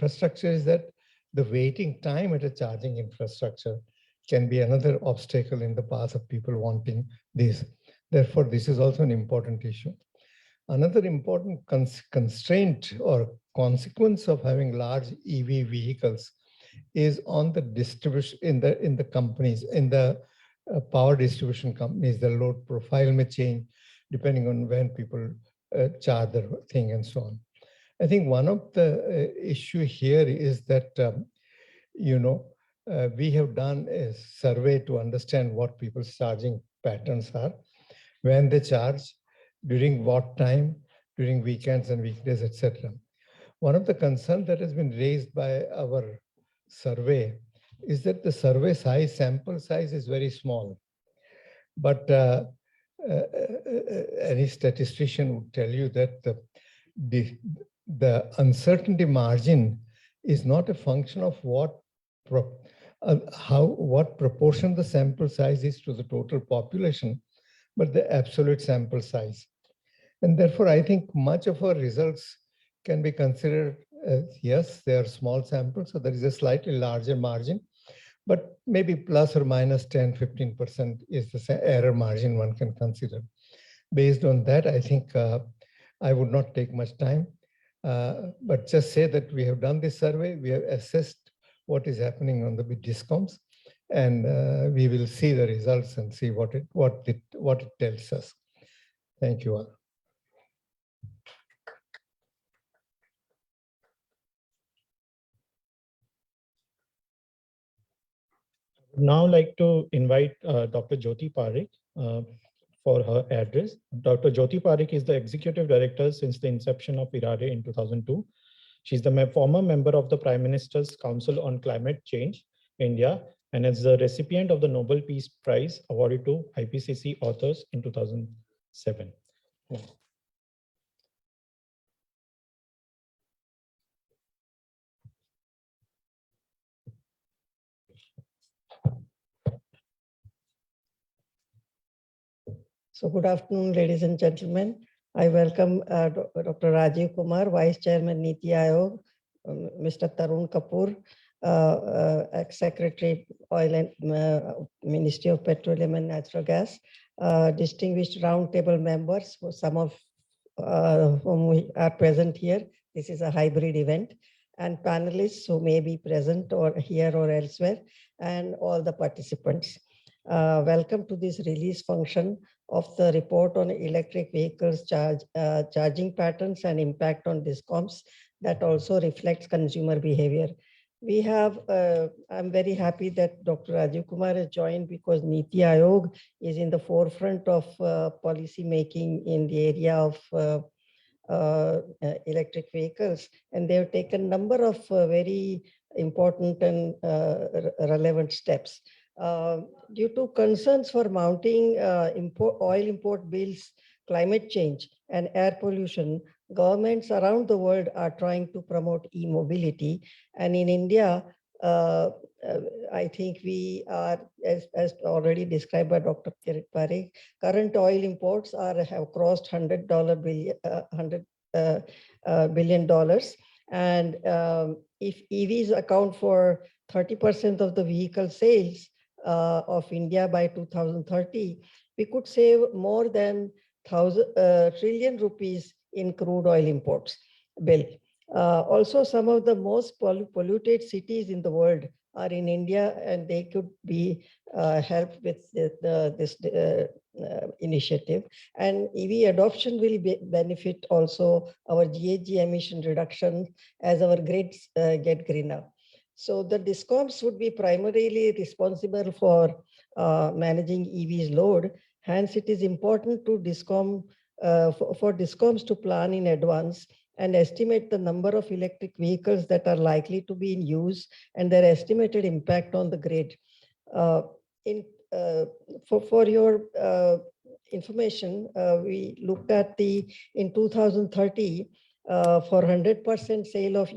infrastructure is that the waiting time at a charging infrastructure can be another obstacle in the path of people wanting this. Therefore, this is also an important issue. Another important constraint or consequence of having large EV vehicles is on the distribution in the companies, in the power distribution companies. The load profile may change depending on when people charge their thing and so on. I think one of the issue here is that we have done a survey to understand what people's charging patterns are, when they charge, during what time, during weekends and weekdays, etc. One of the concerns that has been raised by our survey is that the survey size, sample size is very small. But any statistician would tell you that the uncertainty margin is not a function of what proportion the sample size is to the total population, but the absolute sample size. And therefore, I think much of our results can be considered as, yes, they are small samples, so there is a slightly larger margin, but maybe plus or minus 10, 15% is the error margin one can consider. Based on that, I think I would not take much time, but just say that we have done this survey, we have assessed what is happening on the DISCOMs, and we will see the results and see what it tells us. Thank you all. I would now like to invite Dr. Jyoti Parikh for her address. Dr. Jyoti Parikh is the Executive Director since the inception of IRADe in 2002. She's the former member of the Prime Minister's Council on Climate Change, India, and is the recipient of the Nobel Peace Prize awarded to IPCC authors in 2007. So good afternoon, ladies and gentlemen. I welcome Dr. Rajiv Kumar, Vice Chairman Niti Aayog, Mr. Tarun Kapoor, Ex-Secretary Oil and Ministry of Petroleum and Natural Gas, distinguished roundtable members, some of whom we are present here. This is a hybrid event, and panelists who may be present or here or elsewhere, and all the participants. Welcome to this release function of the report on electric vehicles charging patterns and impact on DISCOMs that also reflects consumer behavior. We have, I'm very happy that Dr. Rajiv Kumar has joined because Niti Aayog is in the forefront of policy making in the area of electric vehicles, and they have taken a number of very important and relevant steps. Due to concerns for mounting oil import bills, climate change, and air pollution, governments around the world are trying to promote e-mobility. And in India, I think we are, as already described by Dr. Parikh, current oil imports have crossed $100 billion. And if EVs account for 30% of the vehicle sales of India by 2030, we could save more than 1,000 trillion rupees in crude oil imports bill. Also, some of the most polluted cities in the world are in India, and they could be helped with this initiative. And EV adoption will benefit also our GHG emission reduction as our grids get greener. So the DISCOMs would be primarily responsible for managing EVs load. Hence, it is important to for DISCOMs to plan in advance and estimate the number of electric vehicles that are likely to be in use and their estimated impact on the grid. For your information, we looked at in 2030, for 100% sale of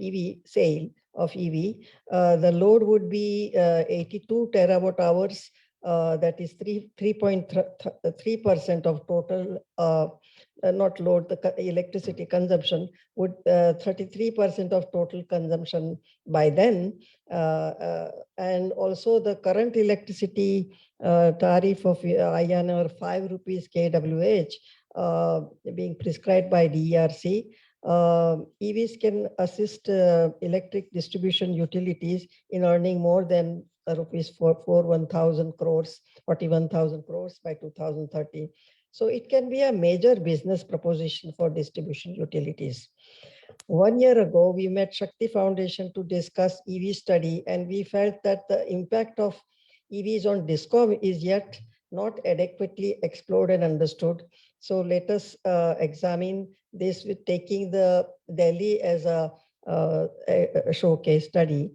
EV, the load would be 82 terawatt hours. That is 3.3% of total not load, the electricity consumption would 33% of total consumption by then. And also the current electricity tariff of INR 5 rupees kWh being prescribed by DERC. EVs can assist electric distribution utilities in earning more than rupees 41,000 crores, 41,000 crores by 2030. So it can be a major business proposition for distribution utilities. 1 year ago, we met Shakti Foundation to discuss EV study, and we felt that the impact of EVs on DISCOM is yet not adequately explored and understood. So let us examine this with taking the Delhi as a showcase study.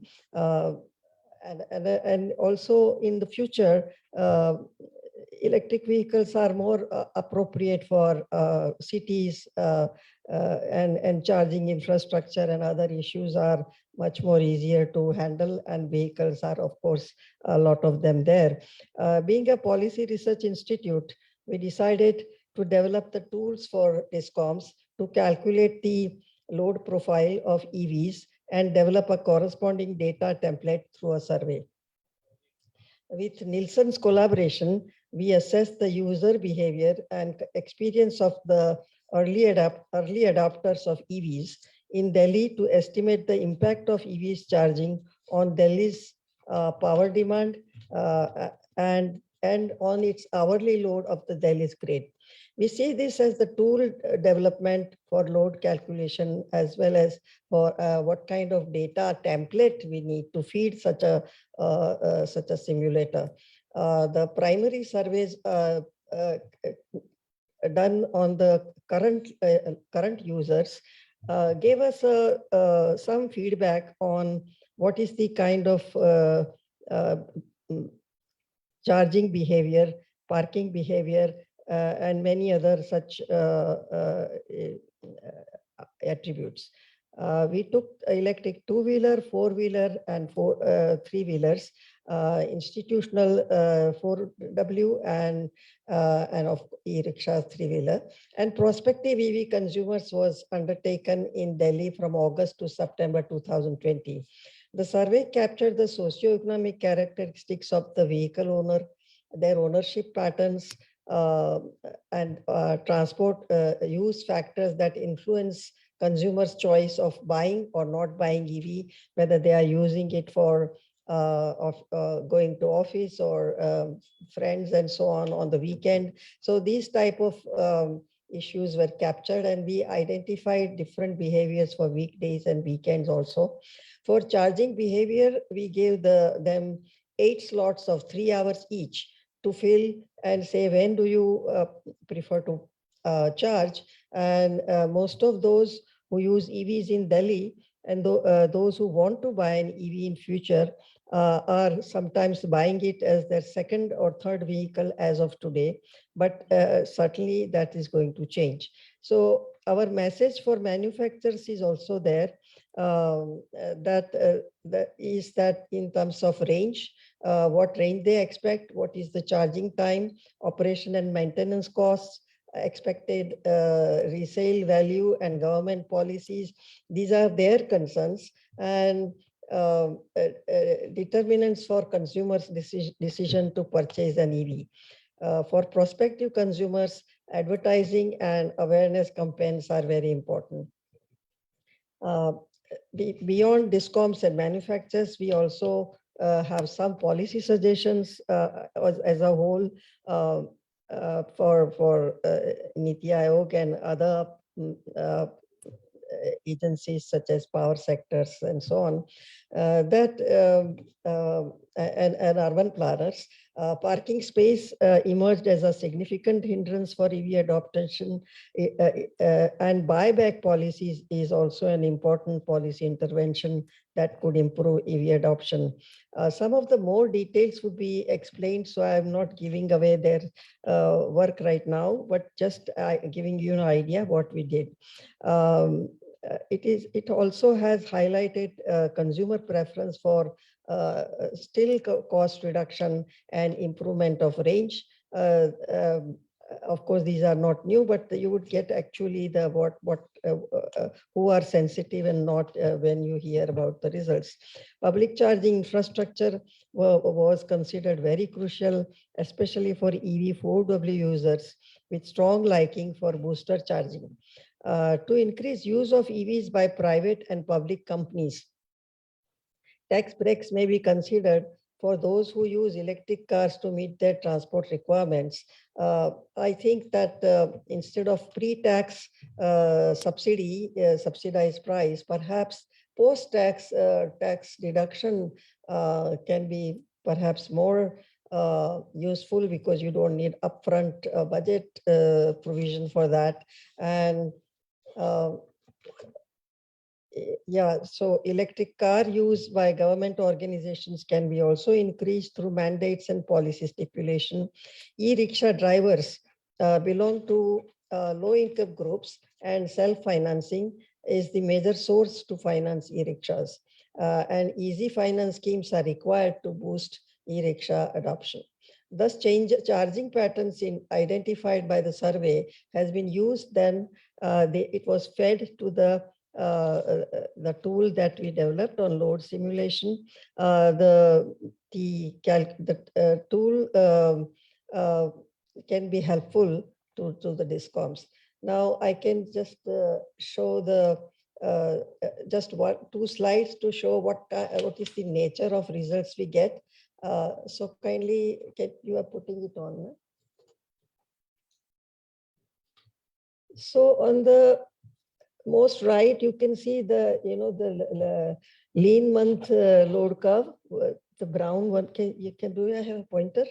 And also in the future, electric vehicles are more appropriate for cities, and charging infrastructure and other issues are much more easier to handle, and vehicles are, of course, a lot of them there. Being a policy research institute, we decided to develop the tools for DISCOMs to calculate the load profile of EVs and develop a corresponding data template through a survey. With Nielsen's collaboration, we assessed the user behavior and experience of the early adopters of EVs in Delhi to estimate the impact of EVs charging on Delhi's power demand and on its hourly load of the Delhi's grid. We see this as the tool development for load calculation, as well as for what kind of data template we need to feed such a simulator. The primary surveys done on the current users gave us some feedback on what is the kind of charging behavior, parking behavior, and many other such attributes. We took electric two-wheeler, four-wheeler, and three-wheelers, institutional 4W, and of e-rickshaws three-wheeler. And prospective EV consumers was undertaken in Delhi from August to September 2020. The survey captured the socioeconomic characteristics of the vehicle owner, their ownership patterns, and transport use factors that influence consumers' choice of buying or not buying EV, whether they are using it for going to office or friends and so on the weekend. So these type of issues were captured, and we identified different behaviors for weekdays and weekends also. For charging behavior, we gave them 8 slots of 3 hours each to fill and say, when do you prefer to charge? And most of those who use EVs in Delhi and those who want to buy an EV in future are sometimes buying it as their second or third vehicle as of today, but certainly that is going to change. So our message for manufacturers is also there, that in terms of range, what range they expect, what is the charging time, operation and maintenance costs, expected resale value, and government policies. These are their concerns and determinants for consumers' decision to purchase an EV. For prospective consumers, advertising and awareness campaigns are very important. Beyond DISCOMs and manufacturers, we also have some policy suggestions as a whole for Niti Aayog and other agencies such as power sectors and so on, and urban planners. Parking space emerged as a significant hindrance for EV adoption, and buyback policies is also an important policy intervention that could improve EV adoption. Some of the more details would be explained, so I'm not giving away their work right now, but just giving you an idea what we did. It also has highlighted consumer preference for still cost reduction and improvement of range. of course, these are not new, but you would get actually the who are sensitive and not when you hear about the results. Public charging infrastructure was considered very crucial, especially for EV 4W users with strong liking for booster charging. To increase use of EVs by private and public companies, tax breaks may be considered for those who use electric cars to meet their transport requirements. I think that instead of pre-tax subsidized price, perhaps post-tax tax deduction can be perhaps more useful, because you don't need upfront budget provision for that. And yeah, so electric car use by government organizations can be also increased through mandates and policy stipulation. E-rickshaw drivers belong to low-income groups, and self-financing is the major source to finance e-rickshaws. And easy finance schemes are required to boost e-rickshaw adoption. Thus, charging patterns identified by the survey has been used. Then it was fed to the tool that we developed on load simulation. The tool can be helpful to the DISCOMs. Now I can just show the just two slides to show what is the nature of results we get. So kindly, you are putting it on. No? So on the most right, you can see the the lean month load curve, the brown one. Do I have a pointer?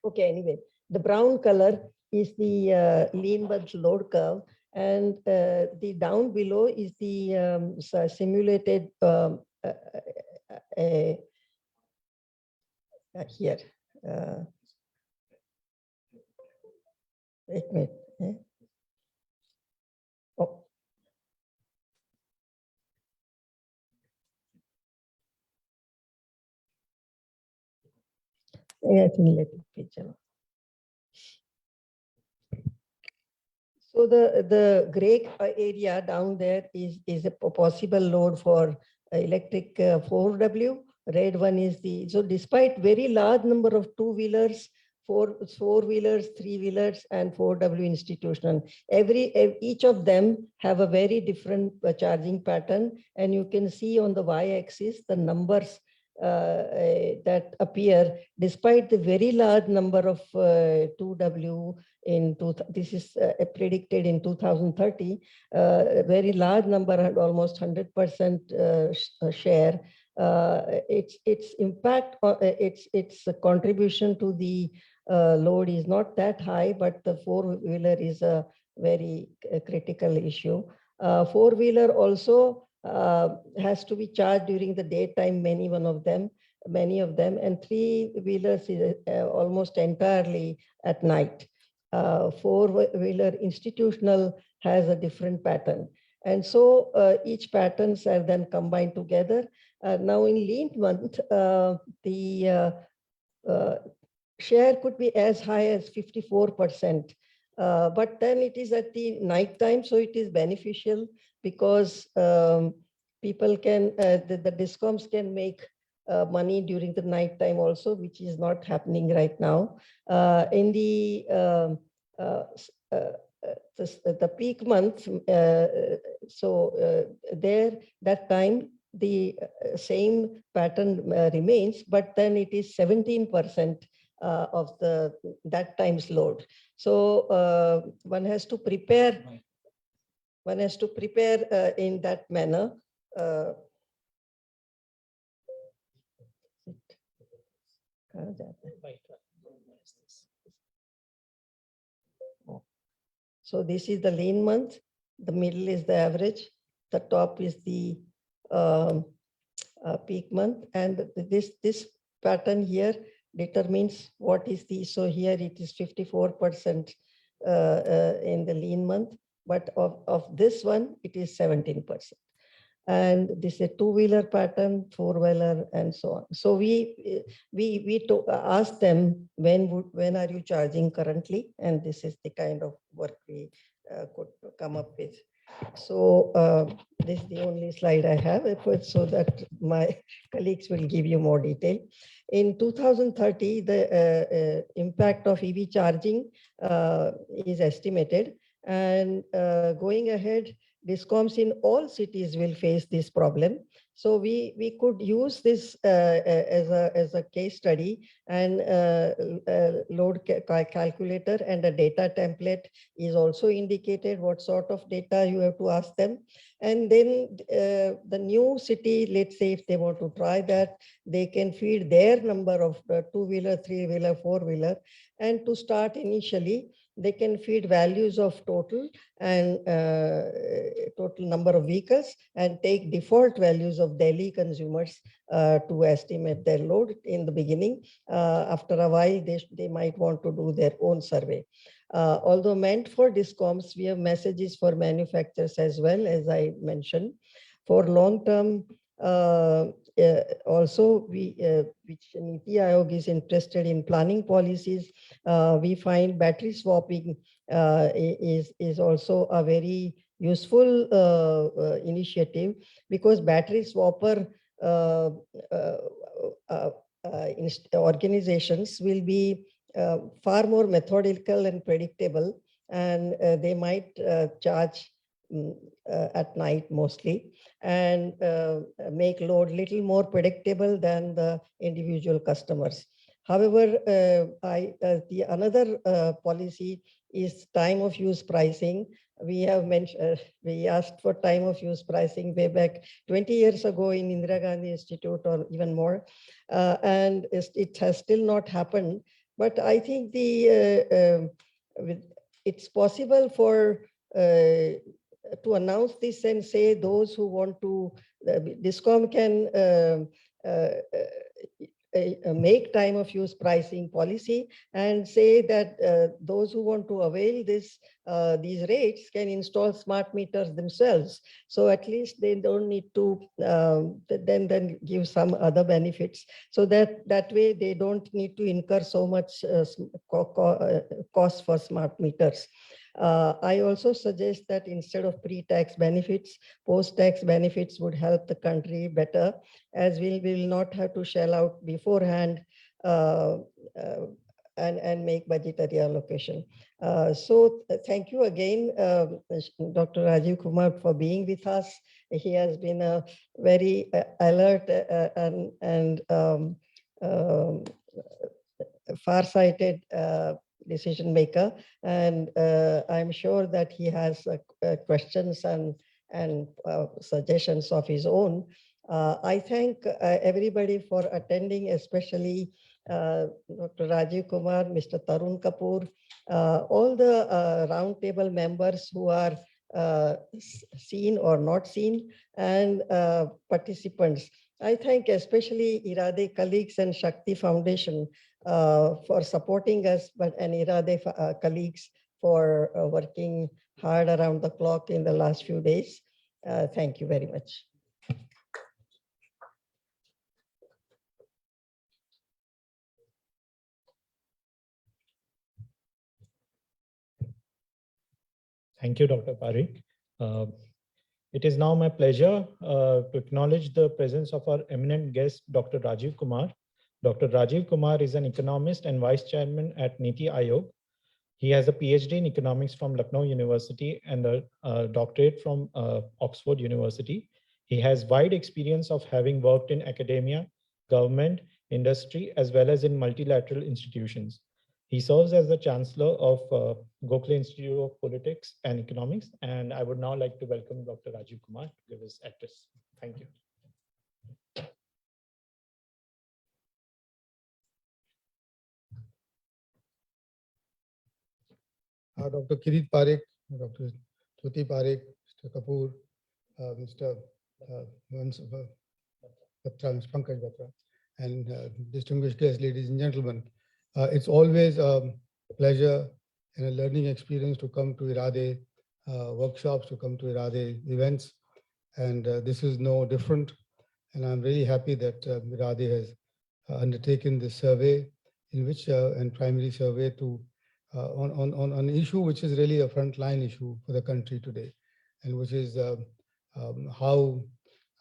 Okay, anyway, the brown color is the lean month load curve, and the down below is the simulated here. Wait a minute. Oh. I think let it be. So the gray area down there is a possible load for electric 4W. Red one is so despite very large number of two-wheelers, four-wheelers, three-wheelers, and 4W institutional, each of them have a very different charging pattern, and you can see on the y-axis the numbers that appear despite the very large number of 2W this is predicted in 2030. A very large number had almost 100% share. Its impact, its contribution to the load is not that high, but the four-wheeler is a very critical issue. Four-wheeler also has to be charged during the daytime, many of them, and three-wheelers is almost entirely at night. Four-wheeler institutional has a different pattern. And so each patterns are then combined together. Now in lean month, the share could be as high as 54%. But then it is at the night time, so it is beneficial because people can, the DISCOMs can make money during the night time also, which is not happening right now. In the peak month, that time, the same pattern remains, but then it is 17% of that time's load. So one has to prepare. One has to prepare in that manner. So this is the lean month. The middle is the average. The top is the peak month, and this pattern here determines what is the. So here it is 54% in the lean month, but of this one it is 17%. And this is a two-wheeler pattern, four-wheeler, and so on. So we asked them, when are you charging currently? And this is the kind of work we could come up with. So this is the only slide I have, so that my colleagues will give you more detail. In 2030, the impact of EV charging is estimated. And going ahead, DISCOMs in all cities will face this problem. So we could use this as a case study, and load calculator and a data template is also indicated what sort of data you have to ask them. And then the new city, let's say if they want to try that, they can feed their number of two-wheeler, three-wheeler, four-wheeler. And to start initially, they can feed values of total and total number of vehicles and take default values of Delhi consumers to estimate their load in the beginning. After a while, they might want to do their own survey. Although meant for DISCOMs, we have messages for manufacturers as well, as I mentioned. For long-term, also, which Niti Aayog is interested in planning policies, we find battery swapping is also a very useful initiative, because battery swapper organizations will be far more methodical and predictable, and they might charge at night mostly, and make load little more predictable than the individual customers. However, the another policy is time of use pricing. We have mentioned, we asked for time of use pricing way back 20 years ago in Indira Gandhi Institute, or even more, and it has still not happened. But I think it's possible for to announce this and say those who want to, DISCOM can make time of use pricing policy and say that those who want to avail this these rates can install smart meters themselves. So at least they don't need to then give some other benefits, so that way they don't need to incur so much cost for smart meters. I also suggest that instead of pre-tax benefits, post-tax benefits would help the country better, as we will not have to shell out beforehand and make budgetary allocation. So thank you again, Dr. Rajiv Kumar, for being with us. He has been a very alert and far-sighted decision maker, and I'm sure that he has questions and suggestions of his own. I thank everybody for attending, especially Dr. Rajiv Kumar, Mr. Tarun Kapoor, all the roundtable members who are seen or not seen, and participants. I thank especially IRADe colleagues and Shakti Foundation for supporting us, and IRADe colleagues for working hard around the clock in the last few days. Thank you very much. Thank you, Dr. Parikh. It is now my pleasure to acknowledge the presence of our eminent guest, Dr. Rajiv Kumar. Dr. Rajiv Kumar is an economist and vice chairman at Niti Aayog. He has a PhD in economics from Lucknow University and a doctorate from Oxford University. He has wide experience of having worked in academia, government, industry, as well as in multilateral institutions. He serves as the Chancellor of Gokhale Institute of Politics and Economics, and I would now like to welcome Dr. Rajiv Kumar to give his address. Thank you. Dr. Kirit Parikh, Dr. Jyoti Parikh, Mr. Kapoor, Mr. Pankaj Batra, and distinguished guests, ladies and gentlemen. It's always a pleasure and a learning experience to come to IRADe workshops, to come to IRADe events. And this is no different. And I'm really happy that IRADe has undertaken this survey, in which and primary survey to on an issue which is really a frontline issue for the country today, and which is how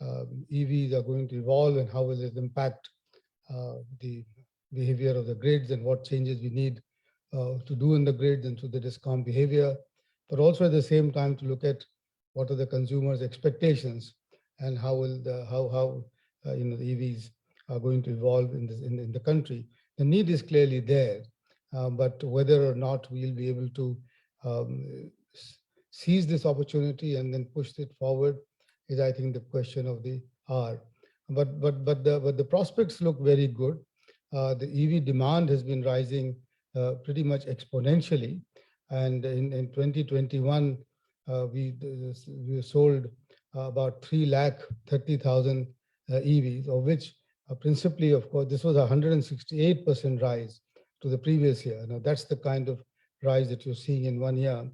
EVs are going to evolve and how will it impact the behavior of the grids and what changes we need to do in the grids and to the DISCOM behavior, but also at the same time to look at what are the consumers' expectations and how will the the EVs are going to evolve in the country. The need is clearly there, but whether or not we'll be able to seize this opportunity and then push it forward is, I think, the question of the hour. But the prospects look very good. The EV demand has been rising pretty much exponentially, and in 2021 we sold about 330,000 EVs, of which principally, of course, this was a 168% rise to the previous year. Now that's the kind of rise that you're seeing in 1 year,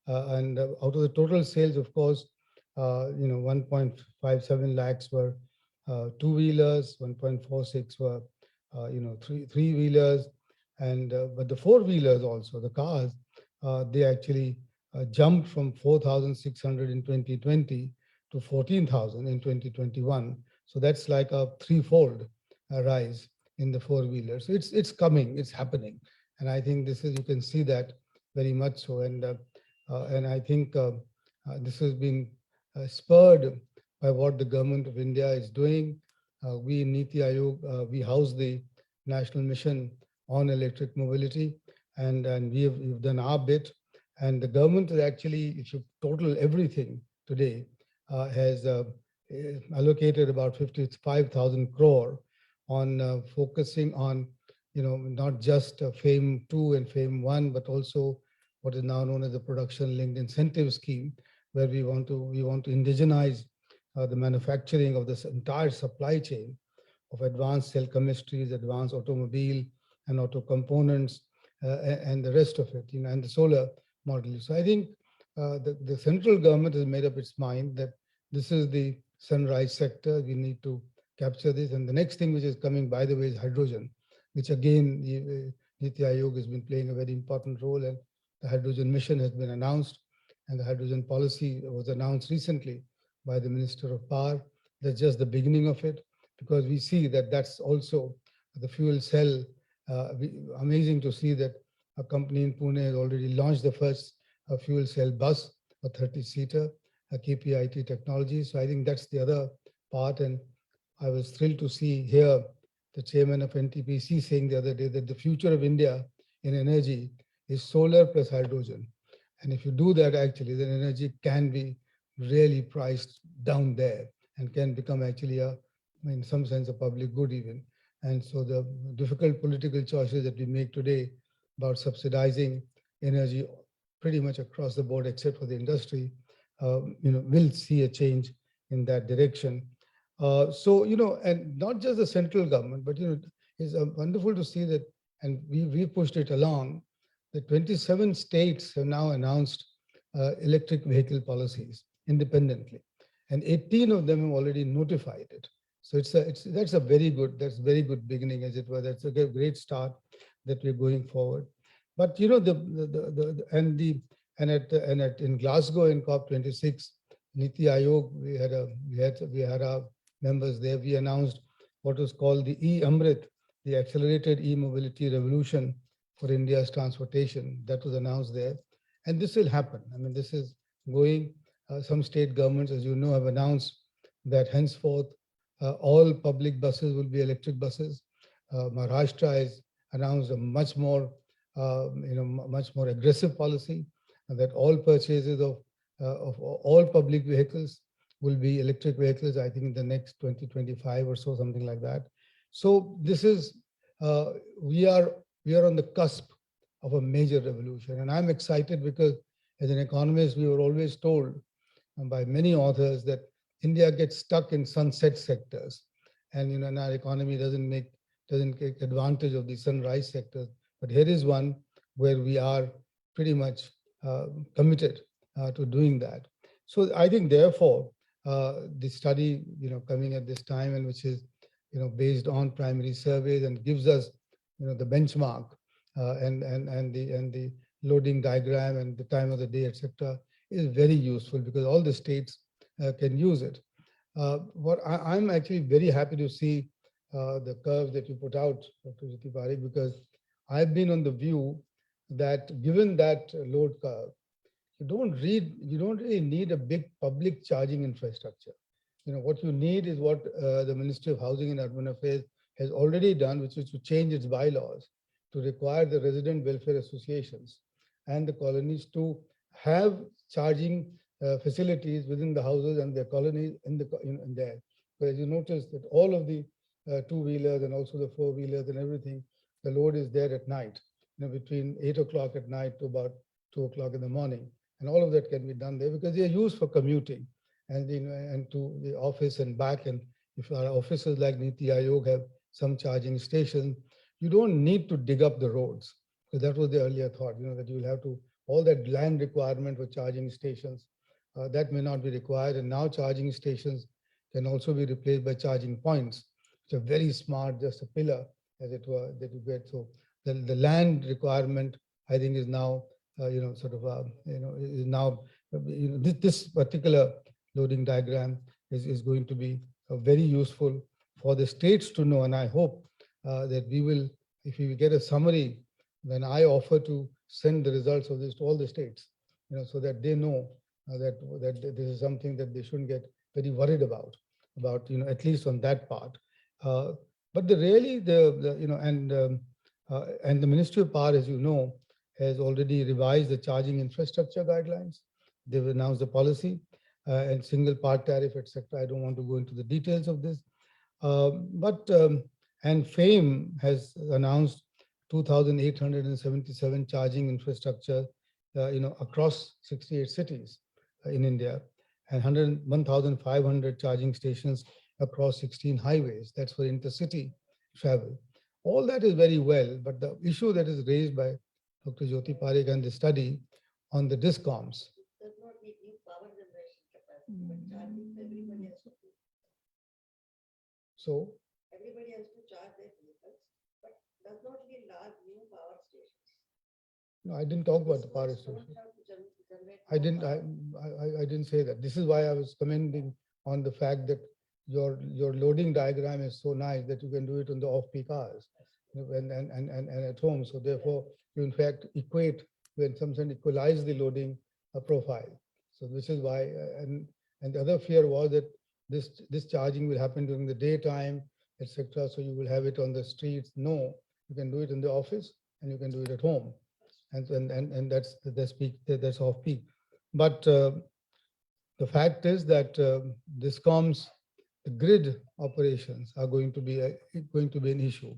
and out of the total sales, of course, 1.57 lakhs were two-wheelers, 1.46 were three-wheelers, and but the four-wheelers also, the cars, they actually jumped from 4,600 in 2020 to 14,000 in 2021. So that's like a threefold rise in the four-wheelers. So it's coming, it's happening, and I think this is, you can see that very much so, and I think this has been spurred by what the government of India is doing. We in Niti Aayog, we house the National Mission on Electric Mobility, and we've done our bit. And the government is actually, if you total everything today, has allocated about 55,000 crore on focusing on, not just FAME 2 and FAME 1, but also what is now known as the Production Linked Incentive Scheme, where we want to indigenize the manufacturing of this entire supply chain of advanced cell chemistries, advanced automobile and auto components, and the rest of it, and the solar model. So I think the central government has made up its mind that this is the sunrise sector. We need to capture this. And the next thing which is coming, by the way, is hydrogen, which again, Niti Aayog has been playing a very important role, and the hydrogen mission has been announced, and the hydrogen policy was announced recently by the Minister of Power. That's just the beginning of it, because we see that that's also the fuel cell. Amazing to see that a company in Pune has already launched the first fuel cell bus, a 30-seater, a KPIT technology. So I think that's the other part. And I was thrilled to hear the chairman of NTPC saying the other day that the future of India in energy is solar plus hydrogen. And if you do that, actually, then energy can be really priced down there and can become actually in some sense, a public good even. And so the difficult political choices that we make today about subsidizing energy pretty much across the board, except for the industry, will see a change in that direction. And not just the central government, but, it's wonderful to see that, and we pushed it along. The 27 states have now announced electric vehicle policies independently, and 18 of them have already notified it. So that's very good beginning, as it were. That's a great start that we're going forward. But in Glasgow in COP26, Niti Aayog, we had our members there. We announced what was called the E-Amrit, the Accelerated E-Mobility Revolution for India's transportation. That was announced there, and this will happen. I mean, this is going. Some state governments, as you know, have announced that henceforth all public buses will be electric buses. Maharashtra has announced a much more aggressive policy, and that all purchases of all public vehicles will be electric vehicles, I think in the next 2025 or so, something like that. So this is, we are on the cusp of a major revolution. And I'm excited because as an economist, we were always told by many authors that India gets stuck in sunset sectors, and our economy doesn't take advantage of the sunrise sectors. But here is one where we are pretty much committed to doing that. So I think, therefore, the study, coming at this time, and which is, based on primary surveys and gives us, the benchmark and the loading diagram and the time of the day, etc., is very useful because all the states can use it. What I'm actually very happy to see the curves that you put out, Dr. Jyoti Parekh, because I've been on the view that given that load curve, you don't really need a big public charging infrastructure. What you need is what the Ministry of Housing and Urban Affairs has already done, which is to change its bylaws to require the resident welfare associations and the colonies to have charging facilities within the houses and the colonies in there. But as you notice that all of the two-wheelers and also the four-wheelers and everything, the load is there at night, between 8 o'clock at night to about 2 o'clock in the morning. And all of that can be done there because they are used for commuting and and to the office and back. And if our offices like Niti Aayog have some charging stations, you don't need to dig up the roads. So that was the earlier thought, that you'll have to, all that land requirement for charging stations, that may not be required. And now charging stations can also be replaced by charging points, which are very smart, just a pillar, as it were, that you get. So the land requirement, I think, is now, is now, this particular loading diagram is going to be very useful for the states to know. And I hope that we will, if we get a summary, when I offer to send the results of this to all the states, so that they know that this is something that they shouldn't get very worried about, at least on that part. But and the Ministry of Power, as you know, has already revised the charging infrastructure guidelines. They've announced the policy and single part tariff, etc. I don't want to go into the details of this. And FAME has announced 2,877 charging infrastructure, across 68 cities in India, and 1,500 charging stations across 16 highways. That's for intercity travel. All that is very well, but the issue that is raised by Dr. Jyoti Parekh and the study on the DISCOMs. Does not need new power generation capacity, but charging everybody has to do. So Everybody has to charge their vehicles, but does not need large new power stations. no, I didn't talk about the power station. I didn't say that. This is why I was commenting on the fact that your loading diagram is so nice that you can do it on the off-peak hours and at home. So therefore, you in fact equate, in some sense, equalize the loading profile. So this is why, and the other fear was that this charging will happen during the daytime, etc. So you will have it on the streets. No, you can do it in the office and you can do it at home, and that's off peak. But the fact is that DISCOMs, the grid operations are going to be an issue,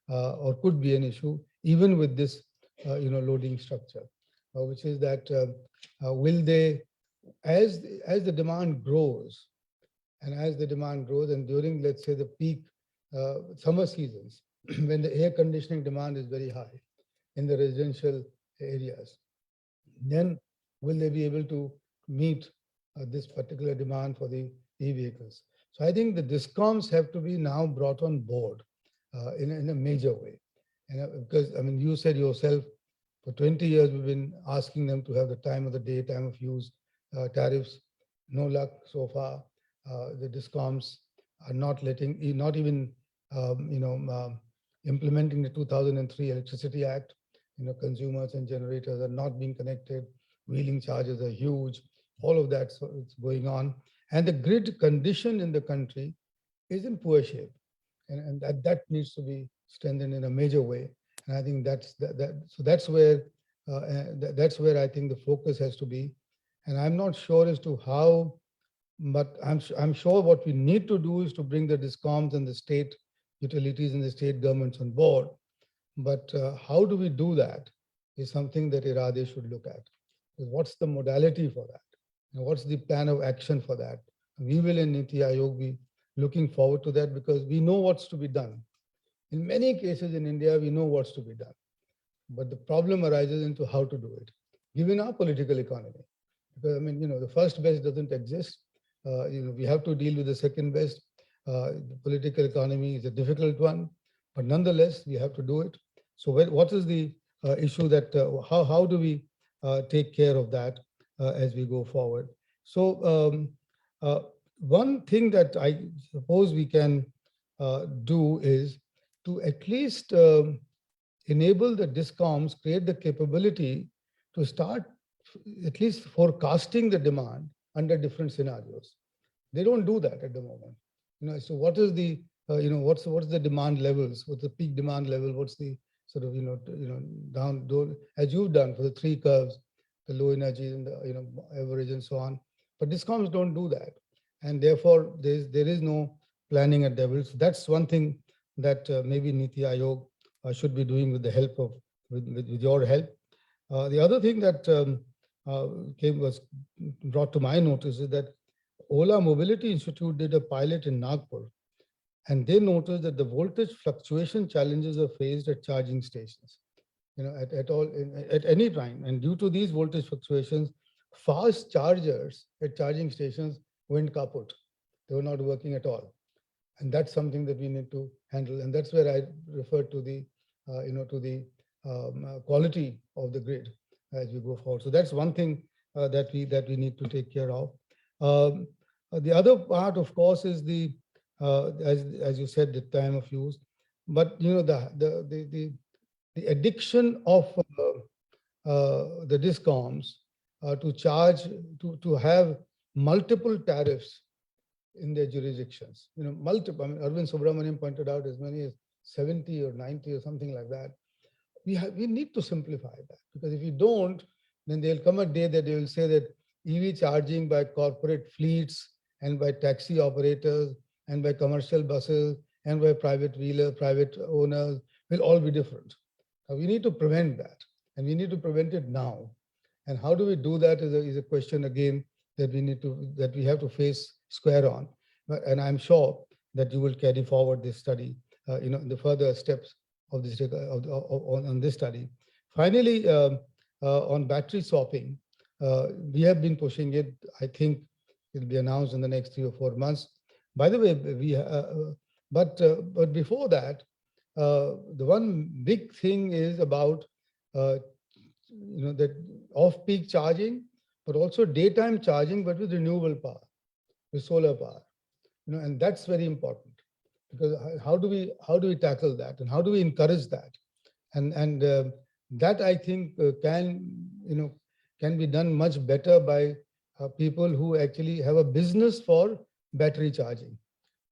or could be an issue, even with this loading structure, which is that will they, as the demand grows, and during, let's say, the peak summer seasons, when the air conditioning demand is very high in the residential areas, then will they be able to meet this particular demand for the e-vehicles? So I think the DISCOMs have to be now brought on board in a major way. And because, I mean, you said yourself, for 20 years, we've been asking them to have the time of the day, time of use tariffs. No luck so far. The DISCOMs are not even implementing the 2003 Electricity Act. Consumers and generators are not being connected. Wheeling charges are huge. All of that, so it's going on. And the grid condition in the country is in poor shape. And that needs to be strengthened in a major way. And I think that's where I think the focus has to be. And I'm not sure as to how, but I'm sure what we need to do is to bring the DISCOMs and the state utilities and the state governments on board. But how do we do that is something that IRADe should look at. What's the modality for that? And what's the plan of action for that? We will in Niti Aayog be looking forward to that because we know what's to be done. In many cases in India, we know what's to be done. But the problem arises into how to do it, given our political economy. Because, I mean, the first best doesn't exist. we have to deal with the second best. The political economy is a difficult one, but nonetheless, we have to do it. So what is the issue that, how do we take care of that as we go forward? So one thing that I suppose we can do is to at least enable the DISCOMs, create the capability to start at least forecasting the demand under different scenarios. They don't do that at the moment. So what is the what's the demand levels? What's the peak demand level? What's the sort of down as you've done for the three curves, the low energy and the average and so on. But DISCOMs don't do that, and therefore there is no planning at level. So that's one thing that maybe Niti Aayog should be doing with the help of with your help. The other thing that was brought to my notice is that Ola Mobility Institute did a pilot in Nagpur, and they noticed that the voltage fluctuation challenges are faced at charging stations, at any time. And due to these voltage fluctuations, fast chargers at charging stations went kaput. They were not working at all. And that's something that we need to handle. And that's where I refer to the, quality of the grid as we go forward. So that's one thing that we need to take care of. The other part, of course, is the as you said, the time of use. But the addiction of the DISCOMs to charge to have multiple tariffs in their jurisdictions. Multiple. I mean, Arvind Subramaniam pointed out as many as 70 or 90 or something like that. We need to simplify that, because if you don't, then there'll come a day that they will say that EV charging by corporate fleets and by taxi operators and by commercial buses and by private owners will all be different. We need to prevent that, and we need to prevent it now. And how do we do that is a question again that we have to face square on. And I'm sure that you will carry forward this study, the further steps of this on this study. Finally, on battery swapping, we have been pushing it. I think it'll be announced in the next 3 or 4 months. By the way, but before that, the one big thing is about that off-peak charging, but also daytime charging, but with renewable power, with solar power. And that's very important, because how do we tackle that, and how do we encourage that? And that I think can be done much better by people who actually have a business for battery charging,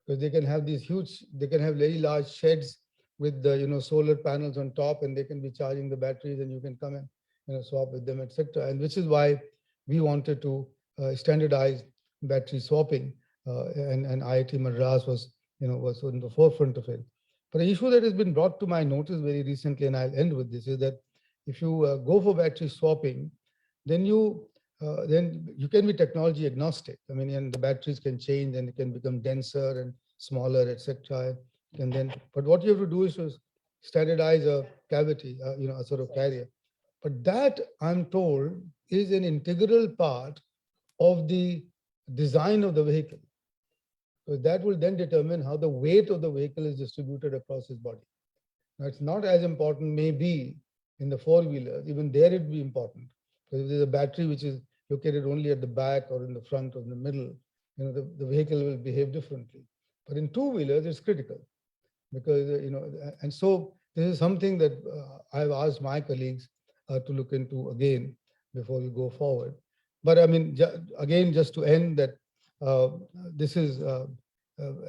because they can have very large sheds with the solar panels on top, and they can be charging the batteries, and you can come and swap with them, etc. And which is why we wanted to standardize battery swapping, and IIT Madras was in the forefront of it. But the issue that has been brought to my notice very recently, and I'll end with this, is that if you go for battery swapping, then you can be technology agnostic. I mean, and the batteries can change, and it can become denser and smaller, etc. And then, but what you have to do is to standardize a cavity, a sort of carrier. But that, I'm told, is an integral part of the design of the vehicle. So that will then determine how the weight of the vehicle is distributed across its body. Now, it's not as important, maybe, in the four-wheelers. Even there it'd be important. Because if there's a battery which is located only at the back or in the front or in the middle, the vehicle will behave differently. But in two-wheelers, it's critical. Because, and so this is something that I've asked my colleagues to look into again before we go forward. But I mean, again, just to end that, this is,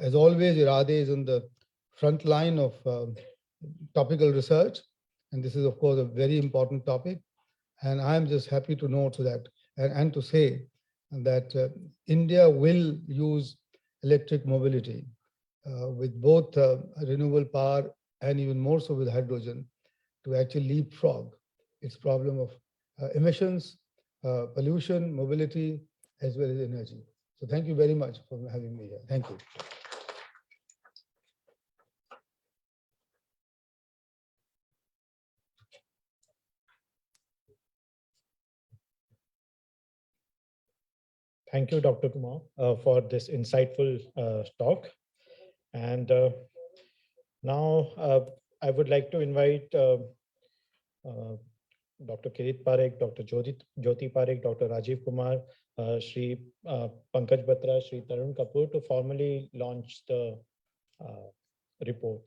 as always, IRADe is on the front line of topical research. And this is, of course, a very important topic. And I'm just happy to note that, and to say that India will use electric mobility with both renewable power and even more so with hydrogen to actually leapfrog its problem of emissions, pollution, mobility, as well as energy. So thank you very much for having me here. Thank you. Thank you, Dr. Kumar, for this insightful talk. And now I would like to invite Dr. Kirit Parekh, Dr. Jyoti Parekh, Dr. Rajiv Kumar, Shri Pankaj Batra, Shri Tarun Kapoor to formally launch the report.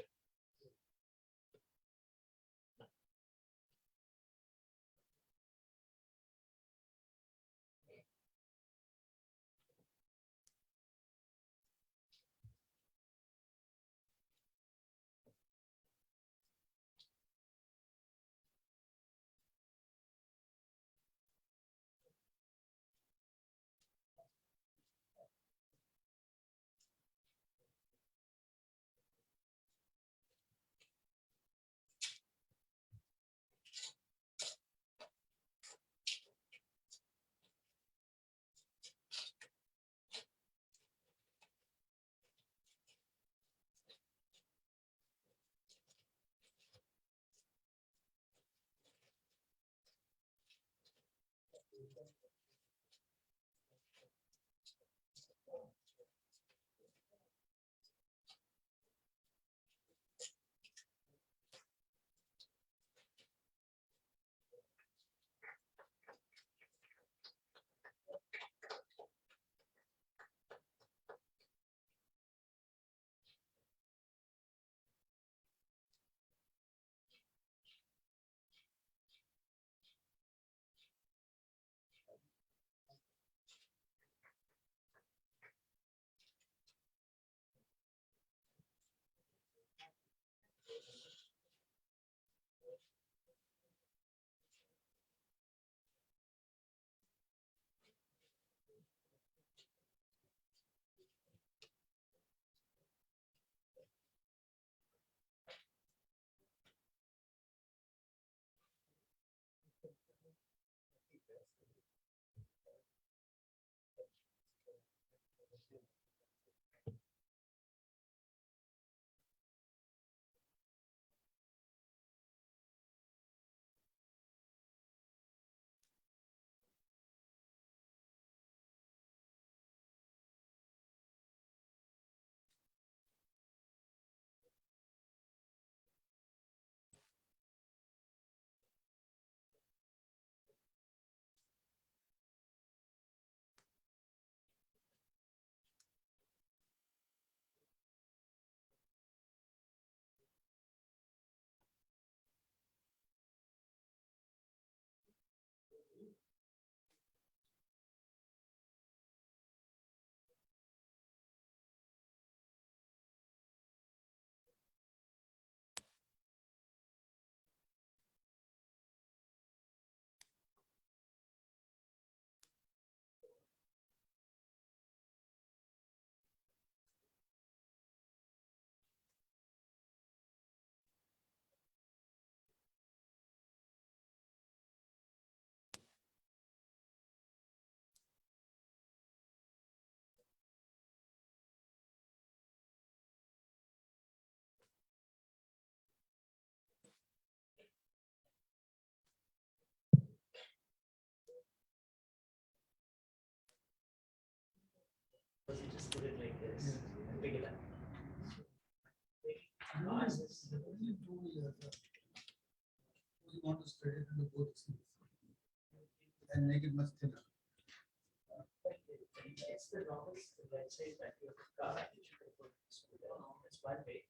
We want to spread it into both seats and make it much thinner. It's the longest website that you have. It's one way.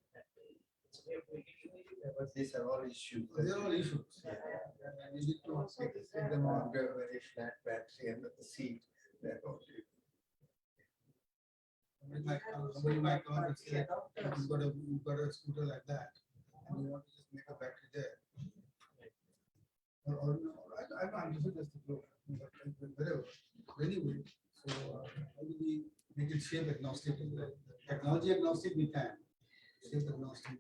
It's a way of making it. These are all issues. They're all issues. And you need to take them on. Very flat battery and with the seat. They're totally. Somebody might come and say, you've got a scooter like that, and you want to just make a battery there. Or no, I'm just the flow, whatever. Anyway, so how do we make it shape agnostic? Technology agnostic we can. Shape agnostic.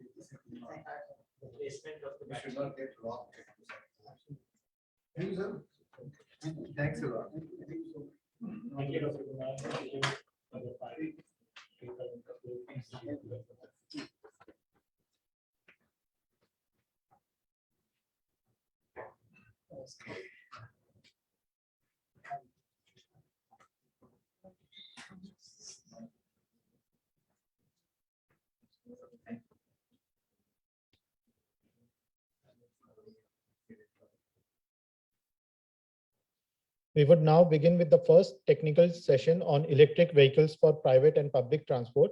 The placement of the We should battery. not get locked. Thank you, sir. Thanks a lot. Thank you so much. Thank you, Dr. Kumar. Thank you for the fight. Thank you. We would now begin with the first technical session on electric vehicles for private and public transport.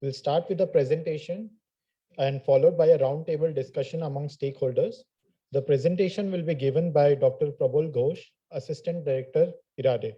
We'll start with a presentation and followed by a roundtable discussion among stakeholders. The presentation will be given by Dr. Prabal Ghosh, Assistant Director, IRADe.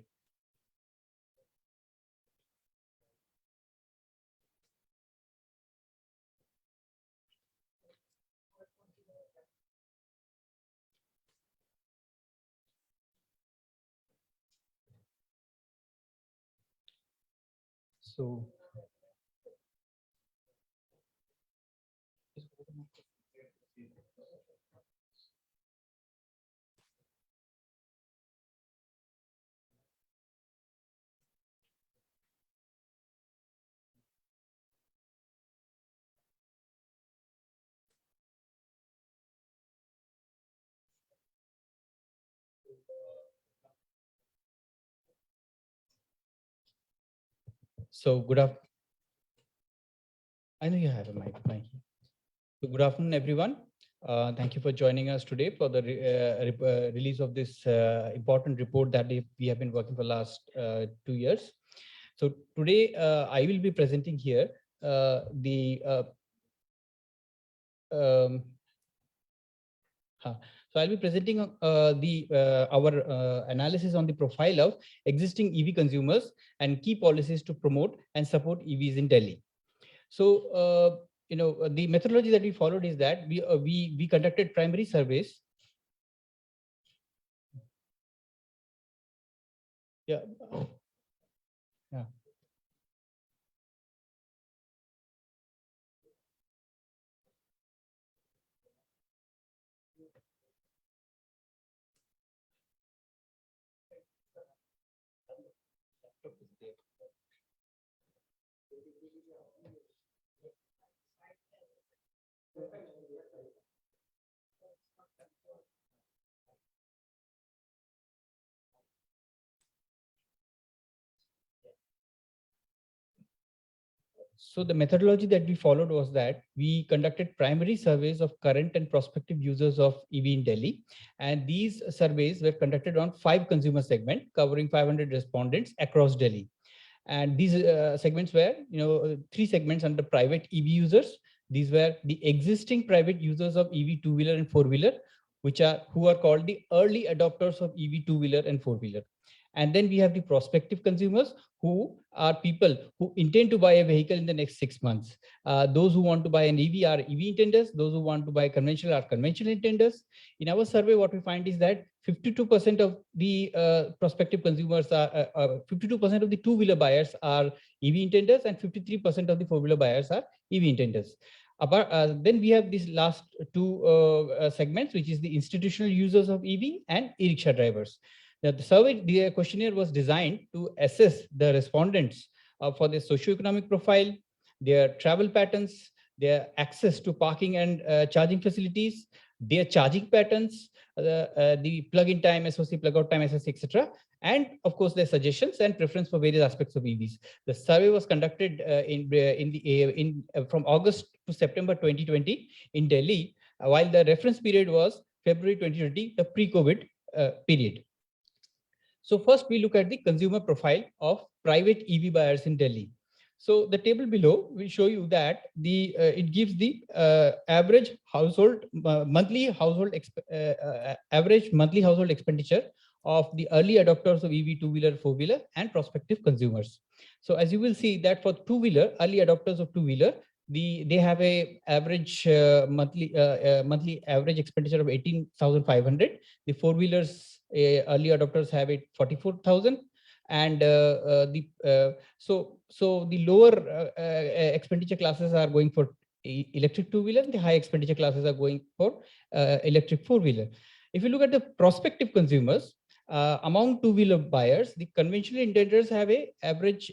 So, good afternoon. I know you have a mic. Thank you. So good afternoon, everyone. Thank you for joining us today for the release of this important report that we have been working for the last 2 years. So today I will be presenting here So I'll be presenting our analysis on the profile of existing EV consumers and key policies to promote and support EVs in Delhi. So the methodology that we followed is that we conducted primary surveys. Yeah. Yeah. So the methodology that we followed was that we conducted primary surveys of current and prospective users of EV in Delhi. And these surveys were conducted on 5 consumer segments covering 500 respondents across Delhi. And these segments were, 3 segments under private EV users. These were the existing private users of EV two-wheeler and four-wheeler, who are called the early adopters of EV two-wheeler and four-wheeler. And then we have the prospective consumers, who are people who intend to buy a vehicle in the next 6 months. Those who want to buy an EV are EV intenders. Those who want to buy conventional are conventional intenders. In our survey, what we find is that 52% of the prospective consumers are 52% of the two-wheeler buyers are EV intenders, and 53% of the four-wheeler buyers are EV intenders. Then we have these last 2 segments, which is the institutional users of EV and e-rickshaw drivers. Now, the questionnaire was designed to assess the respondents for their socioeconomic profile, their travel patterns, their access to parking and charging facilities, their charging patterns, the plug-in time, SOC, plug-out time, SSC, etc., and of course their suggestions and preference for various aspects of EVs. The survey was conducted from August to September 2020 in Delhi, while the reference period was February 2020, the pre-COVID period. So first we look at the consumer profile of private EV buyers in Delhi. So the table below will show you that it gives the average monthly household expenditure of the early adopters of EV two-wheeler, four-wheeler, and prospective consumers. So as you will see that for two-wheeler, early adopters of two-wheeler, they have a average monthly average expenditure of 18,500. The four-wheelers early adopters have it 44,000, and so the lower expenditure classes are going for electric two-wheeler, and the high expenditure classes are going for electric four-wheeler. If you look at the prospective consumers, among two-wheeler buyers, the conventional intenders have a average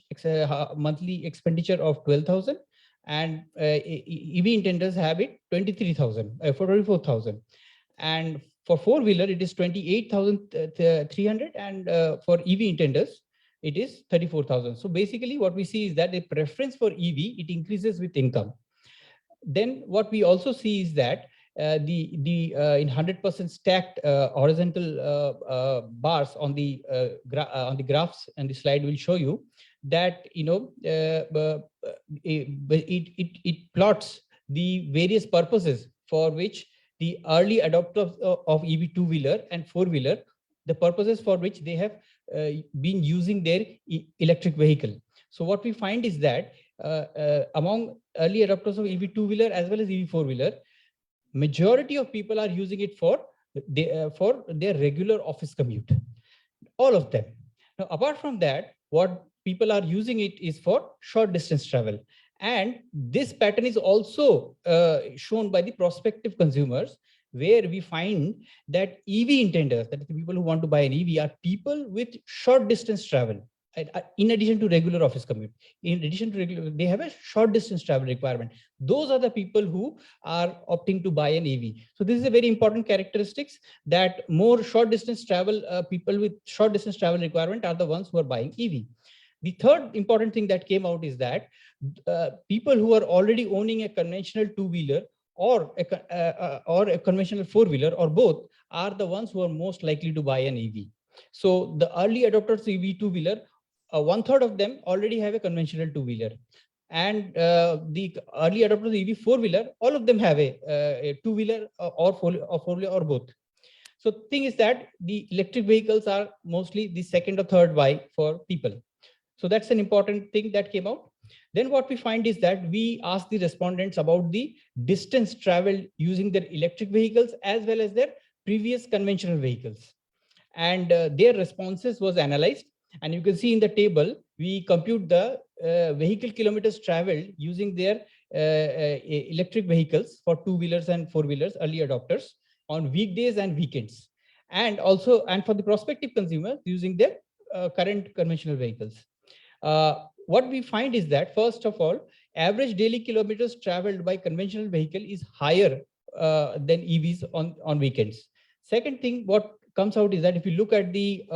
monthly expenditure of 12,000, and EV intenders have it 24,000. And for four-wheeler, it is 28,300, and for EV intenders, it is 34,000. So basically what we see is that the preference for EV, it increases with income. Then what we also see is that in 100% stacked horizontal bars on the graphs, and the slide will show you that it plots the various purposes for which the early adopters of EV two-wheeler and four-wheeler, the purposes for which they have been using their electric vehicle. So what we find is that among early adopters of EV two-wheeler as well as EV four-wheeler, majority of people are using it for their regular office commute, all of them. Now, apart from that, what people are using it is for short distance travel. And this pattern is also shown by the prospective consumers, where we find that EV intenders, that is the people who want to buy an EV, are people with short distance travel. In addition to regular office commute, in addition to regular, they have a short distance travel requirement. Those are the people who are opting to buy an EV. So this is a very important characteristics, that more short distance travel, people with short distance travel requirement are the ones who are buying EV. The third important thing that came out is that people who are already owning a conventional two-wheeler or a conventional four-wheeler or both are the ones who are most likely to buy an EV. So the early adopters of EV two-wheeler, 1/3 of them already have a conventional two-wheeler, and the early adopters of EV four-wheeler, all of them have a two-wheeler or four-wheeler or both. So the thing is that the electric vehicles are mostly the second or third buy for people. So that's an important thing that came out. Then what we find is that we asked the respondents about the distance traveled using their electric vehicles as well as their previous conventional vehicles. And their responses was analyzed. And you can see in the table, we compute the vehicle kilometers traveled using their electric vehicles for two-wheelers and four-wheelers, early adopters, on weekdays and weekends. And also, and for the prospective consumers using their current conventional vehicles. What we find is that, first of all, average daily kilometers traveled by conventional vehicle is higher than EVs on weekends. Second thing, what comes out is that if you look at the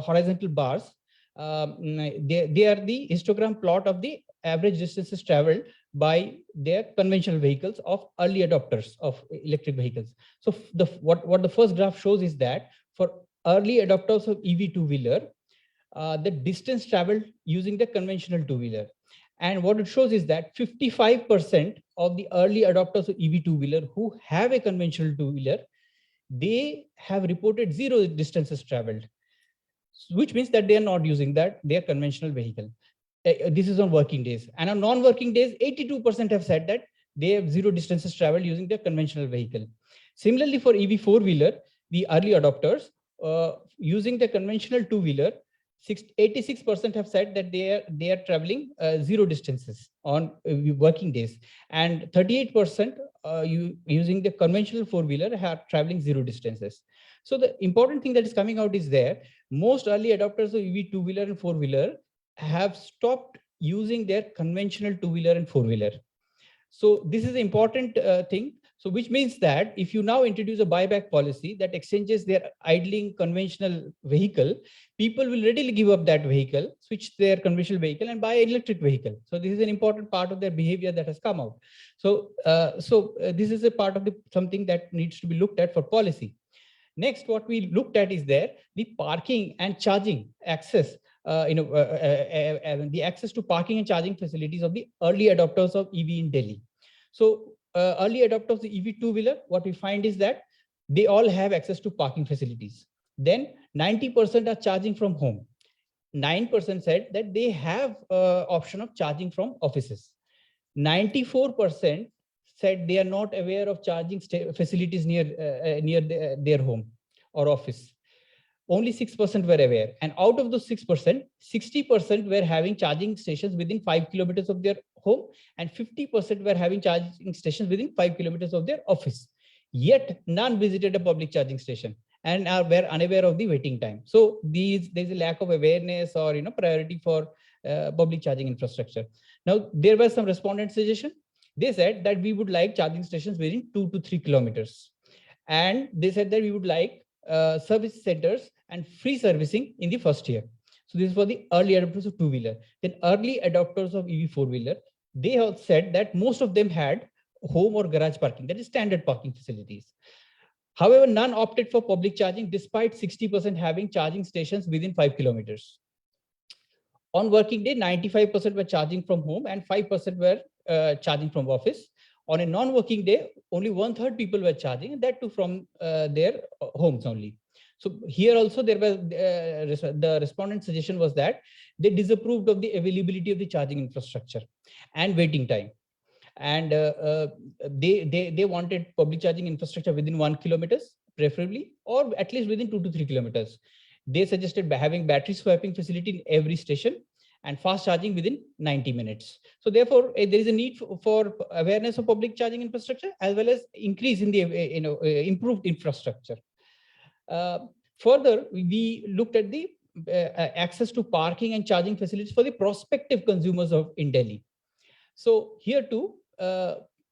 horizontal bars, they are the histogram plot of the average distances traveled by their conventional vehicles of early adopters of electric vehicles. So what the first graph shows is that for early adopters of EV two-wheeler, the distance traveled using the conventional two-wheeler. And what it shows is that 55% of the early adopters of EV two-wheeler who have a conventional two-wheeler, they have reported zero distances traveled, which means that they are not using their conventional vehicle. This is on working days. And on non-working days, 82% have said that they have zero distances traveled using their conventional vehicle. Similarly, for EV four-wheeler, the early adopters using the conventional two-wheeler, 86% have said that they are traveling zero distances on working days, and 38% using the conventional four-wheeler are traveling zero distances. So the important thing that is coming out is there, most early adopters of EV two-wheeler and four-wheeler have stopped using their conventional two-wheeler and four-wheeler. So this is an important thing. So which means that if you now introduce a buyback policy that exchanges their idling conventional vehicle, people will readily give up that vehicle, switch their conventional vehicle and buy an electric vehicle. So this is an important part of their behavior that has come out. So, this is a part of something that needs to be looked at for policy. Next, what we looked at is the parking and charging access, the access to parking and charging facilities of the early adopters of EV in Delhi. So early adopters of the EV two-wheeler, what we find is that they all have access to parking facilities. Then 90% are charging from home. 9% said that they have option of charging from offices. 94% said they are not aware of charging facilities near their home or office. Only 6% were aware. And out of those 6%, 60% were having charging stations within 5 kilometers of their home, and 50% were having charging stations within 5 kilometers of their office. Yet none visited a public charging station and were unaware of the waiting time. So there's a lack of awareness or priority for public charging infrastructure. Now, there was some respondent suggestion. They said that we would like charging stations within 2 to 3 kilometers. And they said that we would like service centers and free servicing in the first year. So this is for the early adopters of two-wheeler. Then early adopters of EV four-wheeler, they have said that most of them had home or garage parking, that is standard parking facilities. However, none opted for public charging despite 60% having charging stations within 5 kilometers. On working day, 95% were charging from home and 5% were charging from office. On a non-working day, only 1/3 people were charging, and that too from their homes only. So here also there was the respondent suggestion was that they disapproved of the availability of the charging infrastructure and waiting time. And they wanted public charging infrastructure within 1 kilometers, preferably, or at least within 2 to 3 kilometers. They suggested having battery swapping facility in every station and fast charging within 90 minutes. So therefore, there is a need for awareness of public charging infrastructure as well as increase in the improved infrastructure. Further, we looked at the access to parking and charging facilities for the prospective consumers in Delhi. So here too,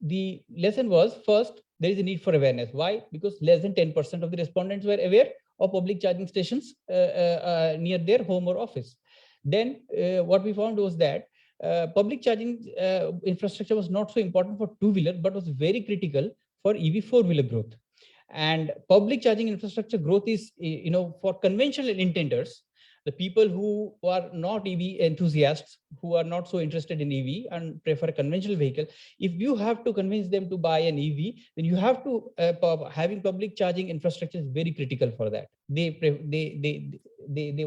the lesson was, first, there is a need for awareness. Why? Because less than 10% of the respondents were aware of public charging stations near their home or office. Then what we found was that public charging infrastructure was not so important for two-wheeler, but was very critical for EV four-wheeler growth. And public charging infrastructure growth is, for conventional intenders, the people who are not EV enthusiasts, who are not so interested in EV and prefer a conventional vehicle, if you have to convince them to buy an EV, then you have to having public charging infrastructure is very critical for that. They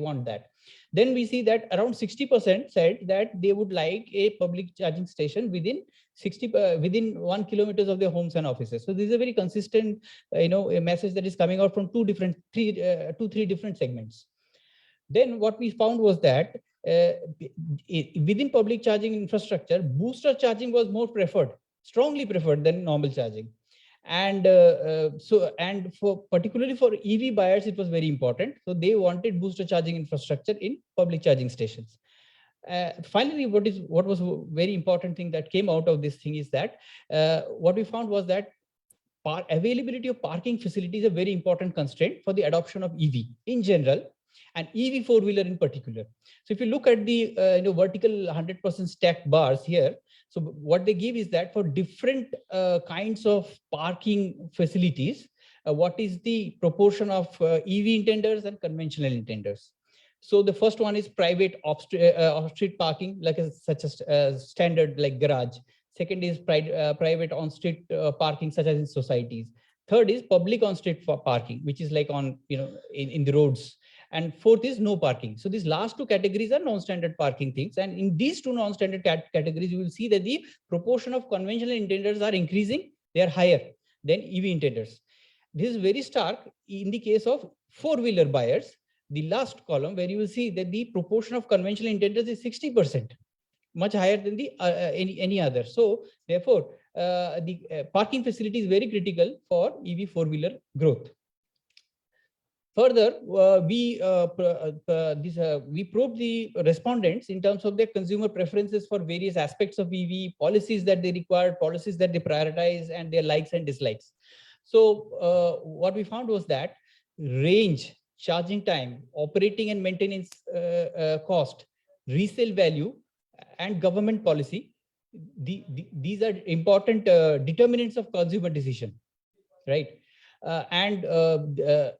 want that. Then we see that around 60% said that they would like a public charging station within 1 kilometers of their homes and offices. So this is a very consistent, a message that is coming out from three different segments. Then what we found was that within public charging infrastructure, booster charging was more preferred, strongly preferred than normal charging. And particularly for EV buyers, it was very important. So they wanted booster charging infrastructure in public charging stations. Finally, what was a very important thing that came out of this thing is that what we found was that availability of parking facilities is a very important constraint for the adoption of EV in general, and EV four-wheeler in particular. So if you look at the vertical 100% stacked bars here, so what they give is that for different kinds of parking facilities, what is the proportion of EV intenders and conventional intenders. So the first one is private off-street parking, like such as standard like garage. Second is private on-street parking, such as in societies. Third is public on-street parking, which is like on in the roads. And fourth is no parking. So these last two categories are non-standard parking things. And in these two non-standard categories, you will see that the proportion of conventional intenders are increasing. They are higher than EV intenders. This is very stark in the case of four-wheeler buyers. The last column, where you will see that the proportion of conventional intenders is 60%, much higher than the any other. So therefore, the parking facility is very critical for EV four-wheeler growth. Further, we probed the respondents in terms of their consumer preferences for various aspects of EV, policies that they required, policies that they prioritize, and their likes and dislikes. So what we found was that range, charging time, operating and maintenance cost, resale value, and government policy, these are important determinants of consumer decision, right? The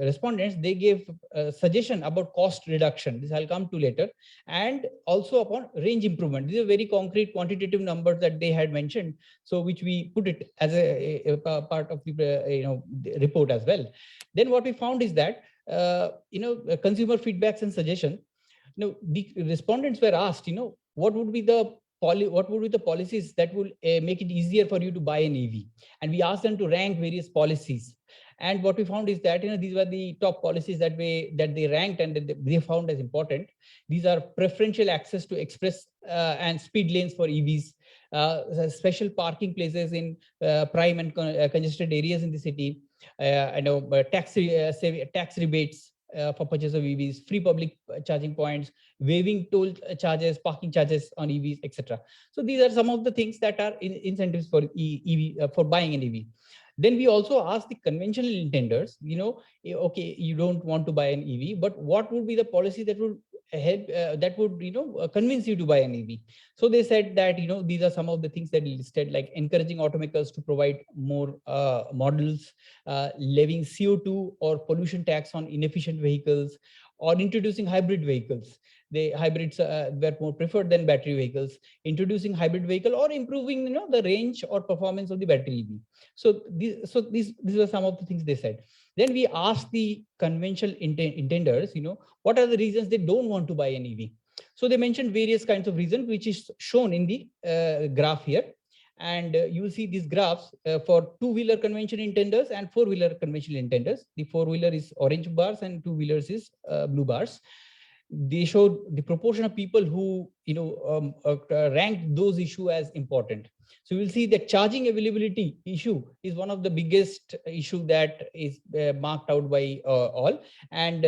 respondents, they gave a suggestion about cost reduction. This I'll come to later, and also upon range improvement. These are very concrete quantitative numbers that they had mentioned, so which we put it as a part of the report as well. Then what we found is that consumer feedbacks and suggestion. The respondents were asked, what would be the policies that will make it easier for you to buy an EV? And we asked them to rank various policies. And what we found is that these were the top policies that they ranked and that they found as important. These are preferential access to express and speed lanes for EVs, special parking places in prime and congested areas in the city, tax rebates for purchase of EVs, free public charging points, waiving toll charges, parking charges on EVs, etc. So these are some of the things that are incentives for EV for buying an EV. Then we also asked the conventional intenders, okay, you don't want to buy an EV, but what would be the policy that would help that would convince you to buy an EV. So they said that these are some of the things that listed, like encouraging automakers to provide more models, levying CO2 or pollution tax on inefficient vehicles, or introducing hybrid vehicles. The hybrids were more preferred than battery vehicles, introducing hybrid vehicle, or improving the range or performance of the battery EV. So these were some of the things they said. Then we asked the conventional intenders, what are the reasons they don't want to buy an EV? So they mentioned various kinds of reasons, which is shown in the graph here. And you will see these graphs for two-wheeler conventional intenders and four-wheeler conventional intenders. The four-wheeler is orange bars and two-wheelers is blue bars. They showed the proportion of people who ranked those issues as important. So we'll see that charging availability issue is one of the biggest issue that is marked out by all, and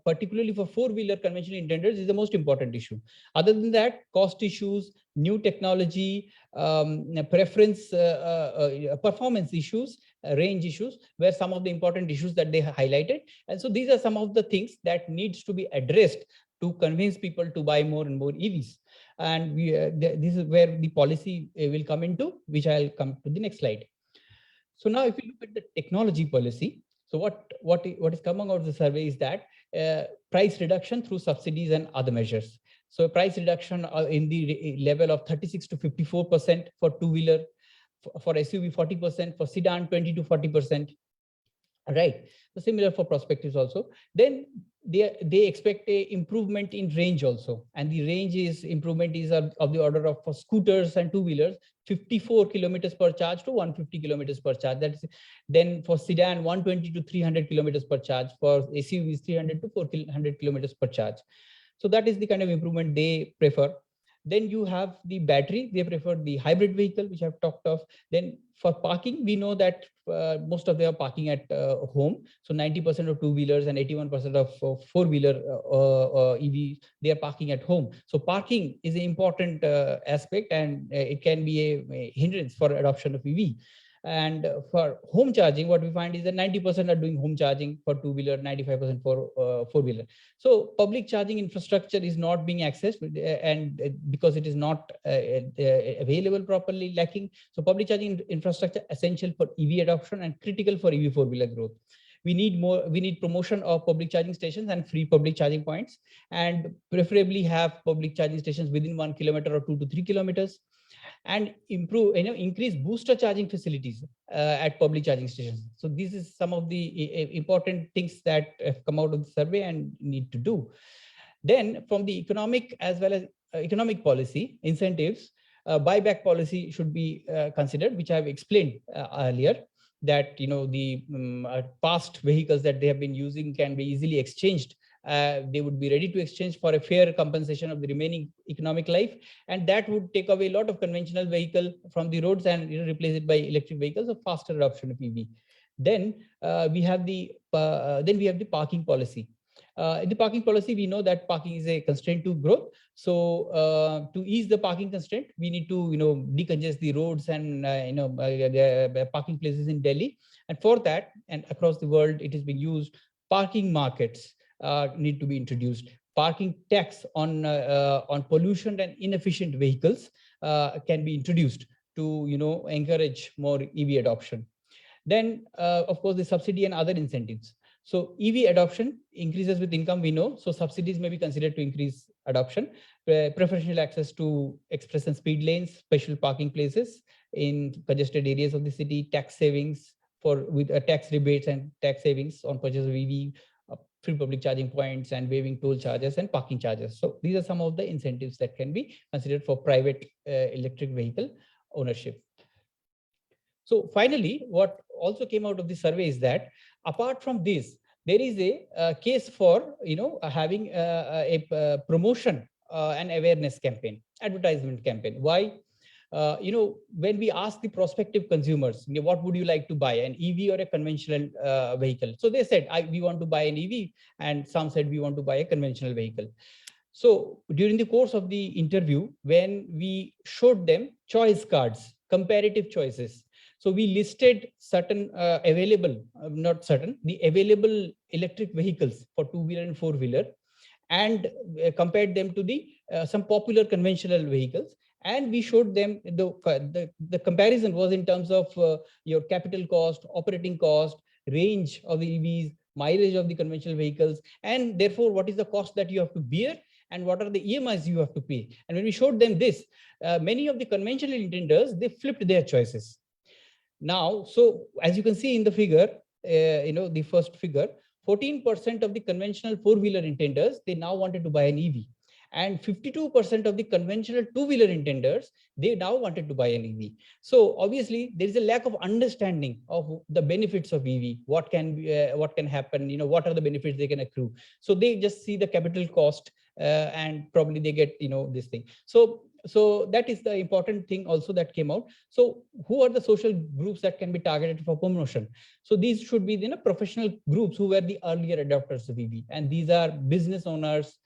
particularly for four-wheeler conventional intenders is the most important issue. Other than that, cost issues, new technology, preference, performance issues, range issues were some of the important issues that they highlighted. And so these are some of the things that needs to be addressed to convince people to buy more and more EVs. And this is where the policy will come into, which I'll come to the next slide. So now if you look at the technology policy, so what is coming out of the survey is that price reduction through subsidies and other measures. So price reduction in the level of 36 to 54% for two-wheeler, for SUV 40%, for sedan 20 to 40%. Right. So similar for Prospectives also. Then they expect a improvement in range also, and the range is improvement is of the order of, for scooters and two-wheelers, 54 kilometers per charge to 150 kilometers per charge. That's then for sedan 120 to 300 kilometers per charge, for SUVs 300 to 400 kilometers per charge. So that is the kind of improvement they prefer. Then you have the battery, they prefer the hybrid vehicle, which I've talked of. Then for parking, we know that most of them are parking at home. So 90% of two-wheelers and 81% of four-wheeler EV, they are parking at home. So parking is an important aspect, and it can be a hindrance for adoption of EV. And for home charging, what we find is that 90% are doing home charging for two-wheeler, 95% for four-wheeler. So public charging infrastructure is not being accessed, and because it is not available properly, lacking. So public charging infrastructure essential for EV adoption and critical for EV four-wheeler growth. We need promotion of public charging stations and free public charging points, and preferably have public charging stations within 1 kilometer or 2 to 3 kilometers. And increase booster charging facilities at public charging stations. So this is some of the important things that have come out of the survey and need to do. Then from the economic as well as economic policy incentives, buyback policy should be considered, which I have explained earlier, that the past vehicles that they have been using can be easily exchanged. They would be ready to exchange for a fair compensation of the remaining economic life, and that would take away a lot of conventional vehicle from the roads and replace it by electric vehicles, a faster adoption of EV. Then we have the parking policy. In the parking policy, we know that parking is a constraint to growth. So to ease the parking constraint, we need to decongest the roads and the parking places in Delhi. And for that, and across the world, it is being used. Parking markets need to be introduced. Parking tax on pollution and inefficient vehicles can be introduced to encourage more EV adoption. Then, of course, the subsidy and other incentives. So EV adoption increases with income, we know. So subsidies may be considered to increase adoption. Preferential access to express and speed lanes, special parking places in congested areas of the city, tax savings with tax rebates and tax savings on purchase of EV, free public charging points, and waiving toll charges and parking charges. So these are some of the incentives that can be considered for private electric vehicle ownership. So finally, what also came out of the survey is that apart from this, there is a case for having a promotion and awareness campaign, advertisement campaign. Why? When we ask the prospective consumers, what would you like to buy, an EV or a conventional vehicle? So they said, we want to buy an EV, and some said we want to buy a conventional vehicle. So during the course of the interview, when we showed them choice cards, comparative choices, so we listed certain the available electric vehicles for two-wheeler and four-wheeler, and compared them to the some popular conventional vehicles. And we showed them the comparison was in terms of your capital cost, operating cost, range of the EVs, mileage of the conventional vehicles, and therefore what is the cost that you have to bear and what are the EMIs you have to pay. And when we showed them this, many of the conventional intenders, they flipped their choices. Now, so as you can see in the figure, the first figure, 14% of the conventional four-wheeler intenders, they now wanted to buy an EV. And 52% of the conventional two-wheeler intenders, they now wanted to buy an EV. So obviously, there is a lack of understanding of the benefits of EV. What can happen? What are the benefits they can accrue? So they just see the capital cost, and probably they get this thing. So that is the important thing also that came out. So who are the social groups that can be targeted for promotion? So these should be professional groups who were the earlier adopters of EV, and these are business owners,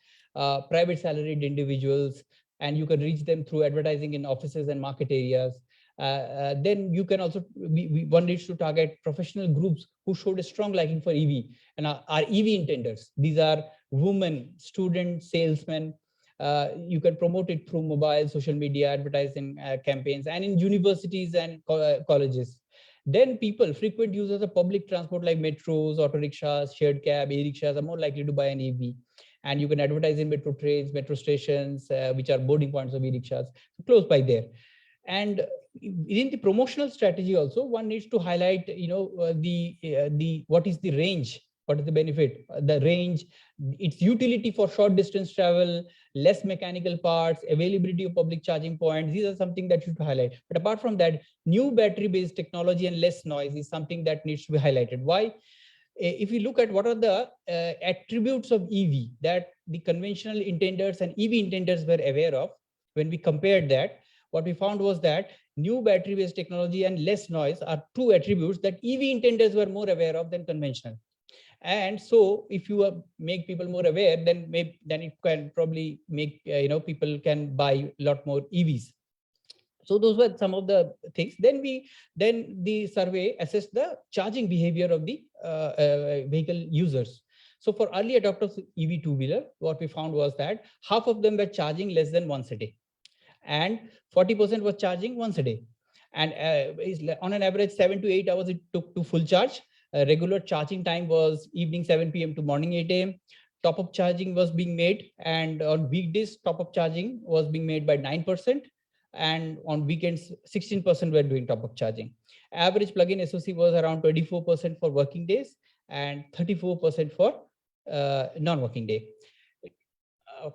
private salaried individuals, and you can reach them through advertising in offices and market areas. Then you can also, one needs to target professional groups who showed a strong liking for EV and are EV intenders. These are women, students, salesmen. You can promote it through mobile, social media, advertising campaigns, and in universities and colleges. Then people, frequent users of public transport like metros, auto rickshaws, shared cab, e-rickshaws are more likely to buy an EV. And you can advertise in metro trains, metro stations, which are boarding points of e-rickshaws, close by there. And in the promotional strategy also, one needs to highlight, what is the range, what is the benefit, the range, its utility for short distance travel, less mechanical parts, availability of public charging points. These are something that you should highlight. But apart from that, new battery-based technology and less noise is something that needs to be highlighted. Why? If you look at what are the attributes of EV that the conventional intenders and EV intenders were aware of, when we compared that, what we found was that new battery-based technology and less noise are two attributes that EV intenders were more aware of than conventional. And so if you make people more aware, then it can probably make people can buy a lot more EVs. So those were some of the things. Then the survey assessed the charging behavior of the vehicle users. So for early adopters of EV two-wheeler, what we found was that half of them were charging less than once a day, and 40% was charging once a day. And on an average, 7 to 8 hours it took to full charge. Regular charging time was evening 7 p.m. to morning 8 a.m. Top-up charging was being made, and on weekdays, top-up charging was being made by 9%. And on weekends, 16% were doing top-up charging. Average plug-in SOC was around 24% for working days and 34% for non-working day.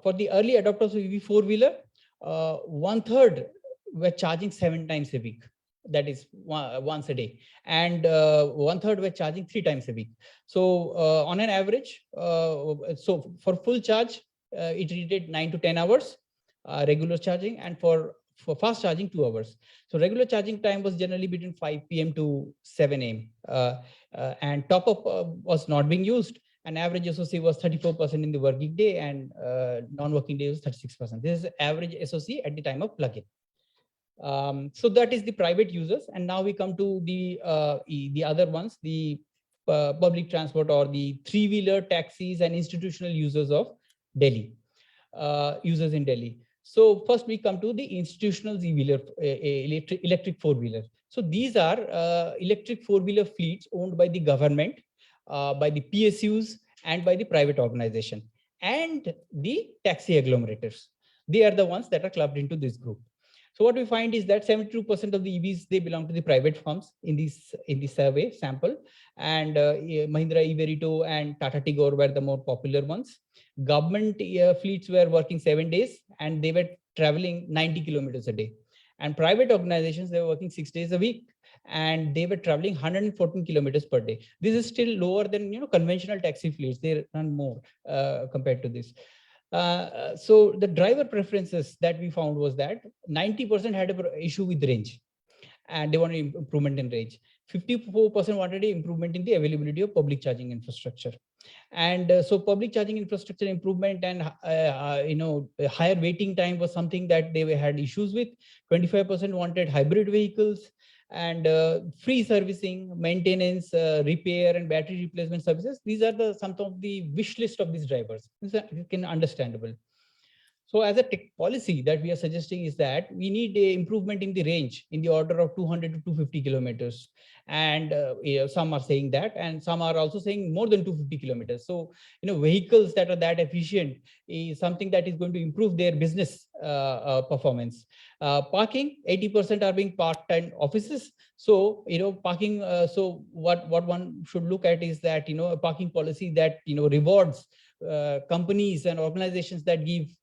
For the early adopters of EV four-wheeler, 1/3 were charging 7 times a week. That is once a day, and 1/3 were charging 3 times a week. So on an average, so for full charge, it needed 9 to 10 hours, regular charging, and for fast charging 2 hours. So regular charging time was generally between 5 p.m. to 7 a.m. And top-up was not being used. And average SOC was 34% in the working day, and non-working day was 36%. This is average SOC at the time of plug-in. So that is the private users. And now we come to the other ones, the public transport or the three-wheeler taxis and institutional users of Delhi, users in Delhi. So first we come to the institutional e-wheeler, electric four-wheeler. So these are electric four-wheeler fleets owned by the government, by the PSUs, and by the private organization, and the taxi agglomerators. They are the ones that are clubbed into this group. So what we find is that 72% of the EVs, they belong to the private firms in the survey sample, and Mahindra e-Verito and Tata Tigor were the more popular ones. Government fleets were working 7 days, and they were traveling 90 kilometers a day. And private organizations, they were working 6 days a week, and they were traveling 114 kilometers per day. This is still lower than conventional taxi fleets. They run more compared to this. So the driver preferences that we found was that 90% had an issue with range, and they wanted improvement in range. 54% wanted an improvement in the availability of public charging infrastructure. And so public charging infrastructure improvement and higher waiting time was something that they had issues with. 25% wanted hybrid vehicles, and free servicing, maintenance, repair, and battery replacement services. These are some of the wish list of these drivers. This is understandable. So as a tech policy that we are suggesting is that we need a improvement in the range in the order of 200 to 250 kilometers. And some are saying that, and some are also saying more than 250 kilometers. So, vehicles that are that efficient is something that is going to improve their business performance. Parking, 80% are being parked in offices. So, parking, so what one should look at is that, a parking policy that, rewards companies and organizations that give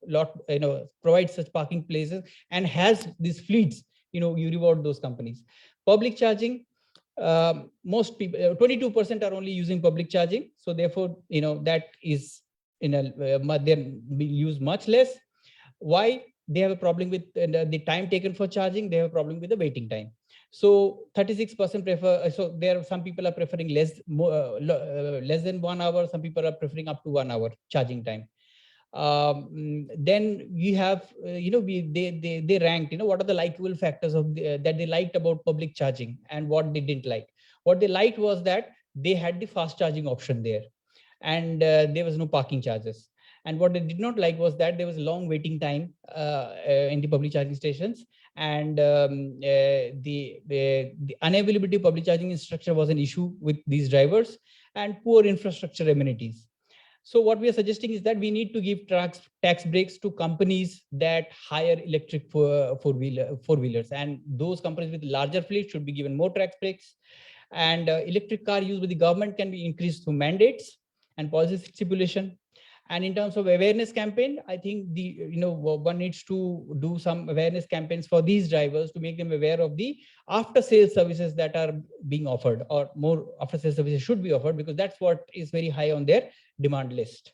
provide such parking places and has these fleets, you reward those companies. Public charging, most people, 22% are only using public charging. So therefore, that is they're being used much less. Why? They have a problem with the time taken for charging. They have a problem with the waiting time. So 36% prefer. So there are some people are preferring less than 1 hour. Some people are preferring up to 1 hour charging time. Then we have, they ranked, what are the likable factors of that they liked about public charging and what they didn't like. What they liked was that they had the fast charging option there, and there was no parking charges. And what they did not like was that there was a long waiting time in the public charging stations, and the unavailability of public charging infrastructure was an issue with these drivers, and poor infrastructure amenities. So what we are suggesting is that we need to give tax breaks to companies that hire electric four-wheelers, and those companies with larger fleet should be given more tax breaks. And electric car use by the government can be increased through mandates and policy stipulation. And in terms of awareness campaign, I think one needs to do some awareness campaigns for these drivers to make them aware of the after-sales services that are being offered, or more after-sales services should be offered, because that's what is very high on their demand list.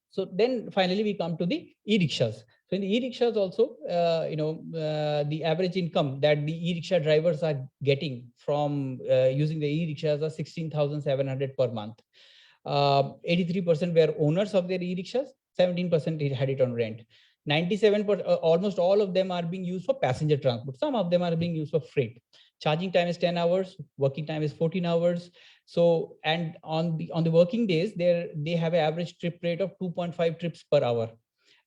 So then finally we come to the e-rickshaws. So in the e-rickshaws also, the average income that the e-rickshaw drivers are getting from using the e-rickshaws are 16,700 per month. 83% were owners of their e-rickshaws, 17% had it on rent. 97%, almost all of them are being used for passenger transport. Some of them are being used for freight. Charging time is 10 hours, working time is 14 hours. So, and on the working days, they have an average trip rate of 2.5 trips per hour,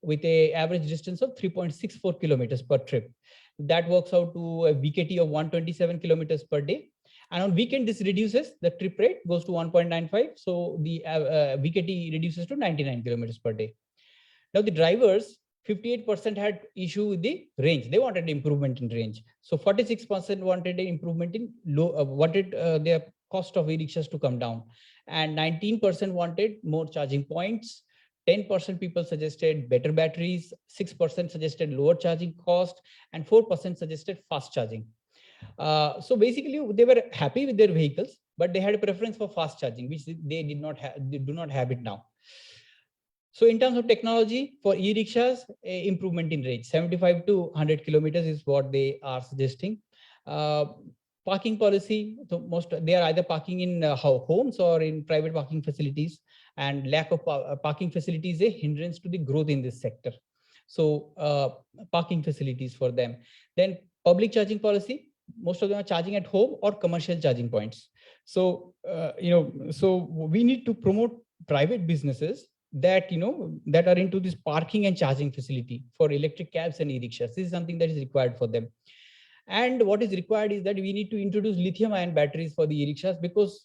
with a average distance of 3.64 kilometers per trip. That works out to a VKT of 127 kilometers per day. And on weekend, this reduces, the trip rate goes to 1.95. So the VKT reduces to 99 kilometers per day. Now the drivers, 58% had issue with the range. They wanted improvement in range. So 46% wanted an improvement in wanted their cost of e-rickshaws to come down. And 19% wanted more charging points. 10% people suggested better batteries. 6% suggested lower charging cost. And 4% suggested fast charging. So basically, they were happy with their vehicles, but they had a preference for fast charging, which they did not have. They do not have it now. So in terms of technology for e-rickshaws, improvement in range, 75 to 100 kilometers is what they are suggesting. Parking policy, so they are either parking in homes or in private parking facilities, and lack of parking facilities is a hindrance to the growth in this sector. So parking facilities for them. Then public charging policy, most of them are charging at home or commercial charging points. So, so we need to promote private businesses that, that are into this parking and charging facility for electric cabs and e-rickshaws. This is something that is required for them. And what is required is that we need to introduce lithium-ion batteries for the e-rickshaws, because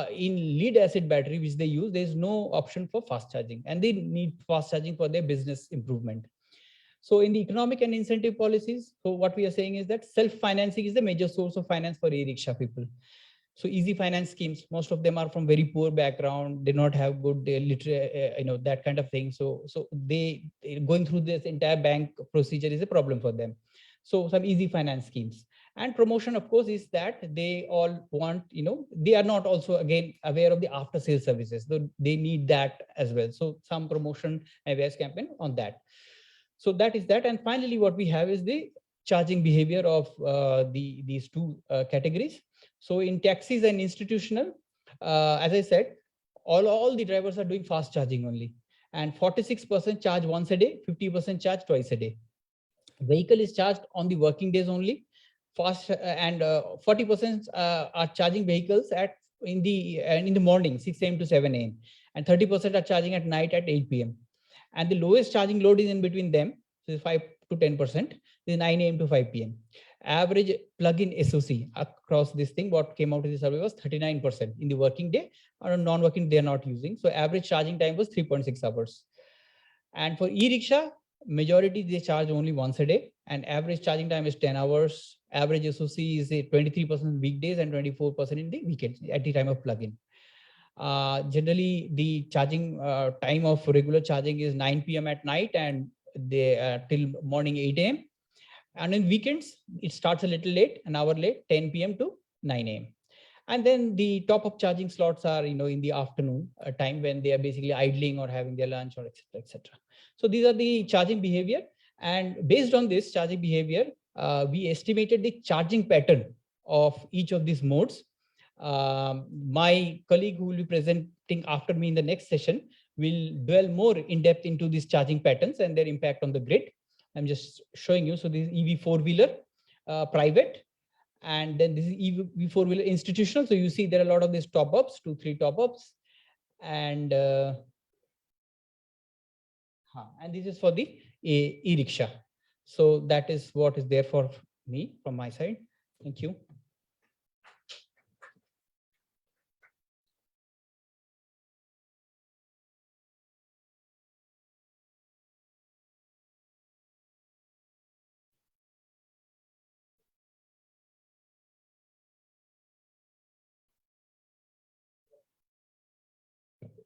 in lead-acid battery, which they use, there is no option for fast charging, and they need fast charging for their business improvement. So in the economic and incentive policies, so what we are saying is that self-financing is the major source of finance for e-rickshaw people. So easy finance schemes, most of them are from very poor background, they not have good that kind of thing. So they going through this entire bank procedure is a problem for them. So some easy finance schemes. And promotion, of course, is that they all want, they are not also again aware of the after sales services, so they need that as well. So some promotion awareness campaign on that. So that is that. And finally, what we have is the charging behavior of these two categories. So in taxis and institutional, as I said, all the drivers are doing fast charging only. And 46% charge once a day, 50% charge twice a day. Vehicle is charged on the working days only. fast and 40% are charging vehicles in the morning 6 a.m. to 7 a.m. and 30% are charging at night at 8 p.m. And the lowest charging load is in between them, so 5 to 10%, is 9 a.m. to 5 p.m. Average plug-in SOC across this thing, what came out in the survey was 39% in the working day, or non-working they are not using. So average charging time was 3.6 hours. And for e-rickshaw, majority they charge only once a day, and average charging time is 10 hours. Average SOC is 23% weekdays and 24% in the weekends at the time of plug-in. Generally, the charging time of regular charging is 9 p.m. at night and they till morning 8 a.m. And in weekends, it starts a little late, an hour late, 10 p.m. to 9 a.m. And then the top-up charging slots are, in the afternoon time when they are basically idling or having their lunch or etc. etc. So these are the charging behavior. And based on this charging behavior, we estimated the charging pattern of each of these modes. My colleague who will be presenting after me in the next session will dwell more in depth into these charging patterns and their impact on the grid. I'm just showing you. So this is EV four-wheeler private, and then this is EV four-wheeler institutional. So you see there are a lot of these top-ups, 2-3 top-ups, and this is for the e-rickshaw. So that is what is there for me from my side. Thank you.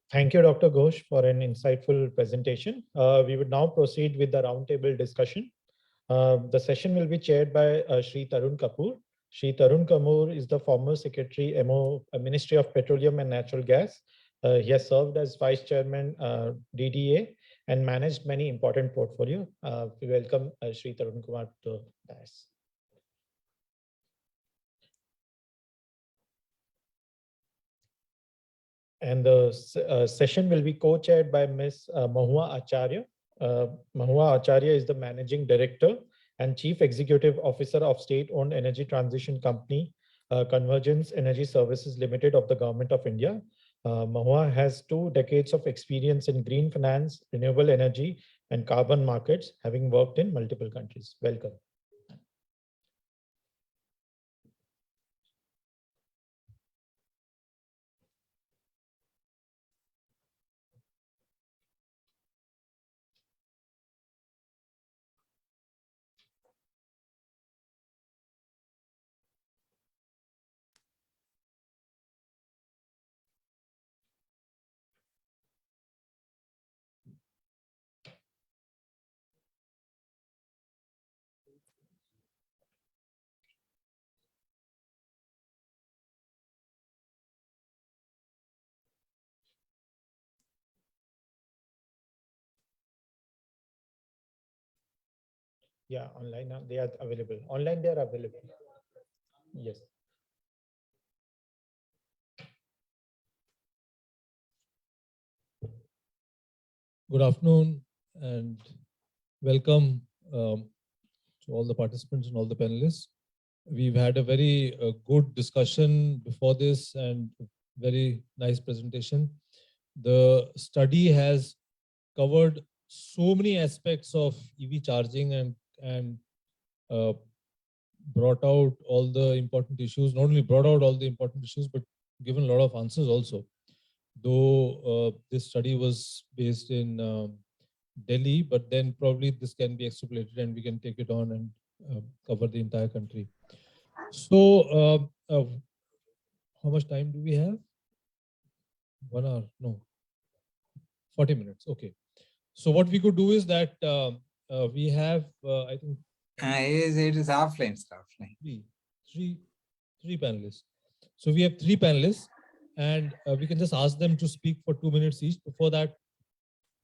Thank you, Dr. Ghosh, for an insightful presentation. We would now proceed with the roundtable discussion. The session will be chaired by Shri Tarun Kapoor. Shri Tarun Kapoor is the former Secretary, Ministry of Petroleum and Natural Gas. He has served as Vice Chairman, DDA, and managed many important portfolio. We welcome Shri Tarun Kumar to the dais. And the session will be co-chaired by Ms. Mahua Acharya. Mahua Acharya is the Managing Director and Chief Executive Officer of State-Owned Energy Transition Company, Convergence Energy Services Limited of the Government of India. Mahua has 2 decades of experience in green finance, renewable energy, and carbon markets, having worked in multiple countries. Welcome. Yeah, online they are available. Online they are available. Yes. Good afternoon and welcome to all the participants and all the panelists. We've had a very good discussion before this and very nice presentation. The study has covered so many aspects of EV charging and brought out all the important issues, not only brought out all the important issues, but given a lot of answers also. Though this study was based in Delhi, but then probably this can be extrapolated and we can take it on and cover the entire country. So how much time do we have? 1 hour? No. 40 minutes. Okay. So what we could do is that we have, I think, it is offline. It's offline. Three panelists. So we have 3 panelists, and we can just ask them to speak for 2 minutes each. Before that,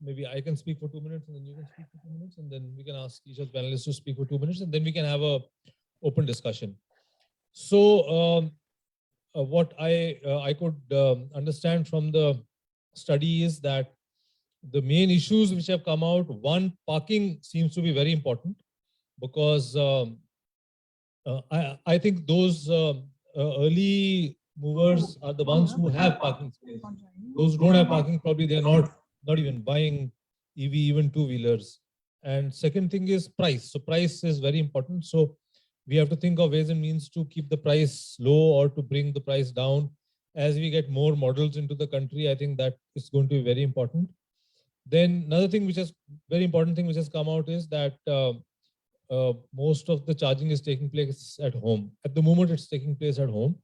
maybe I can speak for 2 minutes, and then you can speak for 2 minutes, and then we can ask each of the panelists to speak for 2 minutes, and then we can have a open discussion. So what I could understand from the study is that the main issues which have come out, one, parking seems to be very important, because I think those early movers are the ones who have parking space. Those who don't have parking, probably they're not even buying EV, even two-wheelers. And second thing is price. So price is very important. So we have to think of ways and means to keep the price low or to bring the price down. As we get more models into the country, I think that is going to be very important. Then another thing which is very important thing which has come out is that most of the charging is taking place at home. At the moment, it's taking place at home.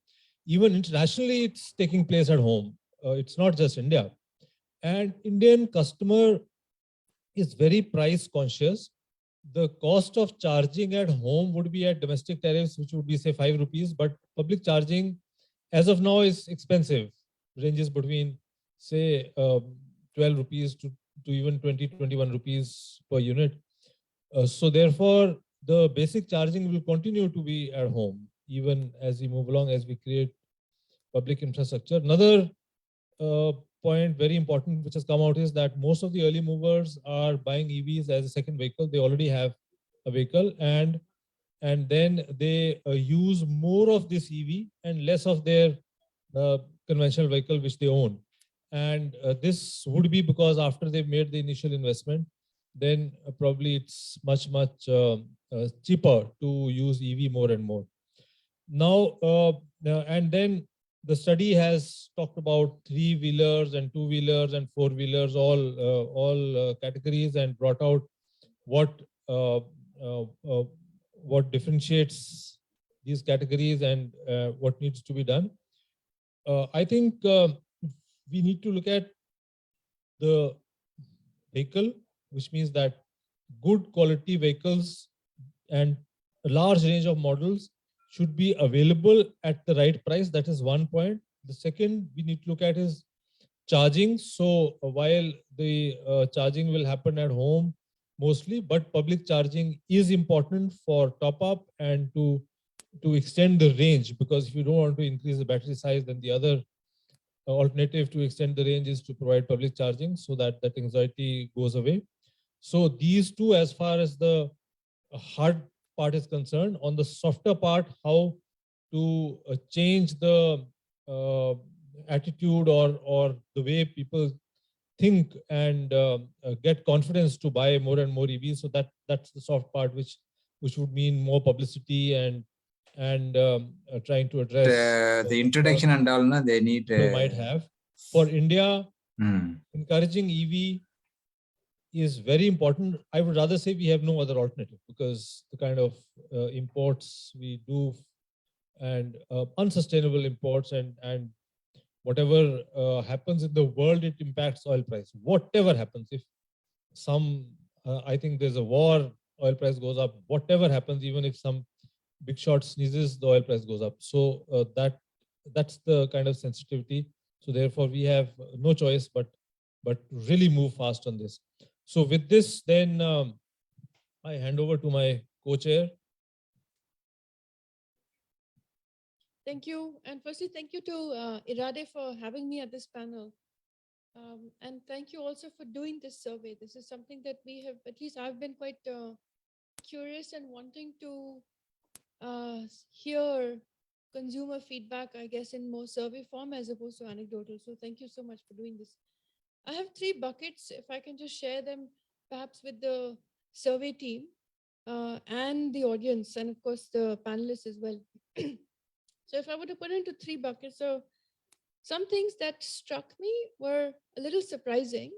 Even internationally, it's taking place at home. It's not just India. And Indian customer is very price conscious. The cost of charging at home would be at domestic tariffs, which would be say 5 rupees, but public charging as of now is expensive, ranges between say 12 rupees to even 20, 21 rupees per unit. So therefore, the basic charging will continue to be at home, even as we move along, as we create public infrastructure. Another point, very important, which has come out is that most of the early movers are buying EVs as a second vehicle. They already have a vehicle, and then they use more of this EV and less of their conventional vehicle which they own. And this would be because after they've made the initial investment, then probably it's much cheaper to use EV more and more. Now, and then the study has talked about three-wheelers and two-wheelers and four-wheelers, all categories, and brought out what differentiates these categories and what needs to be done. I think we need to look at the vehicle, which means that good quality vehicles and a large range of models should be available at the right price. That is one point. The second we need to look at is charging. So while the charging will happen at home mostly, but public charging is important for top up and to extend the range, because if you don't want to increase the battery size, then the other alternative to extend the range is to provide public charging so that that anxiety goes away. So these two, as far as the hard part is concerned. On the softer part, how to change the attitude or the way people think and get confidence to buy more and more EVs. So that's the soft part, which would mean more publicity and trying to address The introduction and all, no, they need. Might have for India, encouraging EV is very important. I would rather say we have no other alternative, because the kind of imports we do and unsustainable imports and whatever happens in the world, it impacts oil price. Whatever happens, if some, I think there's a war, oil price goes up. Whatever happens, even if some big shot sneezes, the oil price goes up. So that's the kind of sensitivity. So therefore, we have no choice but really move fast on this. So with this, then I hand over to my co-chair. Thank you. And firstly, thank you to IRADe for having me at this panel. And thank you also for doing this survey. This is something that we have, at least I've been quite curious and wanting to hear consumer feedback, I guess, in more survey form as opposed to anecdotal. So thank you so much for doing this. I have 3 buckets, if I can just share them perhaps with the survey team and the audience, and of course the panelists as well. So if I were to put into 3 buckets, so some things that struck me were a little surprising.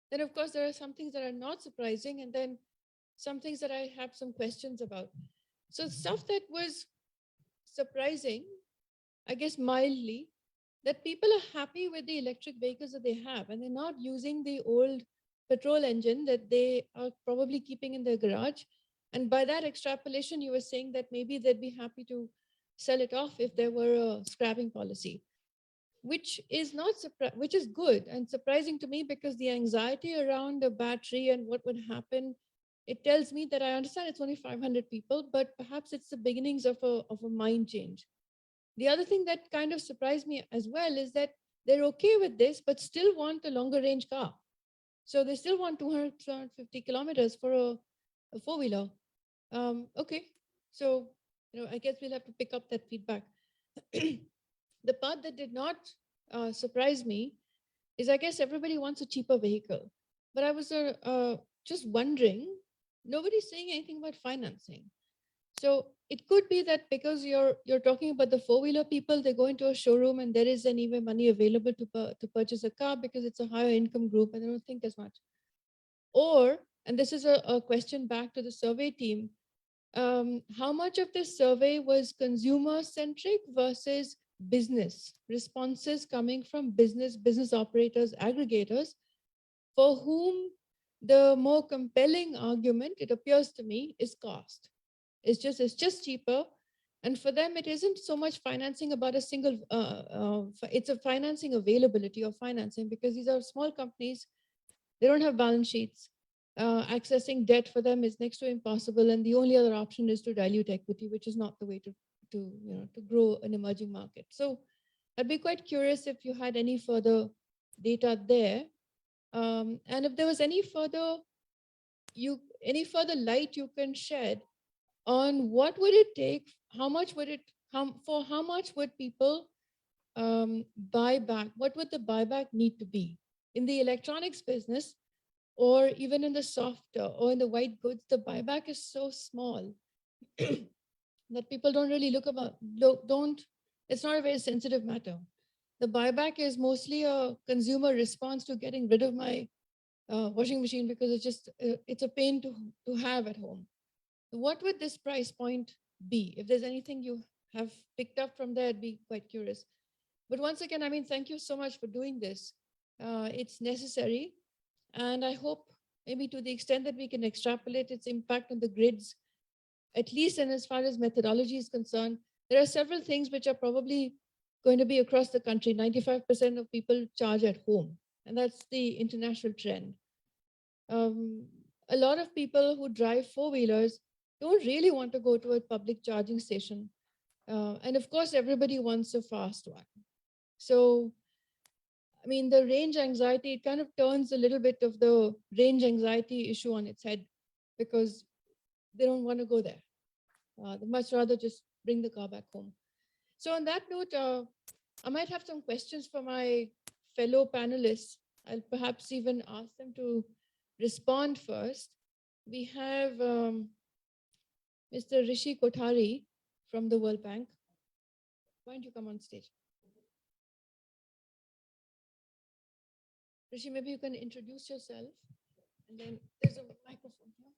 Then of course there are some things that are not surprising, and then some things that I have some questions about. So stuff that was surprising, I guess mildly, that people are happy with the electric vehicles that they have, and they're not using the old petrol engine that they are probably keeping in their garage. And by that extrapolation, you were saying that maybe they'd be happy to sell it off if there were a scrapping policy, which is not which is good and surprising to me, because the anxiety around the battery and what would happen, it tells me that I understand it's only 500 people, but perhaps it's the beginnings of a mind change. The other thing that kind of surprised me as well is that they're okay with this, but still want a longer range car. So they still want 200, 250 kilometers for a four-wheeler. Okay, so I guess we'll have to pick up that feedback. The part that did not surprise me is I guess everybody wants a cheaper vehicle. But I was just wondering, nobody's saying anything about financing. So it could be that because you're talking about the four-wheeler people, they go into a showroom and there is anyway money available to purchase a car because it's a higher income group and they don't think as much. Or, and this is a question back to the survey team, how much of this survey was consumer-centric versus business responses coming from business operators, aggregators, for whom the more compelling argument, it appears to me, is cost. It's just cheaper. And for them, it isn't so much financing about a single, it's a financing availability of financing, because these are small companies. They don't have balance sheets. Accessing debt for them is next to impossible. And the only other option is to dilute equity, which is not the way to grow an emerging market. So I'd be quite curious if you had any further data there. And if there was any further light you can shed on what would it take, how much would people buy back? What would the buyback need to be? In the electronics business, or even in the soft or in the white goods, the buyback is so small that people don't really it's not a very sensitive matter. The buyback is mostly a consumer response to getting rid of my washing machine because it's a pain to have at home. What would this price point be? If there's anything you have picked up from there, I'd be quite curious. But once again, I mean, thank you so much for doing this. It's necessary. And I hope maybe to the extent that we can extrapolate its impact on the grids, at least and as far as methodology is concerned, there are several things which are probably going to be across the country. 95% of people charge at home, and that's the international trend. A lot of people who drive four-wheelers don't really want to go to a public charging station. And of course, everybody wants a fast one. So, I mean, the range anxiety, it kind of turns a little bit of the range anxiety issue on its head, because they don't want to go there. They much rather just bring the car back home. So on that note, I might have some questions for my fellow panelists. I'll perhaps even ask them to respond first. We have Mr. Rishi Kothari from the World Bank. Why don't you come on stage? Rishi, maybe you can introduce yourself, and then there's a microphone here.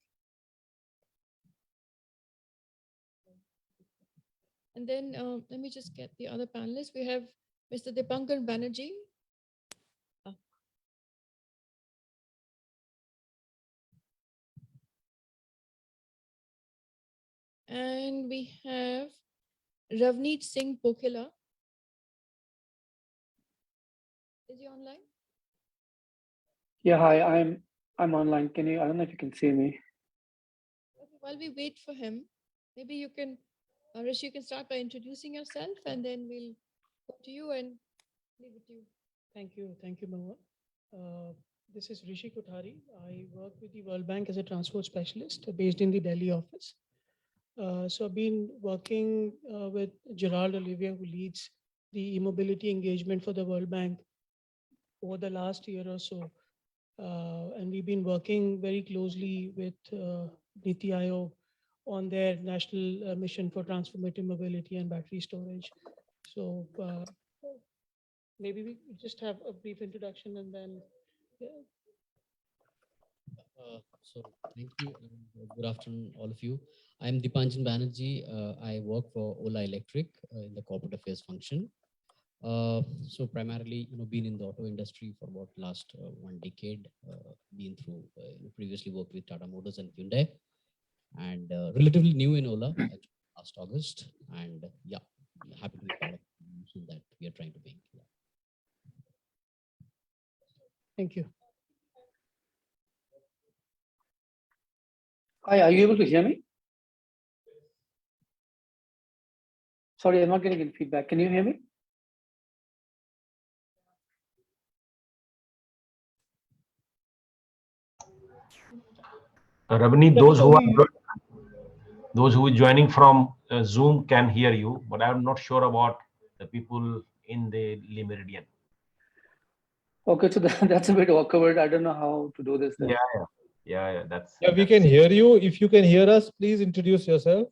And then let me just get the other panelists. We have Mr. Dipankar Banerjee. And we have Ravneet Singh Pokhela. Is he online? Yeah, hi, I'm online. I don't know if you can see me. Okay, while we wait for him, maybe you can, Rishi, you can start by introducing yourself, and then we'll go to you and leave it to you. Thank you, Mahua. This is Rishi Kothari. I work with the World Bank as a transport specialist based in the Delhi office. So I've been working with Gerald Olivier, who leads the e-mobility engagement for the World Bank over the last year or so. And we've been working very closely with Niti Aayog on their national mission for transformative mobility and battery storage. So maybe we just have a brief introduction and then. So thank you and good afternoon, all of you. I'm Dipankar Banerjee. I work for Ola Electric in the corporate affairs function. So primarily, been in the auto industry for about last 1 decade, been through, previously worked with Tata Motors and Hyundai, and relatively new in Ola last August. And yeah, happy to be part of the solution that we are trying to make. Yeah. Thank you. Hi, are you able to hear me? Sorry, I'm not getting any feedback. Can you hear me? Ravani, those who are joining from Zoom can hear you, but I'm not sure about the people in the Meridien. Okay, so that's a bit awkward. I don't know how to do this then. Yeah. That's We can hear you. If you can hear us, please introduce yourself.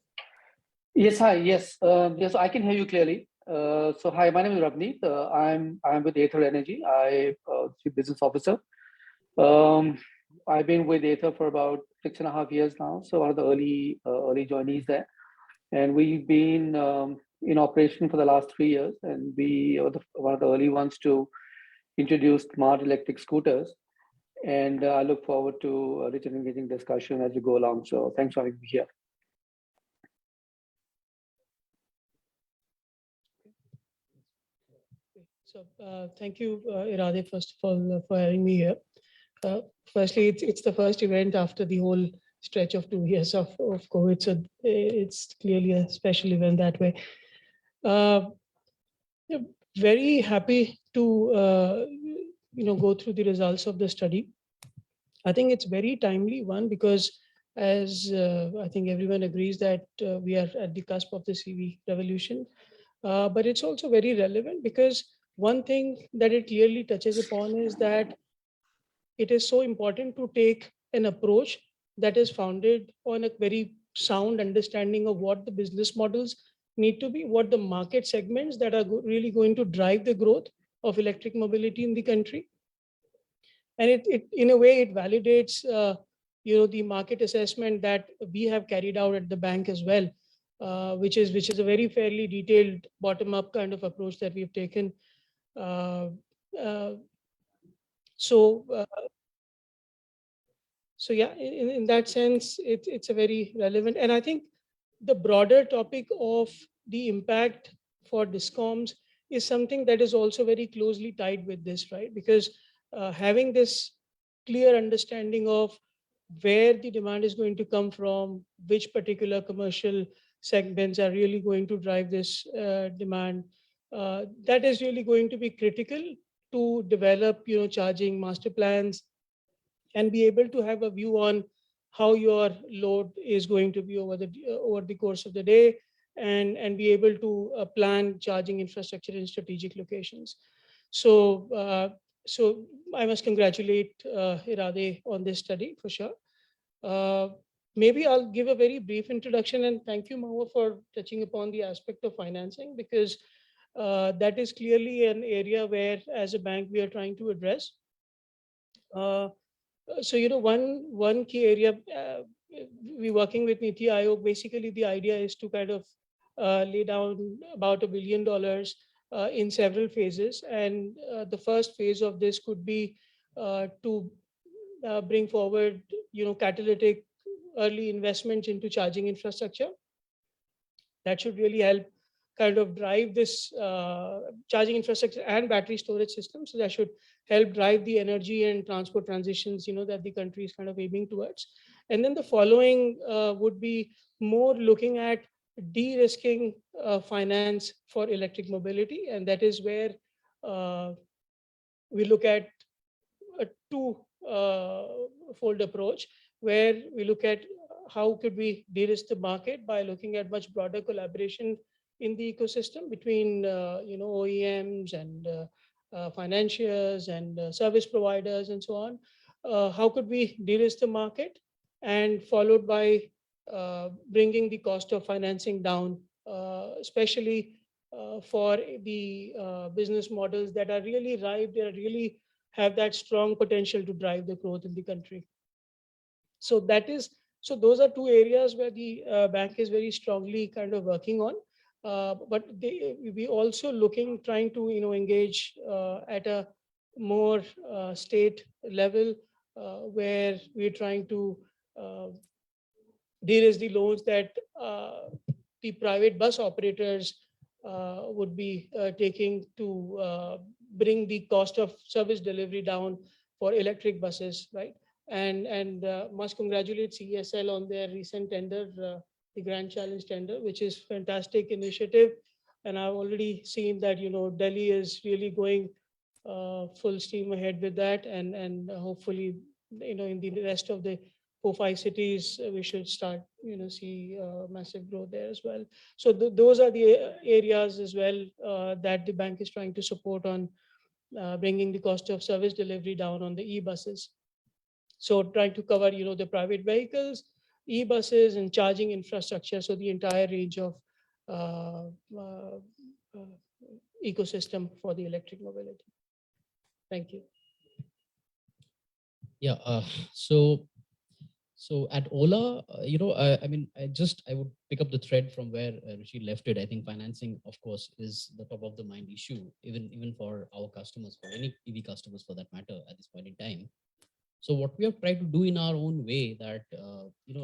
Yes, hi. Yes, yes, I can hear you clearly. So hi, my name is Ravneet. I'm with Aether Energy. I Chief Business Officer. I've been with Aether for about 6.5 years now. So one of the early joinees there, and we've been in operation for the last 3 years, and we are one of the early ones to introduce smart electric scooters. And I look forward to a rich and engaging discussion as we go along. So thanks for having me here. So thank you, IRADe, first of all, for having me here. Firstly, it's the first event after the whole stretch of 2 years of COVID. So it's clearly a special event that way. Very happy to go through the results of the study. I think it's very timely one because as I think everyone agrees that we are at the cusp of the CV revolution, but it's also very relevant because one thing that it clearly touches upon is that it is so important to take an approach that is founded on a very sound understanding of what the business models need to be, what the market segments that are really going to drive the growth of electric mobility in the country. And it in a way, it validates the market assessment that we have carried out at the bank as well, which is a very fairly detailed bottom-up kind of approach that we've taken. So yeah, in that sense, it's a very relevant. And I think the broader topic of the impact for DISCOMs is something that is also very closely tied with this, right? Because having this clear understanding of where the demand is going to come from, which particular commercial segments are really going to drive this demand, that is really going to be critical to develop, charging master plans and be able to have a view on how your load is going to be over the course of the day, and be able to plan charging infrastructure in strategic locations. So so I must congratulate IRADe on this study for sure. Maybe I'll give a very brief introduction, and thank you, Mahua, for touching upon the aspect of financing, because that is clearly an area where, as a bank, we are trying to address. So one key area, we're working with Niti Aayog. Basically, the idea is to kind of lay down about $1 billion in several phases, and the first phase of this could be to bring forward, catalytic early investments into charging infrastructure. That should really help kind of drive this charging infrastructure and battery storage system. So that should help drive the energy and transport transitions, that the country is kind of aiming towards. And then the following would be more looking at de-risking finance for electric mobility. And that is where we look at a two-fold approach, where we look at how could we de-risk the market by looking at much broader collaboration in the ecosystem between OEMs and financiers and service providers and so on. How could we de-risk the market, and followed by bringing the cost of financing down, especially for the business models that are really ripe, that really have that strong potential to drive the growth in the country. So those are two areas where the bank is very strongly kind of working on. But we also trying to engage at a more state level, where we're trying to de-risk the loans that the private bus operators would be taking to bring the cost of service delivery down for electric buses, right? And must congratulate CESL on their recent tender, the Grand Challenge tender, which is fantastic initiative. And I've already seen that, Delhi is really going full steam ahead with that. And hopefully, in the rest of the 4-5 cities, we should start, see massive growth there as well. So those are the areas as well that the bank is trying to support on bringing the cost of service delivery down on the e-buses. So trying to cover, the private vehicles, e-buses, and charging infrastructure. So the entire range of uh, uh, ecosystem for the electric mobility. Thank you. Yeah. So at Ola, I mean, I would pick up the thread from where Rishi left it. I think financing, of course, is the top of the mind issue, even for our customers, for any EV customers for that matter at this point in time. So what we have tried to do in our own way that,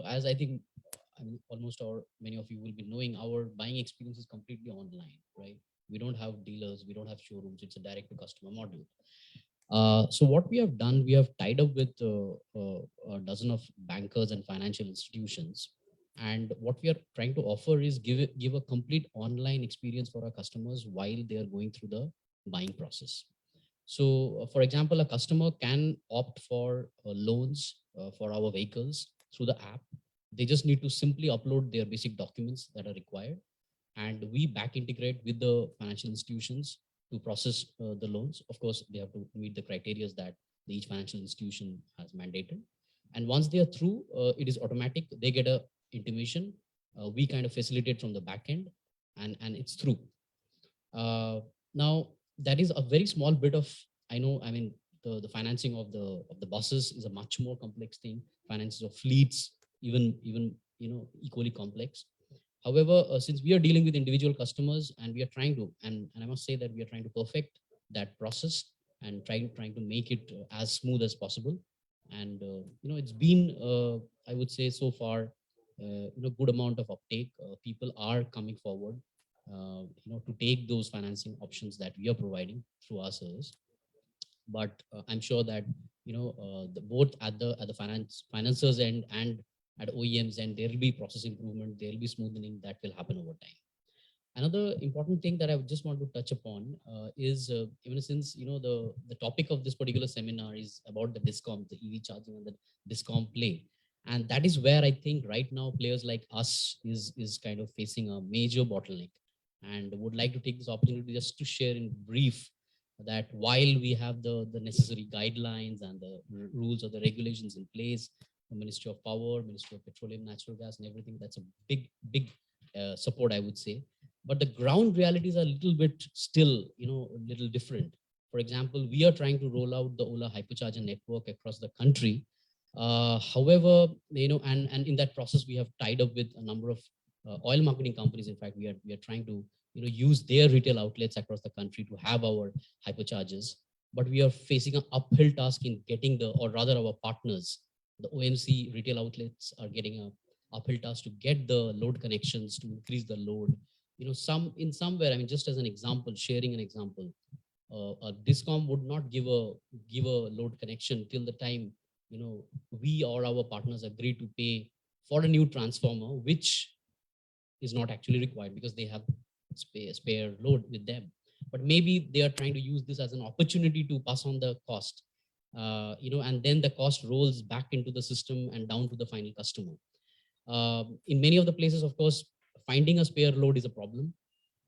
as I think almost many of you will be knowing, our buying experience is completely online, right? We don't have dealers, we don't have showrooms. It's a direct to customer model. So what we have done, we have tied up with a dozen of bankers and financial institutions. And what we are trying to offer is give a complete online experience for our customers while they are going through the buying process. So for example, a customer can opt for loans for our vehicles through the app. They just need to simply upload their basic documents that are required. And we back integrate with the financial institutions to process the loans. Of course, they have to meet the criteria that each financial institution has mandated. And once they are through, it is automatic. They get a intimation. We kind of facilitate from the back end, and it's through. Now, that is a very small bit of, I mean, the financing of the buses is a much more complex thing. Finances of fleets, even equally complex. However, since we are dealing with individual customers and we are trying to, and I must say that we are trying to perfect that process and trying to make it as smooth as possible. And, it's been, I would say so far, good amount of uptake. People are coming forward, to take those financing options that we are providing through our service. But I'm sure that, both at the financiers end and at OEMs, and there will be process improvement, there will be smoothening that will happen over time. Another important thing that I just want to touch upon is, even since the topic of this particular seminar is about the DISCOM, the EV charging and the DISCOM play, and that is where I think right now players like us is kind of facing a major bottleneck, and would like to take this opportunity just to share in brief that while we have the necessary guidelines and the rules or the regulations in place, the Ministry of Power, Ministry of Petroleum, Natural Gas, and everything, that's a big support, I would say. But the ground realities are a little bit still, a little different. For example, we are trying to roll out the Ola hypercharger network across the country. However, and in that process, we have tied up with a number of oil marketing companies. In fact, we are trying to use their retail outlets across the country to have our hyperchargers. But we are facing an uphill task in getting or rather our partners, the OMC retail outlets are getting an uphill task to get the load connections to increase the load. Somewhere, I mean, just as an example, sharing an example, a DISCOM would not give a load connection till the time, we or our partners agree to pay for a new transformer, which is not actually required because they have spare load with them. But maybe they are trying to use this as an opportunity to pass on the cost, and then the cost rolls back into the system and down to the final customer. In many of the places, of course, finding a spare load is a problem,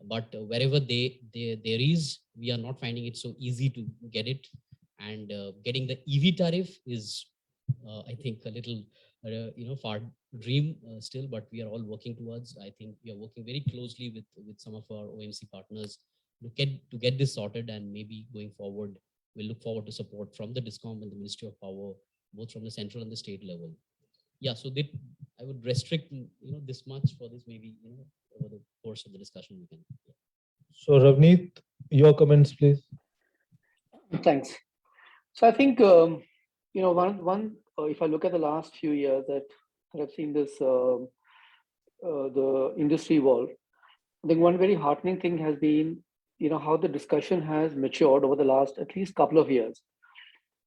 but wherever there is, we are not finding it so easy to get it. And getting the EV tariff is, I think, a little, far dream still, but we are all working towards. I think we are working very closely with some of our OMC partners to get this sorted, and maybe going forward, we'll look forward to support from the DISCOM and the Ministry of Power, both from the central and the state level. Yeah, so I would restrict, this much for this, maybe, over the course of the discussion we can. Yeah. So Ravneet, your comments, please. Thanks. So I think, if I look at the last few years that I've seen this, the industry evolve, I think one very heartening thing has been, how the discussion has matured over the last at least couple of years.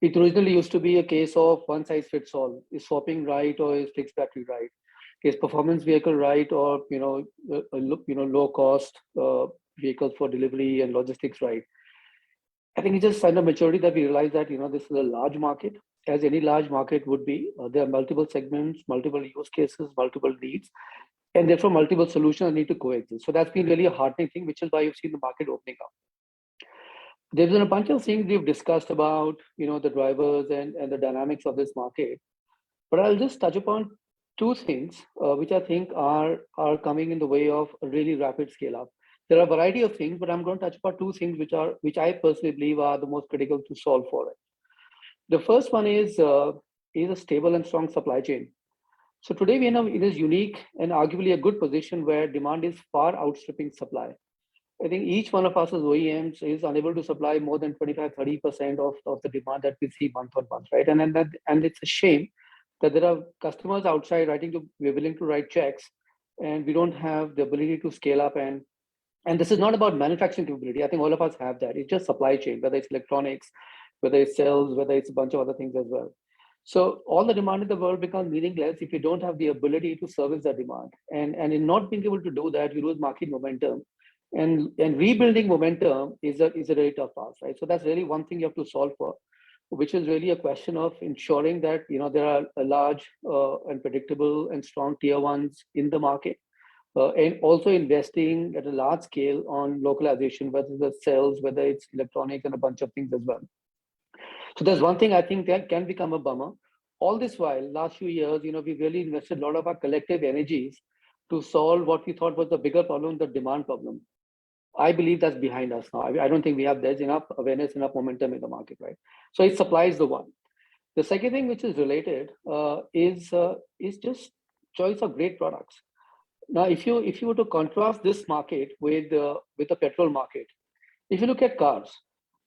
It originally used to be a case of one size fits all. Is swapping right, or is fixed battery right? Is performance vehicle right, or low cost vehicles for delivery and logistics right? I think it's just sign of maturity that we realize that, this is a large market, as any large market would be. There are multiple segments, multiple use cases, multiple needs, and therefore multiple solutions need to coexist. So that's been really a heartening thing, which is why you've seen the market opening up. There's been a bunch of things we've discussed about, the drivers and the dynamics of this market. But I'll just touch upon two things, which I think are coming in the way of a really rapid scale up. There are a variety of things, but I'm going to touch upon two things which I personally believe are the most critical to solve for it. The first one is a stable and strong supply chain. So today we are in this unique and arguably a good position where demand is far outstripping supply. I think each one of us as OEMs is unable to supply more than 25-30% of the demand that we see month on month, right? And it's a shame that there are customers outside we're willing to write checks, and we don't have the ability to scale up. And this is not about manufacturing capability. I think all of us have that. It's just supply chain, whether it's electronics, whether it's cells, whether it's a bunch of other things as well. So all the demand in the world becomes meaningless if you don't have the ability to service that demand. And in not being able to do that, you lose market momentum. And rebuilding momentum is a very tough task, right? So that's really one thing you have to solve for, which is really a question of ensuring that there are a large and predictable and strong tier ones in the market, and also investing at a large scale on localization, whether it's cells, whether it's electronics, and a bunch of things as well. So there's one thing I think that can become a bummer. All this while, last few years, we really invested a lot of our collective energies to solve what we thought was the bigger problem, the demand problem. I believe that's behind us now. I don't think there's enough awareness, enough momentum in the market, right? So it supplies the one. The second thing which is related is just choice of great products. Now, if you were to contrast this market with the petrol market, if you look at cars,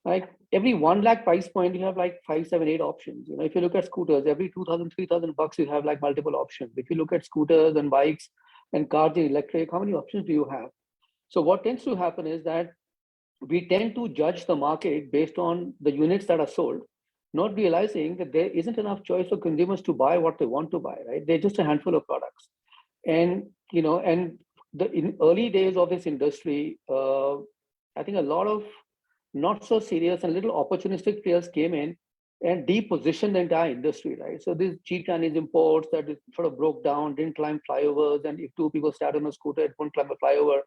like every 1 lakh price point, you have like 5, 7, 8 options. If you look at scooters, every 2,000, 3,000 bucks, you have like multiple options. If you look at scooters and bikes and cars in electric, how many options do you have? So what tends to happen is that we tend to judge the market based on the units that are sold, not realizing that there isn't enough choice for consumers to buy what they want to buy, right? They're just a handful of products. And, in early days of this industry, I think a lot of not so serious and little opportunistic players came in and depositioned the entire industry, right? So these cheap Chinese imports that sort of broke down, didn't climb flyovers, and if two people sat on a scooter, it won't climb a flyover.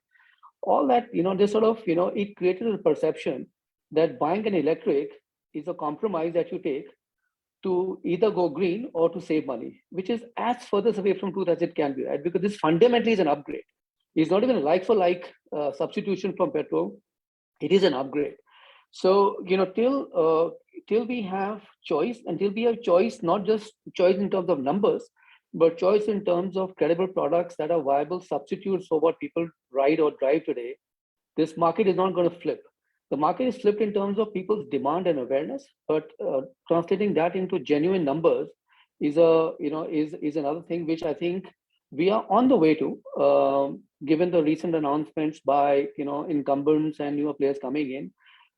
All that, they sort of, it created a perception that buying an electric is a compromise that you take to either go green or to save money, which is as furthest away from truth as it can be, right? Because this fundamentally is an upgrade. It's not even a like-for-like substitution from petrol. It is an upgrade. So, till we have choice, until we have choice, not just choice in terms of numbers, but choice in terms of credible products that are viable substitutes for what people ride or drive today, this market is not going to flip. The market is flipped in terms of people's demand and awareness, but translating that into genuine numbers is another thing which I think we are on the way to, given the recent announcements by incumbents and newer players coming in.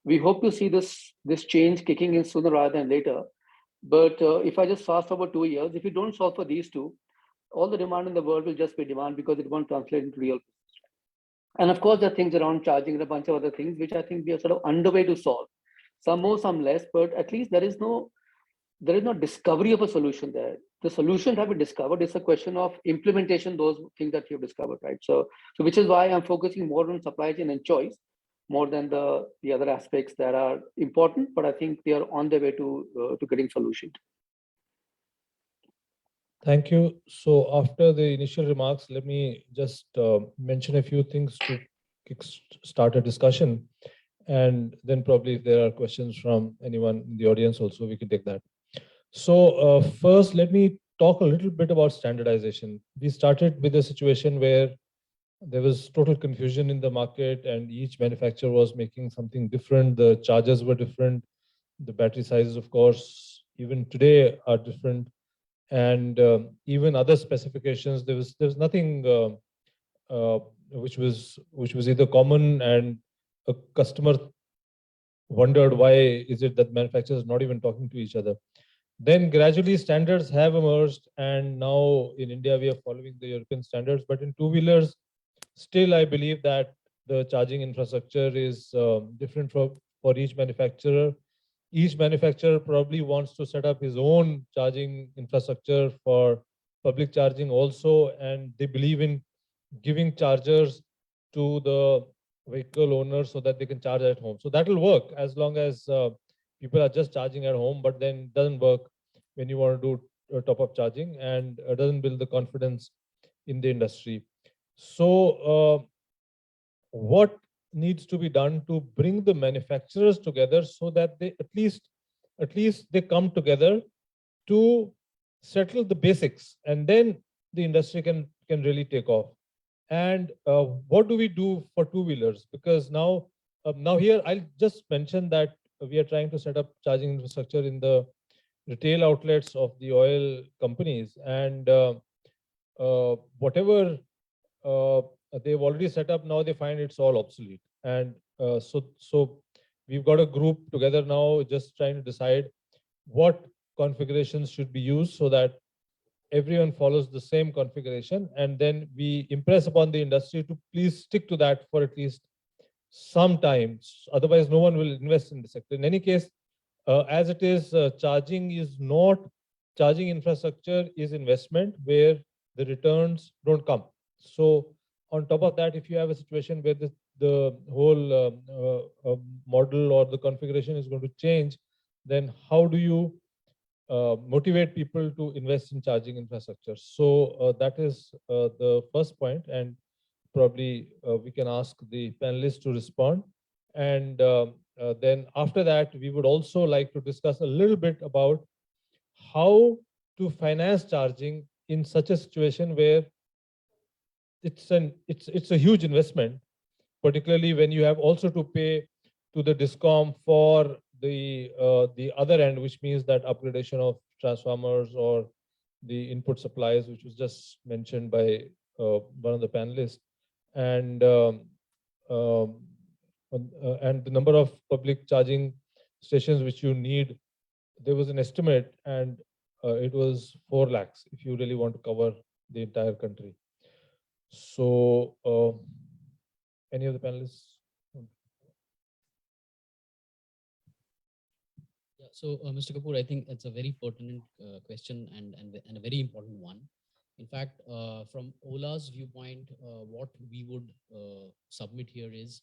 We hope to see this change kicking in sooner rather than later. But if I just fast forward 2 years, if you don't solve for these two, all the demand in the world will just be demand because it won't translate into real business. And of course, there are things around charging and a bunch of other things, which I think we are sort of underway to solve. Some more, some less, but at least there is no discovery of a solution there. The solutions have been discovered. It's a question of implementation, those things that you've discovered, right? So which is why I'm focusing more on supply chain and choice, more than the other aspects that are important, but I think they are on their way to getting solutions. Thank you. So after the initial remarks, let me just mention a few things to start a discussion. And then probably if there are questions from anyone in the audience also, we can take that. So first, let me talk a little bit about standardization. We started with a situation where there was total confusion in the market and each manufacturer was making something different. The chargers were different. The battery sizes, of course, even today are different. And even other specifications, there was nothing which was either common, and a customer wondered why is it that manufacturers not even talking to each other. Then gradually standards have emerged, and now in India we are following the European standards. But in two-wheelers, still I believe that the charging infrastructure is different for for each manufacturer. Each manufacturer probably wants to set up his own charging infrastructure for public charging also, and they believe in giving chargers to the vehicle owners so that they can charge at home. So that will work as long as people are just charging at home, but then it doesn't work when you want to do top-up charging, and doesn't build the confidence in the industry. So what needs to be done to bring the manufacturers together so that they at least they come together to settle the basics, and then the industry can really take off. And what do we do for two-wheelers? Because now here I'll just mention that we are trying to set up charging infrastructure in the retail outlets of the oil companies, and whatever they've already set up, now they find it's all obsolete. And so we've got a group together now just trying to decide what configurations should be used so that everyone follows the same configuration, and then we impress upon the industry to please stick to that for at least some time. Otherwise, no one will invest in the sector. In any case, as it is, charging infrastructure is investment where the returns don't come. So on top of that, if you have a situation where the whole model or the configuration is going to change, then how do you motivate people to invest in charging infrastructure? So that is the first point, and probably we can ask the panelists to respond. And then after that, we would also like to discuss a little bit about how to finance charging in such a situation where it's a huge investment, particularly when you have also to pay to the DISCOM for the other end, which means that upgradation of transformers or the input supplies, which was just mentioned by one of the panelists, and the number of public charging stations which you need. There was an estimate, and it was 4 lakhs if you really want to cover the entire country. So any of the panelists? Yeah, so Mr. Kapoor, I think it's a very pertinent question and a very important one. In fact, from Ola's viewpoint, what we would submit here is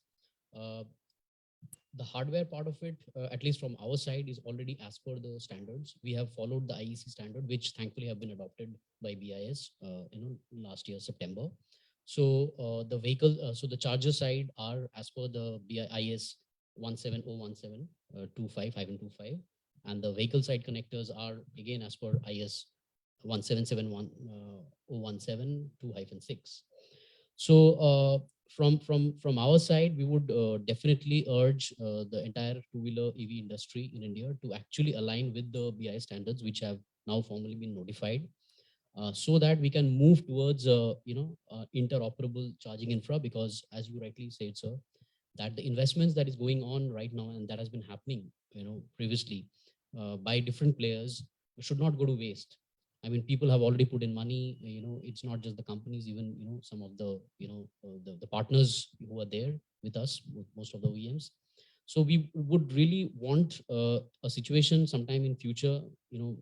the hardware part of it, at least from our side, is already as per the standards. We have followed the IEC standard, which thankfully have been adopted by BIS, last year, September. So the vehicle, so the charger side are as per the BIS 17017 25-25, and the vehicle side connectors are again as per IS 1771017 2-6. So from our side, we would definitely urge the entire two-wheeler EV industry in India to actually align with the BIS standards, which have now formally been notified, so that we can move towards interoperable charging infra. Because as you rightly said, sir, that the investments that is going on right now and that has been happening, previously by different players should not go to waste. I mean, people have already put in money. It's not just the companies, even some of the the partners who are there with us, most of the OEMs. So we would really want a situation sometime in future, and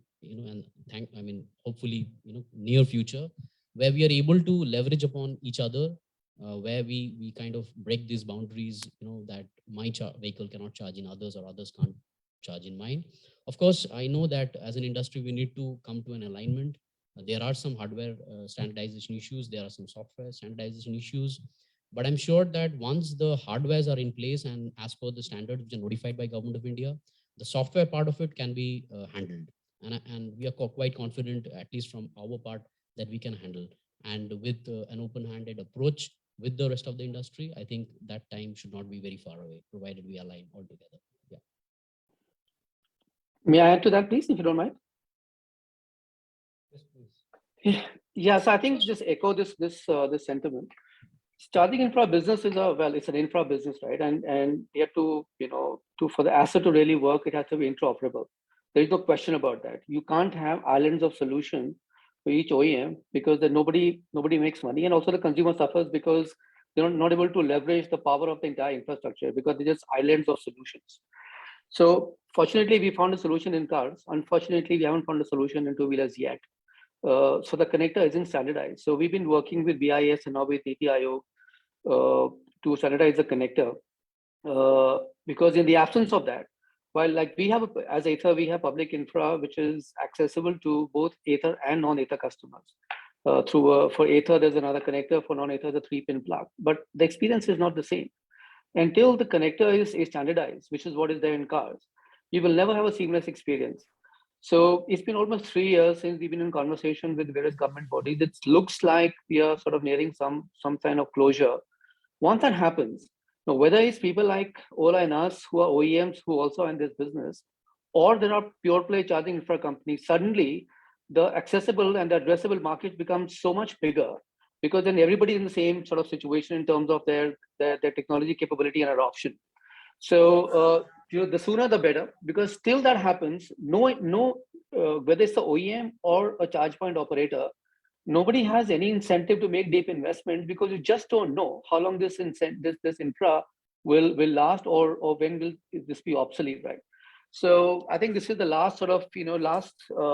hopefully near future, where we are able to leverage upon each other, where we kind of break these boundaries, that my vehicle cannot charge in others or others can't charge in mine. Of course, I know that as an industry, we need to come to an alignment. There are some hardware standardization issues. There are some software standardization issues. But I'm sure that once the hardwares are in place and as per the standards which are notified by Government of India, the software part of it can be handled. And we are quite confident, at least from our part, that we can handle. And with an open-handed approach with the rest of the industry, I think that time should not be very far away, provided we align all together. Yeah. May I add to that, please, if you don't mind? Yes, please. Yeah, so I think just echo this sentiment. Charging infra business is it's an infra business, right? And you have to, for the asset to really work, it has to be interoperable. There is no question about that. You can't have islands of solution for each OEM, because then nobody makes money, and also the consumer suffers because they're not able to leverage the power of the entire infrastructure because they're just islands of solutions. So fortunately, we found a solution in cars. Unfortunately, we haven't found a solution in two-wheelers yet. So the connector isn't standardized. So we've been working with BIS and now with NITI Aayog to standardize the connector. Because in the absence of that, while like we have, as Ather, we have public infra, which is accessible to both Ather and non-Ather customers. For Ather, there's another connector, for non-Ather, the 3-pin plug. But the experience is not the same. Until the connector is standardized, which is what is there in cars, you will never have a seamless experience. So it's been almost 3 years since we've been in conversation with various government bodies. It looks like we are sort of nearing some kind of closure. Once that happens, now whether it's people like Ola and us who are OEMs who also are in this business, or there are pure play charging infra companies, suddenly the accessible and the addressable market becomes so much bigger, because then everybody is in the same sort of situation in terms of their technology capability and adoption. So the sooner the better, because till that happens, whether it's the OEM or a charge point operator, nobody has any incentive to make deep investments because you just don't know how long this infra will last, or when will this be obsolete, right? So I think this is the last sort of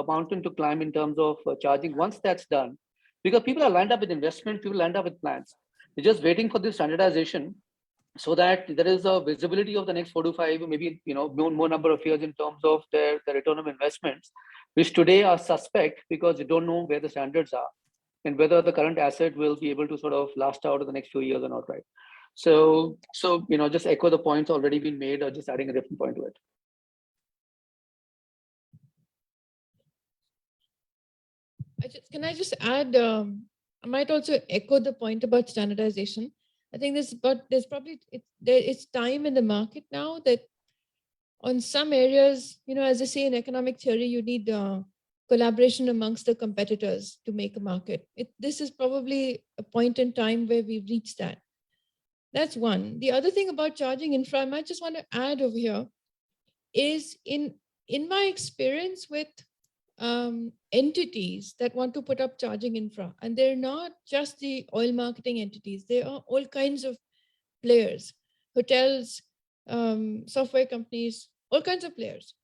mountain to climb in terms of charging. Once that's done, because people are lined up with investment, people lined up with plans. They're just waiting for this standardization so that there is a visibility of the next 4 to 5, maybe more number of years in terms of their return of investments, which today are suspect because you don't know where the standards are and whether the current asset will be able to sort of last out of the next few years or not, right? So just echo the points already been made, or just adding a different point to it. Can I just add, I might also echo the point about standardization. I think it's time in the market now that on some areas, as I say in economic theory, you need collaboration amongst the competitors to make a market. This is probably a point in time where we've reached that. That's one. The other thing about charging infra, I might just want to add over here, is in my experience with entities that want to put up charging infra, and they're not just the oil marketing entities, there are all kinds of players, hotels, software companies, all kinds of players.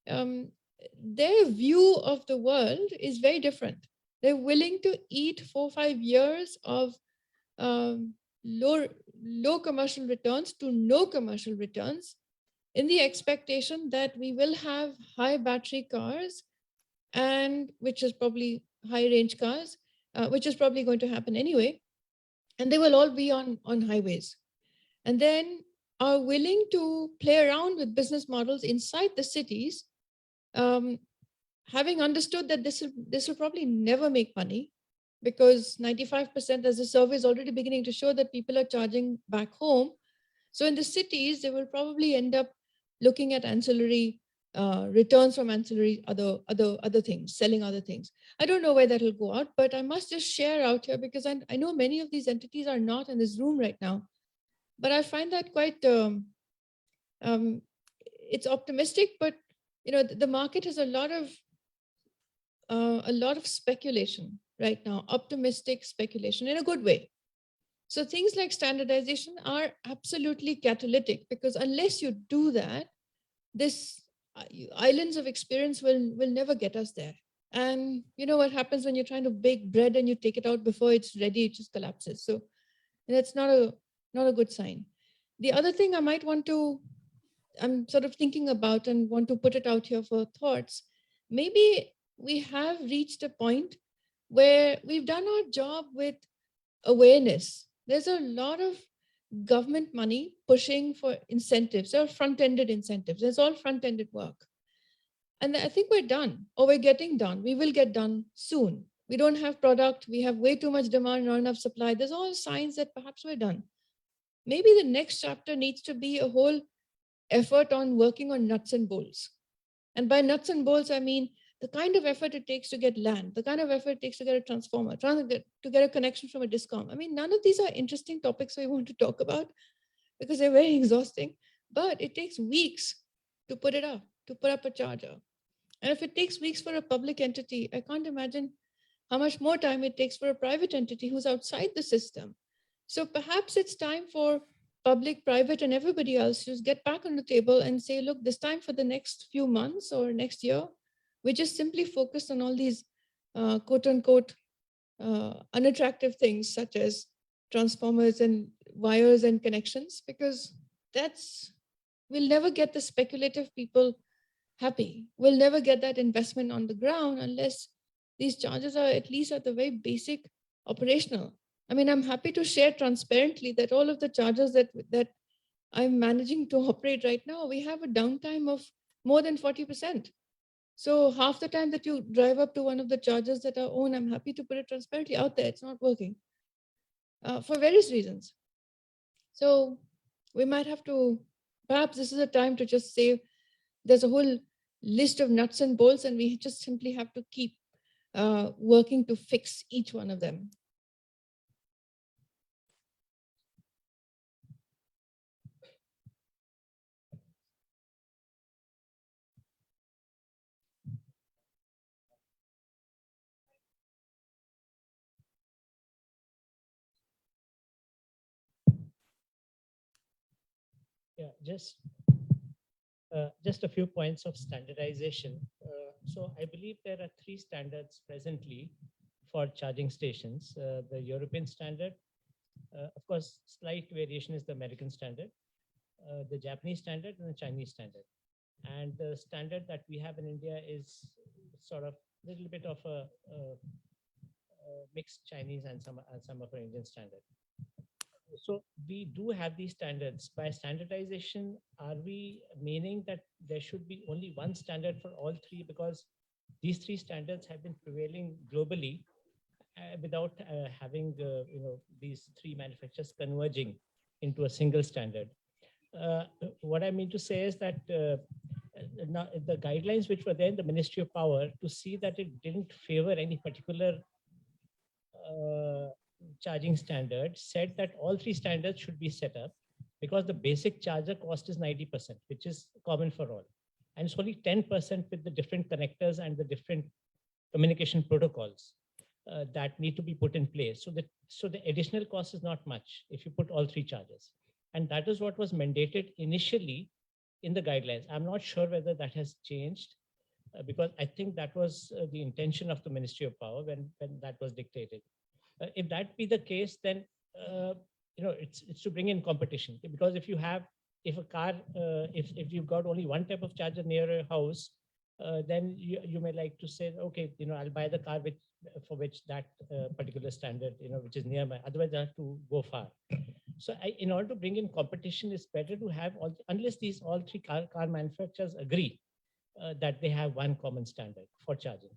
Their view of the world is very different. They're willing to eat 4 or 5 years of low commercial returns to no commercial returns in the expectation that we will have high battery cars, and which is probably high range cars, which is probably going to happen anyway. And they will all be on highways. And then are willing to play around with business models inside the cities, having understood that this will probably never make money, because 95%, as the survey is already beginning to show, that people are charging back home. So in the cities, they will probably end up looking at ancillary returns from ancillary other things, selling other things. I don't know where that will go out, but I must just share out here, because I know many of these entities are not in this room right now. But I find that quite, it's optimistic, but the market has a lot of speculation right now, optimistic speculation in a good way. So things like standardization are absolutely catalytic, because unless you do that, this islands of experience will never get us there. And you know what happens when you're trying to bake bread and you take it out before it's ready, it just collapses. So that's not a good sign. The other thing I'm sort of thinking about and want to put it out here for thoughts, maybe we have reached a point where we've done our job with awareness. There's a lot of government money pushing for incentives. There are front-ended incentives. There's all front-ended work. And I think we're done, or we're getting done. We will get done soon. We don't have product. We have way too much demand, not enough supply. There's all signs that perhaps we're done. Maybe the next chapter needs to be a whole effort on working on nuts and bolts. And by nuts and bolts, I mean the kind of effort it takes to get land, the kind of effort it takes to get a transformer, to get a connection from a DISCOM. I mean, none of these are interesting topics we want to talk about because they're very exhausting, but it takes weeks to put it up, to put up a charger. And if it takes weeks for a public entity, I can't imagine how much more time it takes for a private entity who's outside the system. So perhaps it's time for public, private, and everybody else to get back on the table and say, look, this time for the next few months or next year, we just simply focused on all these quote unquote unattractive things such as transformers and wires and connections, because we'll never get the speculative people happy. We'll never get that investment on the ground unless these charges are at least at the very basic operational. I mean, I'm happy to share transparently that all of the chargers that I'm managing to operate right now, we have a downtime of more than 40%. So half the time that you drive up to one of the chargers that are owned, I'm happy to put it transparently out there, it's not working for various reasons. So we might have to, perhaps this is a time to just say, there's a whole list of nuts and bolts, and we just simply have to keep working to fix each one of them. Yeah, just a few points of standardization. So I believe there are 3 standards presently for charging stations. The European standard, of course, slight variation is the American standard, the Japanese standard, and the Chinese standard. And the standard that we have in India is sort of a little bit of a mixed Chinese and some of our Indian standard. So we do have these standards. By standardization, are we meaning that there should be only one standard for all 3? Because these 3 standards have been prevailing globally without having these 3 manufacturers converging into a single standard. What I mean to say is that now the guidelines which were there in the Ministry of Power, to see that it didn't favor any particular charging standard, said that all 3 standards should be set up because the basic charger cost is 90%, which is common for all. And it's only 10% with the different connectors and the different communication protocols that need to be put in place. So the additional cost is not much if you put all 3 chargers. And that is what was mandated initially in the guidelines. I'm not sure whether that has changed because I think that was the intention of the Ministry of Power when that was dictated. If that be the case, then it's to bring in competition, because if a car, if you've got only one type of charger near your house, then you may like to say, okay, I'll buy the car for which that particular standard, which is nearby. Otherwise, I have to go far. So in order to bring in competition, it's better to have unless all 3 car manufacturers agree that they have one common standard for charging.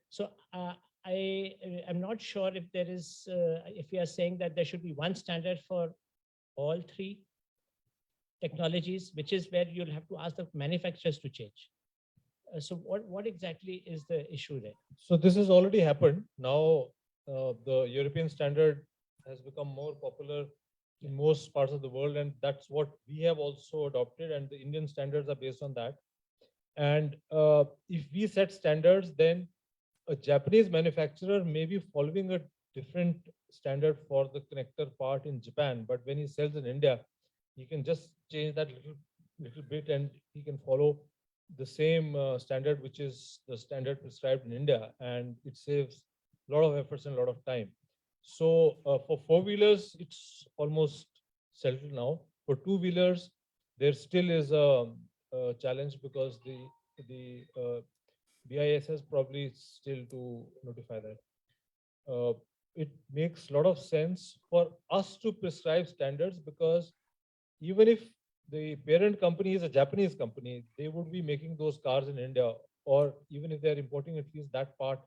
So I am not sure if there is, if we are saying that there should be one standard for all 3 technologies, which is where you'll have to ask the manufacturers to change. So what exactly is the issue there? So this has already happened. Now the European standard has become more popular in most parts of the world, and that's what we have also adopted, and the Indian standards are based on that. And if we set standards, then a Japanese manufacturer may be following a different standard for the connector part in Japan, but when he sells in India, he can just change that little bit and he can follow the same standard, which is the standard prescribed in India, and it saves a lot of efforts and a lot of time. So for 4-wheelers, it's almost settled now. For 2-wheelers, there still is a challenge because the BIS has probably still to notify that. It makes a lot of sense for us to prescribe standards because even if the parent company is a Japanese company, they would be making those cars in India, or even if they're importing at least that part,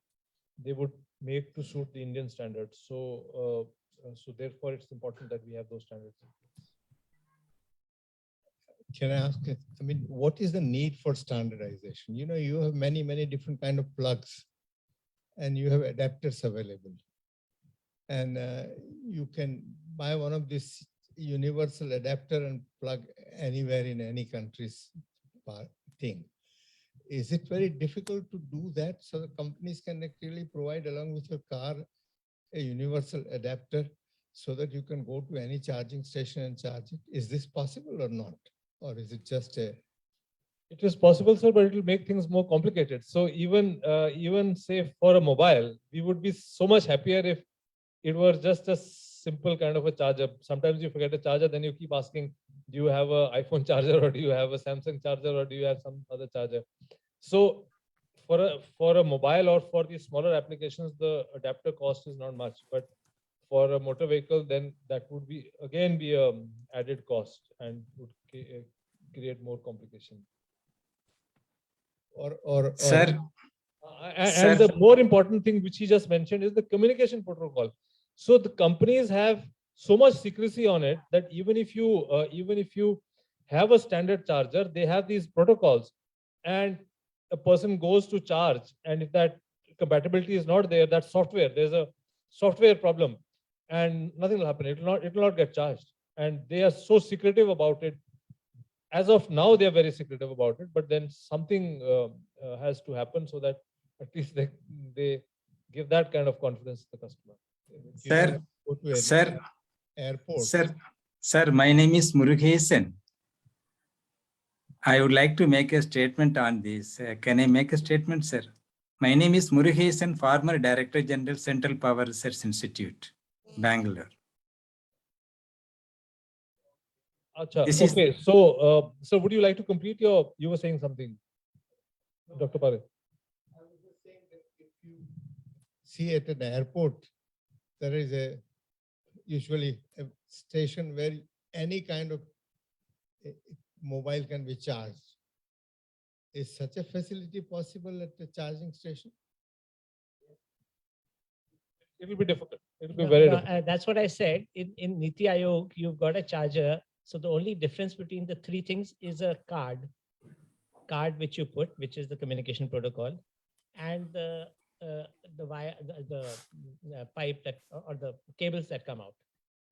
they would make to suit the Indian standards. So, so therefore, it's important that we have those standards. Can I ask, I mean, what is the need for standardization? You have many different kind of plugs and you have adapters available. And you can buy one of these universal adapter and plug anywhere in any country's thing. Is it very difficult to do that so the companies can actually provide along with your car a universal adapter so that you can go to any charging station and charge it. Is this possible or not? Or is it just a... It is possible, sir, but it will make things more complicated. So even say for a mobile, we would be so much happier if it were just a simple kind of a charger. Sometimes you forget a charger, then you keep asking, do you have an iPhone charger, or do you have a Samsung charger, or do you have some other charger? So for a mobile or for the smaller applications, the adapter cost is not much. But for a motor vehicle, then that would be again be a added cost and would create more complication. Sir, And the more important thing which he just mentioned is the communication protocol. So the companies have so much secrecy on it that even if you have a standard charger, they have these protocols, and a person goes to charge, and if that compatibility is not there, that software, there's a software problem, and nothing will happen. It will not get charged, and they are so secretive about it. As of now, they are very secretive about it, but then something has to happen so that at least they give that kind of confidence to the customer. Sir, my name is Murugesan. I would like to make a statement on this. Can I make a statement, sir? My name is Murugesan, former Director General, Central Power Research Institute, Bangalore. Okay, so would you like to complete you were saying something, Dr. Parekh? I was just saying that if you see at an airport, there is usually a station where any kind of mobile can be charged. Is such a facility possible at the charging station? It will be difficult. It will be very difficult. That's what I said. In Niti Aayog, you've got a charger. So the only difference between the three things is a card which you put, which is the communication protocol, and the wire, the pipe that, or the cables that come out.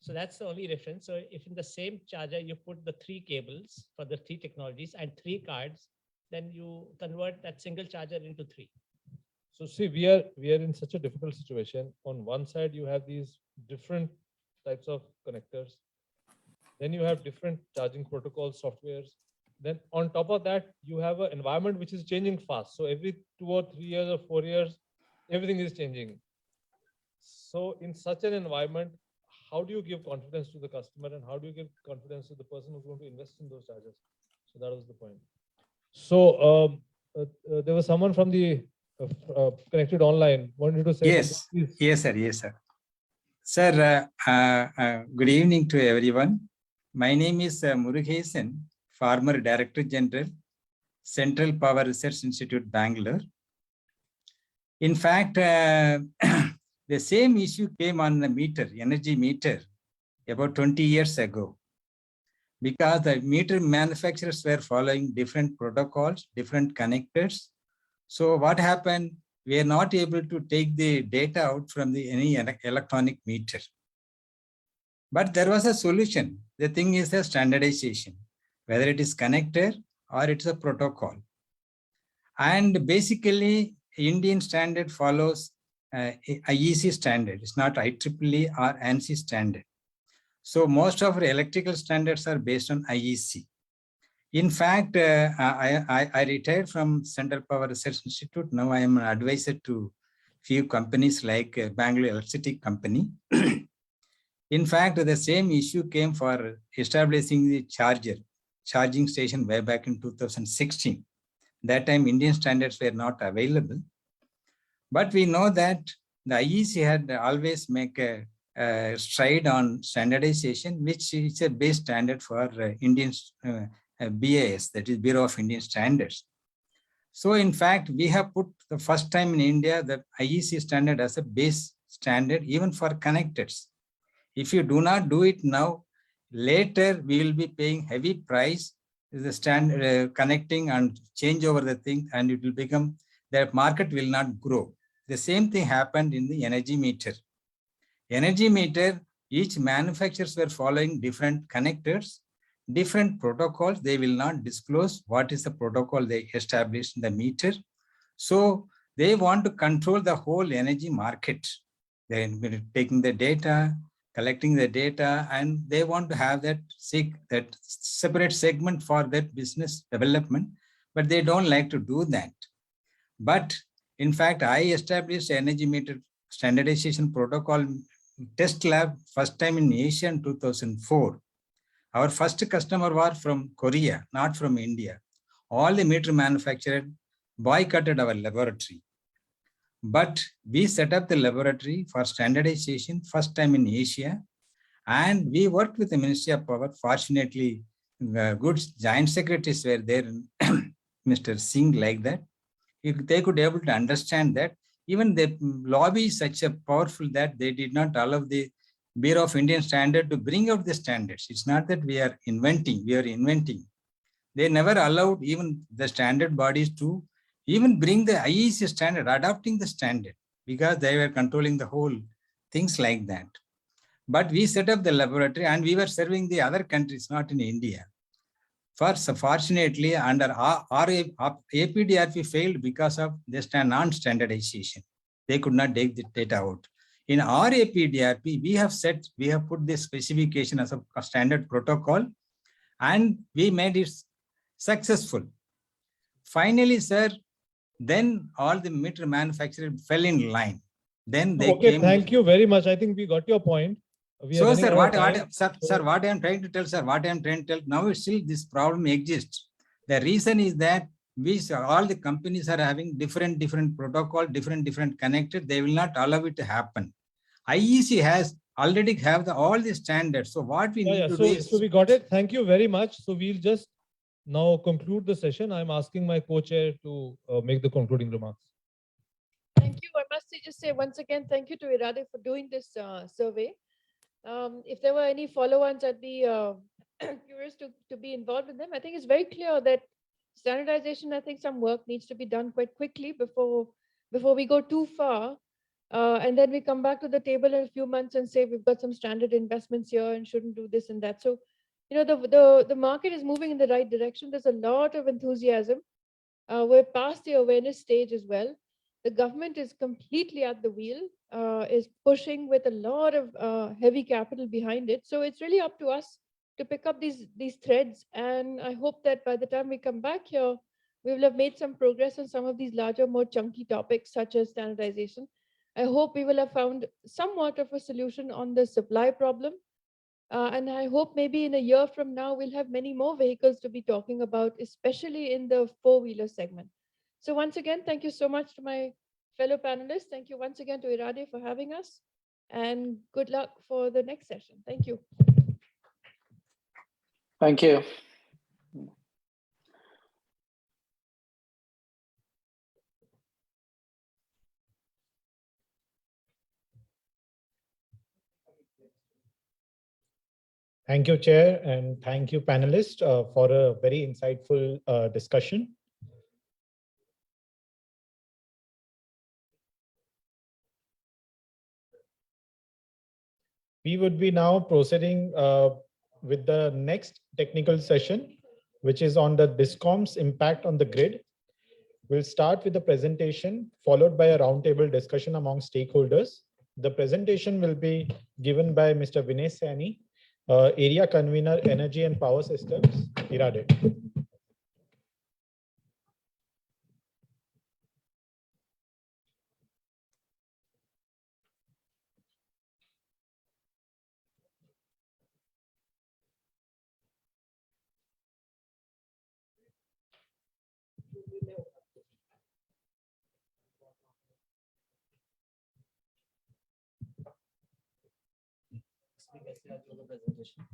So that's the only difference. So if in the same charger you put the three cables for the three technologies and three cards, then you convert that single charger into three. So see, we are in such a difficult situation. On one side, you have these different types of connectors. Then you have different charging protocols, softwares. Then on top of that, you have an environment which is changing fast. So every 2 or 3 years or 4 years, everything is changing. So in such an environment, how do you give confidence to the customer, and how do you give confidence to the person who's going to invest in those chargers? So that was the point. So there was someone from the connected online wanted to say. Yes, yes, sir. Yes, sir. Sir, good evening to everyone. My name is Murugesan, former Director General, Central Power Research Institute, Bangalore. In fact, the same issue came on the meter, energy meter, about 20 years ago, because the meter manufacturers were following different protocols, different connectors. So what happened? We are not able to take the data out from any electronic meter. But there was a solution. The thing is a standardization, whether it is connector or it's a protocol. And basically, Indian standard follows IEC standard. It's not IEEE or ANSI standard. So most of our electrical standards are based on IEC. In fact, I retired from Central Power Research Institute. Now I am an advisor to few companies like Bangalore Electricity Company. In fact, the same issue came for establishing the charging station way back in 2016. That time, Indian standards were not available. But we know that the IEC had always make a stride on standardization, which is a base standard for Indian BIS, that is Bureau of Indian Standards. So in fact, we have put the first time in India the IEC standard as a base standard, even for connectors. If you do not do it now, later we will be paying heavy price, the standard connecting and change over the thing, and it will become, the market will not grow. The same thing happened in the energy meter. Energy meter, each manufacturers were following different connectors, different protocols. They will not disclose what is the protocol they established in the meter. So they want to control the whole energy market. They're taking the data, collecting the data, and they want to have that separate segment for that business development, but they don't like to do that. But in fact, I established energy meter standardization protocol test lab first time in Asia in 2004. Our first customer was from Korea, not from India. All the meter manufacturers boycotted our laboratory. But we set up the laboratory for standardization first time in Asia. And we worked with the Ministry of Power. Fortunately, good giant secretaries were there, Mr. Singh, like that. If they could able to understand that, even the lobby is such a powerful that they did not allow the Bureau of Indian Standard to bring out the standards. It's not that we are inventing, They never allowed even the standard bodies to even bring the IEC standard, adopting the standard, because they were controlling the whole things like that. But we set up the laboratory and we were serving the other countries, not in India. First, fortunately, under APDRP failed because of this non-standardization. They could not take the data out. In our APDRP, we have put this specification as a standard protocol, and we made it successful. Finally, sir, then all the meter manufacturers fell in line. Then they Okay, came. thank you very much. I think we got your point. So, sir, what I am trying to tell, now still this problem exists. The reason is that all the companies are having different protocol, different connected. They will not allow it to happen. IEC has already have all the standards. So what we need to do is. So we got it. Thank you very much. So we'll just now conclude the session. I'm asking my co-chair to make the concluding remarks. Thank you. I must just say once again, thank you to IRADe for doing this survey. If there were any follow-ons, I'd be curious to be involved with them. I think it's very clear that standardization, I think some work needs to be done quite quickly before we go too far. And then we come back to the table in a few months and say, we've got some standard investments here and shouldn't do this and that. So, the market is moving in the right direction. There's a lot of enthusiasm. We're past the awareness stage as well. The government is completely at the wheel, is pushing with a lot of heavy capital behind it. So it's really up to us to pick up these threads. And I hope that by the time we come back here, we will have made some progress on some of these larger, more chunky topics, such as standardization. I hope we will have found somewhat of a solution on the supply problem. And I hope maybe in a year from now, we'll have many more vehicles to be talking about, especially in the four-wheeler segment. So once again, thank you so much to my fellow panelists. Thank you once again to IRADe for having us, and good luck for the next session. Thank you. Thank you. Thank you, Chair, and thank you, panelists, for a very insightful discussion. We would be now proceeding with the next technical session, which is on the DISCOMs impact on the grid. We'll start with the presentation, followed by a roundtable discussion among stakeholders. The presentation will be given by Mr. Vinay Saini, Area Convener, Energy and Power Systems, IRADe. Presentation.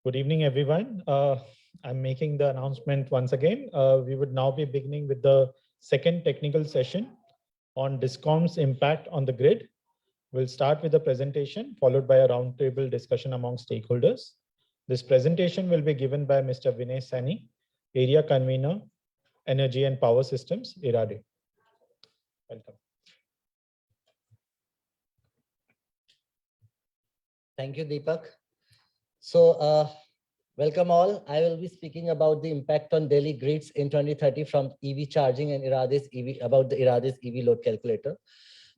Good evening, everyone. I'm making the announcement once again. We would now be beginning with the second technical session on DISCOMs' impact on the grid. We'll start with a presentation followed by a roundtable discussion among stakeholders. This presentation will be given by Mr. Vinay Sani, Area Convener, Energy and Power Systems, IRADe. Welcome. Thank you, Deepak. So, welcome all. I will be speaking about the impact on Delhi grids in 2030 from EV charging and IRADe's about the IRADe's EV load calculator.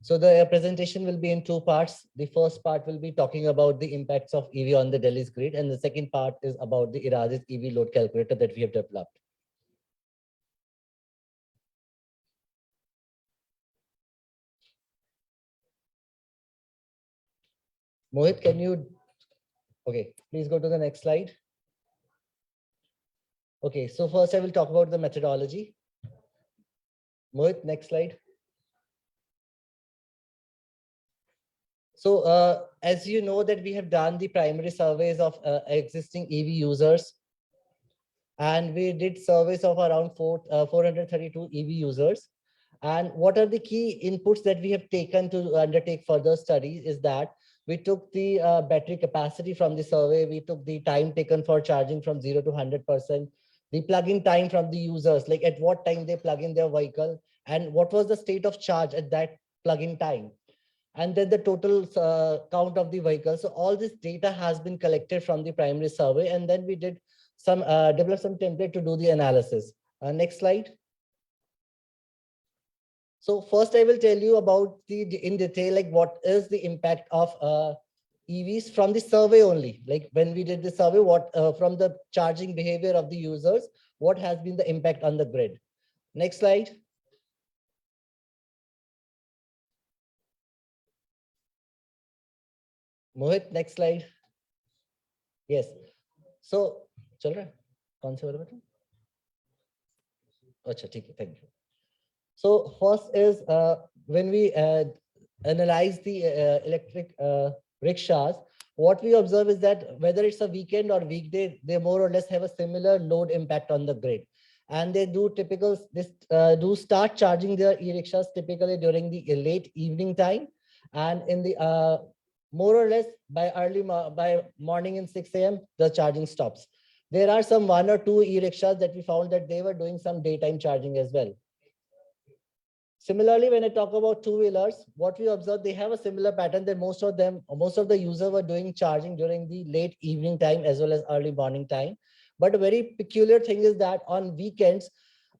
So the presentation will be in two parts. The first part will be talking about the impacts of EV on the Delhi's grid, and the second part is about the IRADe's EV load calculator that we have developed. Mohit, can you? Okay, please go to the next slide. Okay, so first I will talk about the methodology. Mohit, next slide. So as you know that we have done the primary surveys of existing EV users, and we did surveys of around 432 EV users. And what are the key inputs that we have taken to undertake further studies is that we took the battery capacity from the survey, we took the time taken for charging from 0 to 100%, the plug-in time from the users, like at what time they plug in their vehicle, and what was the state of charge at that plug-in time, and then the total count of the vehicle. So all this data has been collected from the primary survey, and then we did some develop some template to do the analysis. Next slide. So first I will tell you about in detail, like what is the impact of EVs from the survey only. Like when we did the survey, what from the charging behavior of the users, what has been the impact on the grid. Next slide. Mohit, next slide. Yes. So, चल रहा है? कौन से वाला button? अच्छा, ठीक है, thank you. So first is when we analyze the electric rickshaws, what we observe is that whether it's a weekend or weekday, they more or less have a similar load impact on the grid. And they do do start charging their e-rickshaws typically during the late evening time, and in the more or less by morning in 6 a.m. the charging stops. There are some 1 or 2 e-rickshaws that we found that they were doing some daytime charging as well. Similarly, when I talk about two-wheelers, what we observe, they have a similar pattern that most of the users were doing charging during the late evening time as well as early morning time. But a very peculiar thing is that on weekends,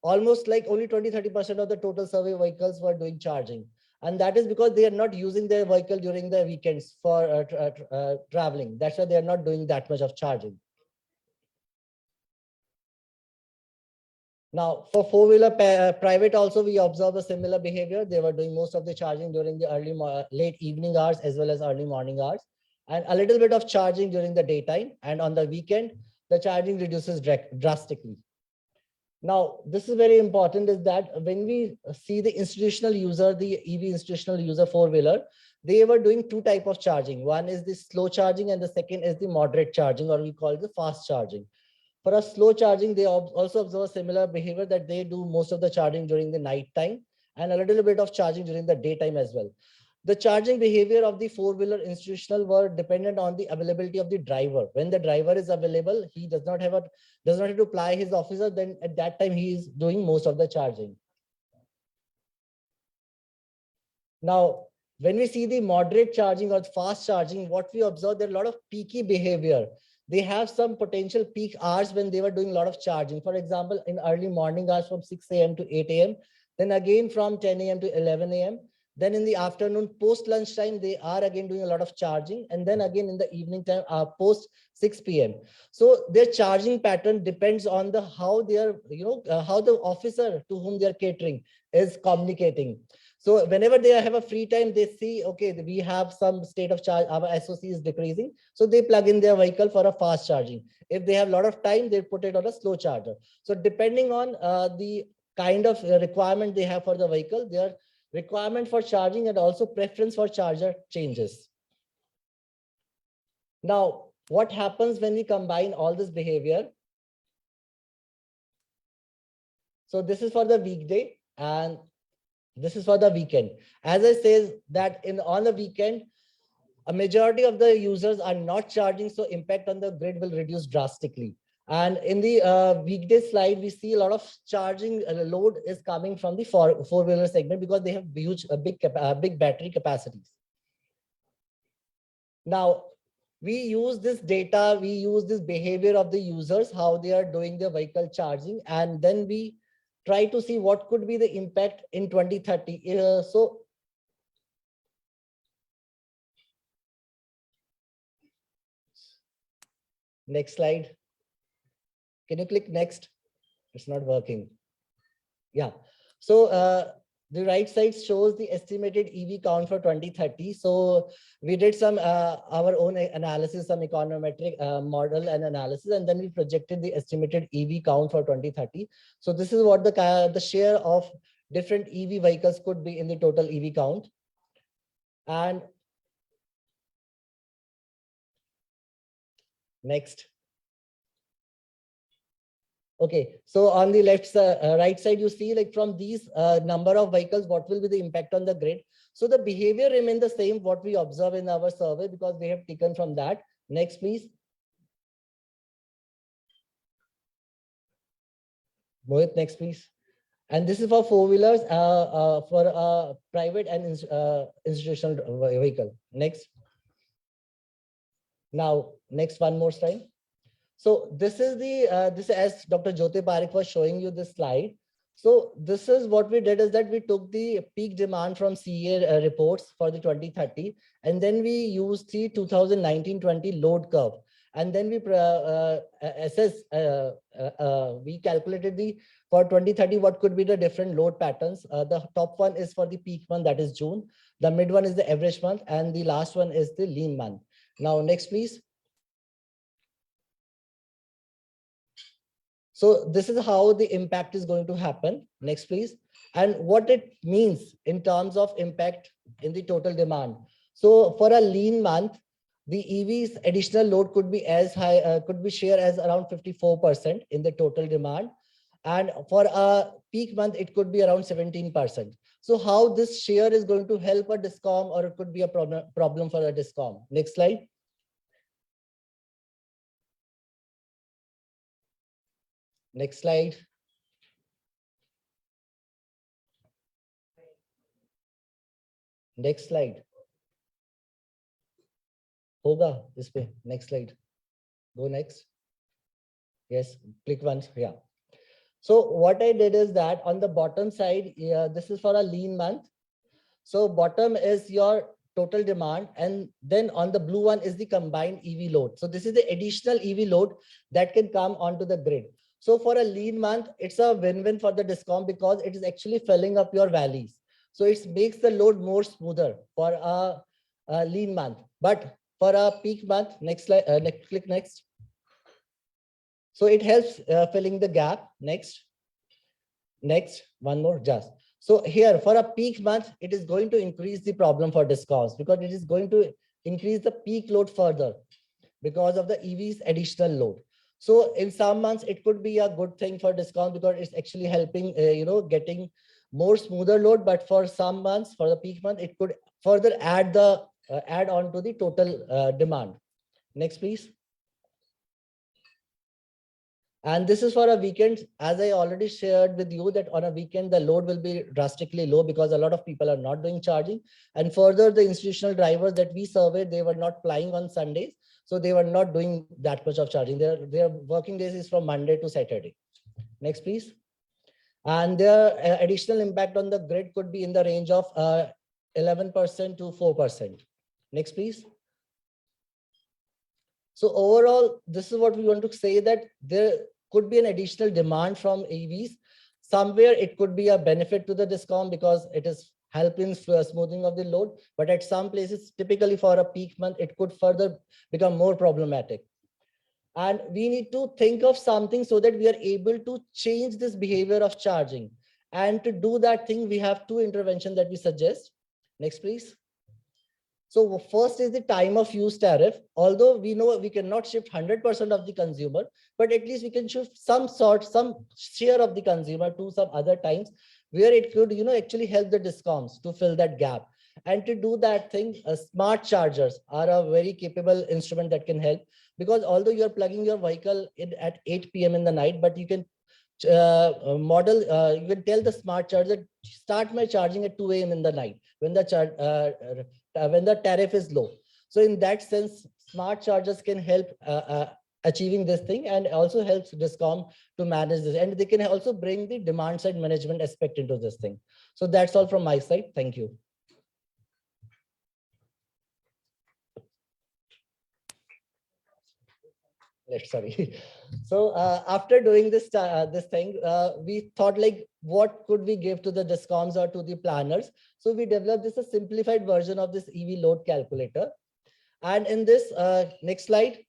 almost like only 20-30% of the total survey vehicles were doing charging. And that is because they are not using their vehicle during the weekends for traveling. That's why they are not doing that much of charging. Now, for four-wheeler private also, we observe a similar behavior. They were doing most of the charging during the late evening hours as well as early morning hours, and a little bit of charging during the daytime. And on the weekend, the charging reduces drastically. Now, this is very important is that when we see the institutional user, the EV institutional user four-wheeler, they were doing 2 types of charging. One is the slow charging and the second is the moderate charging, or we call it the fast charging. For a slow charging, they also observe similar behavior that they do most of the charging during the night time and a little bit of charging during the daytime as well. The charging behavior of the four-wheeler institutional were dependent on the availability of the driver. When the driver is available, he does not have to ply his officer, then at that time he is doing most of the charging. Now, when we see the moderate charging or fast charging, what we observe, there are a lot of peaky behavior. They have some potential peak hours when they were doing a lot of charging. For example, in early morning hours from 6 a.m. to 8 a.m., then again from 10 a.m. to 11 a.m. Then in the afternoon, post lunchtime, they are again doing a lot of charging. And then again in the evening time, post 6 p.m. So their charging pattern depends on how they are, how the officer to whom they are catering is communicating. So whenever they have a free time, they see, okay, we have some state of charge, our SOC is decreasing. So they plug in their vehicle for a fast charging. If they have a lot of time, they put it on a slow charger. So depending on the kind of requirement they have for the vehicle, their requirement for charging and also preference for charger changes. Now, what happens when we combine all this behavior? So this is for the weekday and this is for the weekend. As I said that on the weekend, a majority of the users are not charging, so impact on the grid will reduce drastically. And in the weekday slide, we see a lot of charging load is coming from the four-wheeler segment because they have huge, big battery capacities. Now, we use this data, we use this behavior of the users, how they are doing their vehicle charging, and then we try to see what could be the impact in 2030. So next slide. Can you click next? It's not working. Yeah. So the right side shows the estimated EV count for 2030. So we did some our own analysis, some econometric model and analysis, and then we projected the estimated EV count for 2030. So this is what the share of different EV vehicles could be in the total EV count. And next. Okay, so on the right side, you see like from these number of vehicles, what will be the impact on the grid? So the behavior remain the same, what we observe in our survey, because we have taken from that. Next, please. Mohit, next, please. And this is for four-wheelers, for a private and institutional vehicle. Next. Now, next one more time. So this is the this as Dr. Jyoti Parekh was showing you this slide. So this is what we did is that we took the peak demand from CA reports for the 2030, and then we used the 2019-20 load curve, and then we we calculated the for 2030 what could be the different load patterns. The top one is for the peak month, that is June. The mid one is the average month, and the last one is the lean month. Now next, please. So this is how the impact is going to happen. Next, please. And what it means in terms of impact in the total demand. So for a lean month, the EV's additional load could be as high, could be shared as around 54% in the total demand. And for a peak month, it could be around 17%. So how this share is going to help a DISCOM, or it could be a problem for a DISCOM. Next slide. Next slide. Next slide. Hoga, this way. Next slide. Go next. Yes, click once. Yeah. So what I did is that on the bottom side, this is for a lean month. So bottom is your total demand, and then on the blue one is the combined EV load. So this is the additional EV load that can come onto the grid. So for a lean month, it's a win-win for the DISCOM because it is actually filling up your valleys. So it makes the load more smoother for a lean month. But for a peak month, next slide, click next. So it helps filling the gap. Next, one more just. So here for a peak month, it is going to increase the problem for DISCOMs because it is going to increase the peak load further because of the EV's additional load. So in some months, it could be a good thing for DISCOMs because it's actually helping, getting more smoother load. But for some months, for the peak month, it could further add on to the total demand. Next, please. And this is for a weekend. As I already shared with you that on a weekend, the load will be drastically low because a lot of people are not doing charging. And further, the institutional drivers that we surveyed, they were not flying on Sundays. So they were not doing that much of charging. Their working days is from Monday to Saturday. Next, please. And their additional impact on the grid could be in the range of 11% to 4%. Next, please. So overall, this is what we want to say, that there could be an additional demand from EVs. Somewhere it could be a benefit to the DISCOM because it is helping smoothing of the load. But at some places, typically for a peak month, it could further become more problematic. And we need to think of something so that we are able to change this behavior of charging. And to do that thing, we have two interventions that we suggest. Next, please. So first is the time of use tariff. Although we know we cannot shift 100% of the consumer, but at least we can shift some share of the consumer to some other times where it could, actually help the DISCOMs to fill that gap. And to do that thing, smart chargers are a very capable instrument that can help, because although you're plugging your vehicle in at 8 p.m. in the night, but you can you can tell the smart charger, start my charging at 2 a.m. in the night when the tariff is low. So in that sense, smart chargers can help achieving this thing, and also helps DISCOM to manage this. And they can also bring the demand side management aspect into this thing. So that's all from my side. Thank you. Sorry. So after doing this thing, we thought like, what could we give to the DISCOMs or to the planners? So we developed this a simplified version of this EV load calculator. And in this next slide,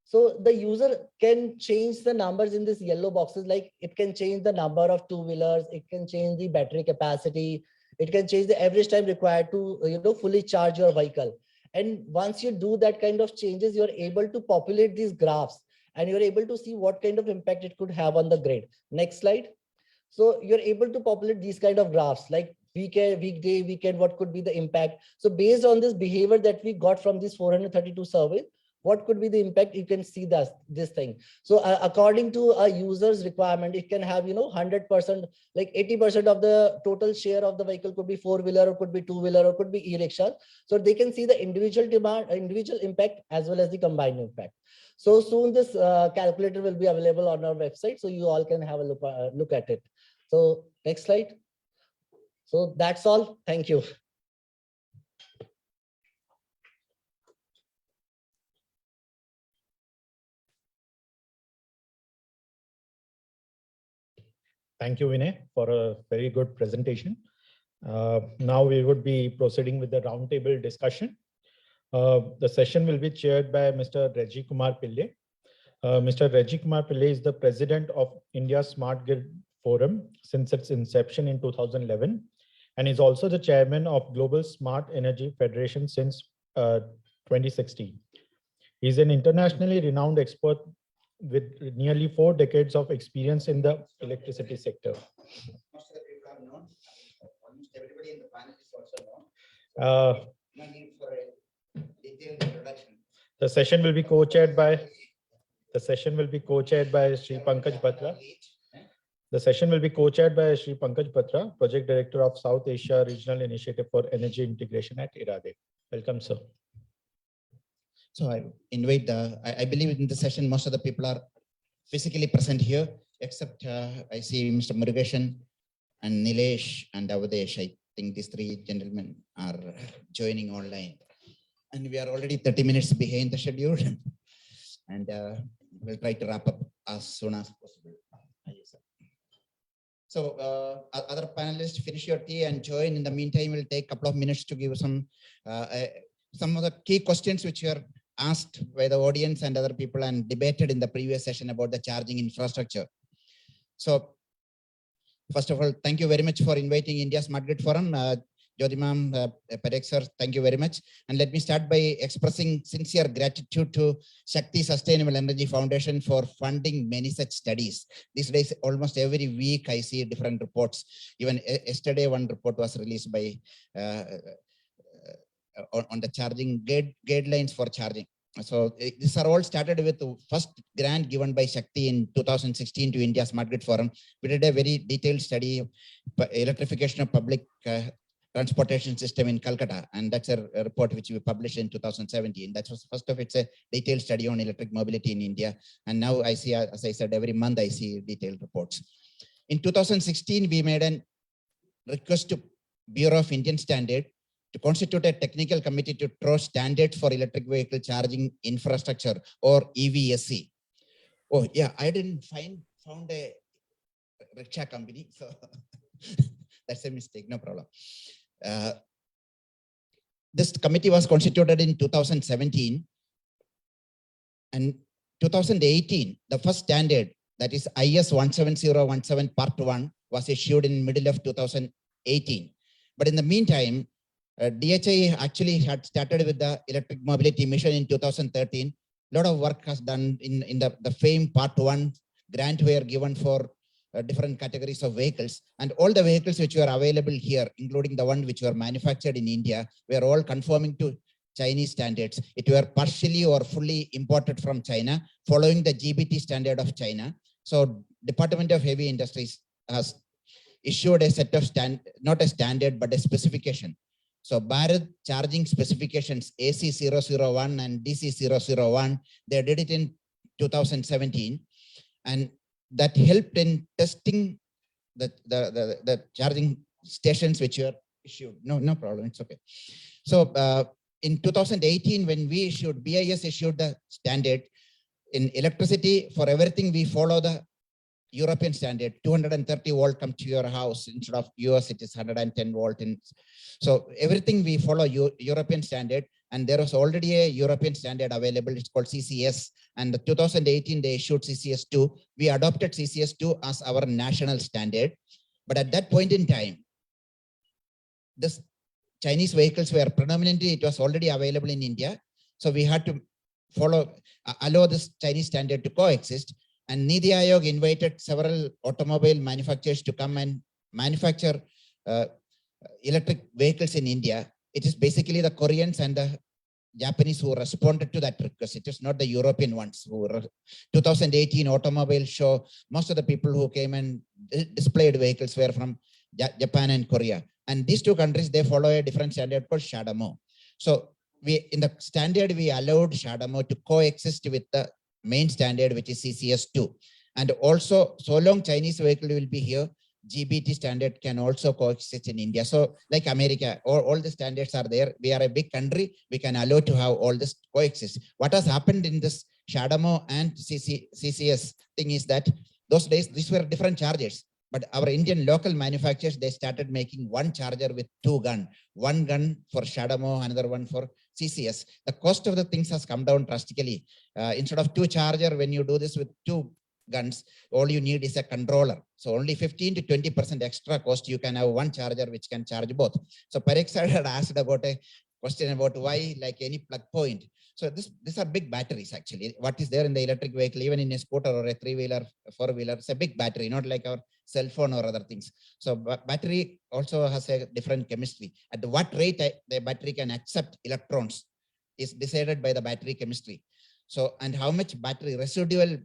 so the user can change the numbers in these yellow boxes. Like it can change the number of two-wheelers, it can change the battery capacity, it can change the average time required to fully charge your vehicle. And once you do that kind of changes, you're able to populate these graphs, and you're able to see what kind of impact it could have on the grid. Next slide. So you're able to populate these kind of graphs, like weekday, weekend, what could be the impact. So based on this behavior that we got from these 432 surveys, what could be the impact? You can see this thing. So according to a user's requirement, it can have 100%, like 80% of the total share of the vehicle could be four-wheeler, or could be two-wheeler, or could be e-rickshaw. So they can see the individual demand, individual impact, as well as the combined impact. So soon this calculator will be available on our website, so you all can have a look at it. So next slide. So that's all. Thank you. Thank you, Vinay, for a very good presentation. Now we would be proceeding with the roundtable discussion. The session will be chaired by Mr. Rajiv Kumar Pillai. Mr. Rajiv Kumar Pillai is the president of India Smart Grid Forum since its inception in 2011, and is also the chairman of Global Smart Energy Federation since 2016. He's an internationally renowned expert with nearly 4 decades of experience in the electricity sector. Most of the people are known. Almost everybody in the panel is also known. No need for a detailed introduction. The session will be co-chaired by Sri Pankaj Batra. The session will be co-chaired by Sri Pankaj Batra, Project Director of South Asia Regional Initiative for Energy Integration at IRADe. Welcome, sir. So I invite, I believe in the session, most of the people are physically present here, except I see Mr. Murugesan and Nilesh and Avadesh. I think these 3 gentlemen are joining online. And we are already 30 minutes behind the schedule. And we'll try to wrap up as soon as possible. So other panelists, finish your tea and join. In the meantime, we'll take a couple of minutes to give some of the key questions which were asked by the audience and other people and debated in the previous session about the charging infrastructure. So first of all, thank you very much for inviting India Smart Grid Forum. Jyoti ma'am, Parek sir, thank you very much. And let me start by expressing sincere gratitude to Shakti Sustainable Energy Foundation for funding many such studies. These days, almost every week, I see different reports. Even yesterday, one report was released by on the charging guidelines for charging. So these are all started with the first grant given by Shakti in 2016 to India Smart Grid Forum. We did a very detailed study of electrification of public transportation system in Calcutta, and that's a report which we published in 2017. That was first of its a detailed study on electric mobility in India. And now I see, as I said, every month I see detailed reports. In 2016, we made a request to Bureau of Indian Standard to constitute a technical committee to draw standards for electric vehicle charging infrastructure, or EVSC. Oh yeah, I didn't found a rickshaw company, so that's a mistake, no problem. This committee was constituted in 2017, and 2018, the first standard, that is IS 17017 Part 1, was issued in middle of 2018. But in the meantime, DHI actually had started with the electric mobility mission in 2013. A lot of work has done in the FAME Part 1 grant were given for different categories of vehicles, and all the vehicles which were available here, including the one which were manufactured in India, were all conforming to Chinese standards. It were partially or fully imported from China, following the GBT standard of China. So Department of Heavy Industries has issued a set of not a standard, but a specification. So Bharat charging specifications AC001 and DC001, they did it in 2017. And that helped in testing the charging stations which were issued. No problem, it's okay. So in 2018, when we issued, BIS issued the standard in electricity, for everything we follow the European standard. 230 volt come to your house, instead of US it is 110 volt. So everything we follow European standard, and there was already a European standard available. It's called CCS, and 2018 they issued CCS2. We adopted CCS2 as our national standard, but at that point in time, this Chinese vehicles were predominantly, it was already available in India, so we had to allow this Chinese standard to coexist. And Niti Aayog invited several automobile manufacturers to come and manufacture electric vehicles in India. It is basically the Koreans and the Japanese who responded to that request. It is not the European ones who were. 2018 automobile show, most of the people who came and displayed vehicles were from Japan and Korea. And these two countries, they follow a different standard called SHADAMO. So in the standard, we allowed SHADAMO to coexist with the main standard, which is CCS2. And also, so long Chinese vehicle will be here, GBT standard can also coexist in India. So like America, all the standards are there. We are a big country. We can allow to have all this coexist. What has happened in this SHADAMO and CCS thing is that those days, these were different chargers. But our Indian local manufacturers, they started making one charger with two guns. One gun for SHADAMO, another one for CCS. The cost of the things has come down drastically. Instead of two charger, when you do this with two guns, all you need is a controller. So only 15 to 20% extra cost, you can have one charger which can charge both. So Parikshit had asked about a question about why, like any plug point. So these are big batteries actually. What is there in the electric vehicle, even in a scooter or a three-wheeler, four-wheeler, it's a big battery, not like our cell phone or other things. So battery also has a different chemistry. At what rate the battery can accept electrons is decided by the battery chemistry. So, and how much battery residual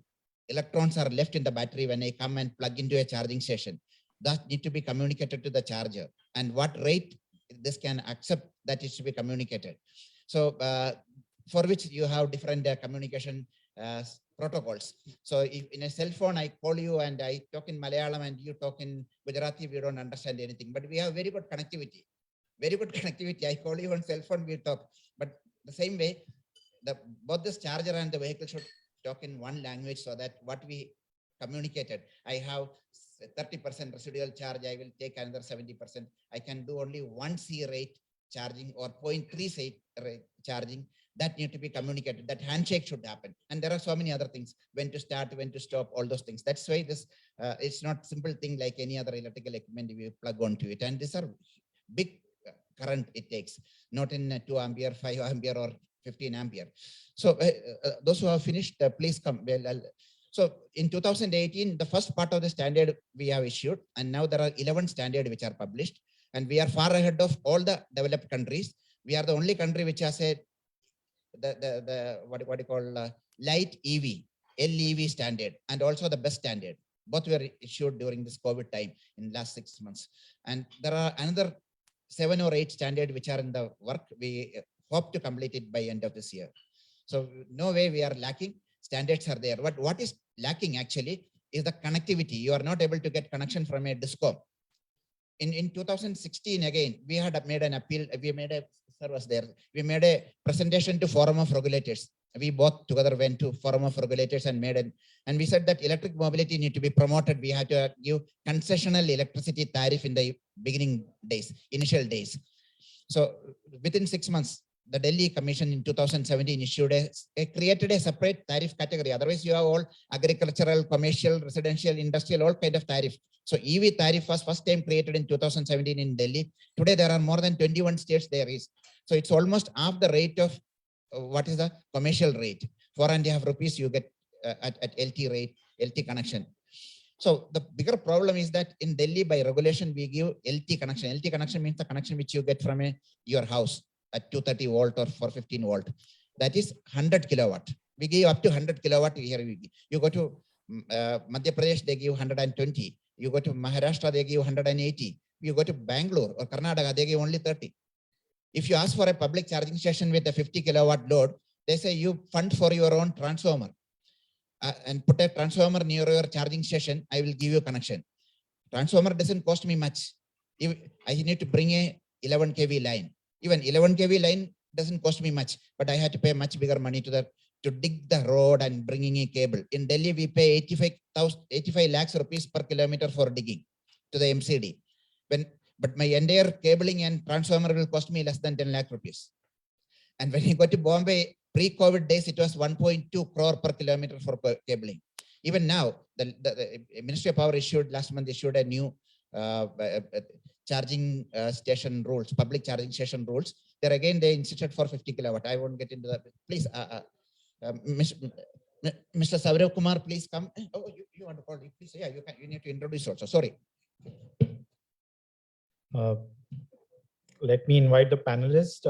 electrons are left in the battery when I come and plug into a charging station, that need to be communicated to the charger. And what rate this can accept, that is to be communicated. So for which you have different communication protocols. So if in a cell phone, I call you and I talk in Malayalam and you talk in Gujarati, we don't understand anything, but we have very good connectivity. Very good connectivity. I call you on cell phone, we talk. But the same way, both this charger and the vehicle should talk in one language, so that what we communicated, I have 30% residual charge, I will take another 70%. I can do only 1 C rate charging or 0.3 C rate charging. That need to be communicated. That handshake should happen. And there are so many other things, when to start, when to stop, all those things. That's why this it's not simple thing like any other electrical equipment we plug onto it. And these are big current it takes, not in 2 ampere, 5 ampere or 15 ampere. So those who have finished, please come. Well, so in 2018, the first part of the standard we have issued, and now there are 11 standards which are published, and we are far ahead of all the developed countries. We are the only country which has a what you call light EV, LEV standard, and also the best standard. Both were issued during this COVID time in last 6 months. And there are another 7 or 8 standards which are in the work. We hope to complete it by end of this year. So no way we are lacking. Standards are there. But what is lacking actually is the connectivity. You are not able to get connection from a DISCOM. In 2016, again, we had made an appeal. We made a service there. We made a presentation to Forum of Regulators. We both together went to Forum of Regulators and made it. And we said that electric mobility need to be promoted. We had to give concessional electricity tariff in the beginning days, initial days. So within 6 months, the Delhi Commission in 2017 issued created a separate tariff category. Otherwise, you have all agricultural, commercial, residential, industrial, all kind of tariff. So EV tariff was first time created in 2017 in Delhi. Today, there are more than 21 states there is. So it's almost half the rate of what is the commercial rate. 4.5 rupees you get at LT rate, LT connection. So the bigger problem is that in Delhi by regulation, we give LT connection. LT connection means the connection which you get from your house at 230 volt or 415 volt. That is 100 kilowatt. We give up to 100 kilowatt here. You go to Madhya Pradesh, they give 120. You go to Maharashtra, they give 180. You go to Bangalore or Karnataka, they give only 30. If you ask for a public charging station with a 50 kilowatt load, they say you fund for your own transformer. And put a transformer near your charging station, I will give you a connection. Transformer doesn't cost me much. If I need to bring a 11 kV line. Even 11 kV line doesn't cost me much, but I had to pay much bigger money to dig the road and bringing a cable. In Delhi, we pay 85 lakhs rupees per kilometer for digging to the MCD. But my entire cabling and transformer will cost me less than 10 lakh rupees. And when you go to Bombay, pre-COVID days, it was 1.2 crore per kilometer for cabling. Even now, the Ministry of Power last month issued a new charging station rules, public charging station rules. There again, they insisted for 50 kilowatt. I won't get into that. Please, Mr. Rajiv Kumar, please come. Oh, you want to call me? Please, yeah, you need to introduce also. Sorry. Let me invite the panelists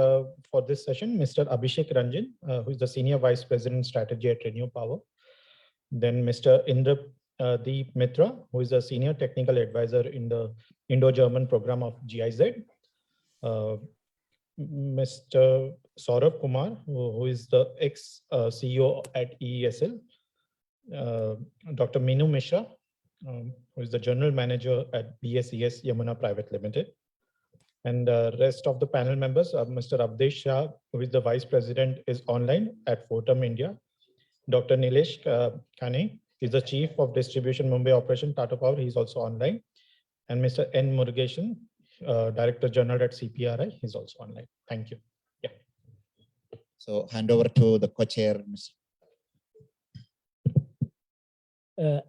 for this session, Mr. Abhishek Ranjan, who is the Senior Vice President Strategy at Renew Power. Then Mr. Indradeep Mitra, who is a Senior Technical Advisor in the Indo-German program of GIZ. Mr. Saurabh Kumar, who is the ex-CEO at EESL. Dr. Minu Mishra, who is the General Manager at BSES Yamuna Private Limited. And the rest of the panel members, Mr. Avdesh Shah, who is the Vice President, is online at Fortum India. Dr. Nilesh Kane is the Chief of Distribution Mumbai Operation Tata Power. He's also online. And Mr. N. Murugesan, Director General at CPRI, he's also online. Thank you. Yeah. So hand over to the co-chair, Mr.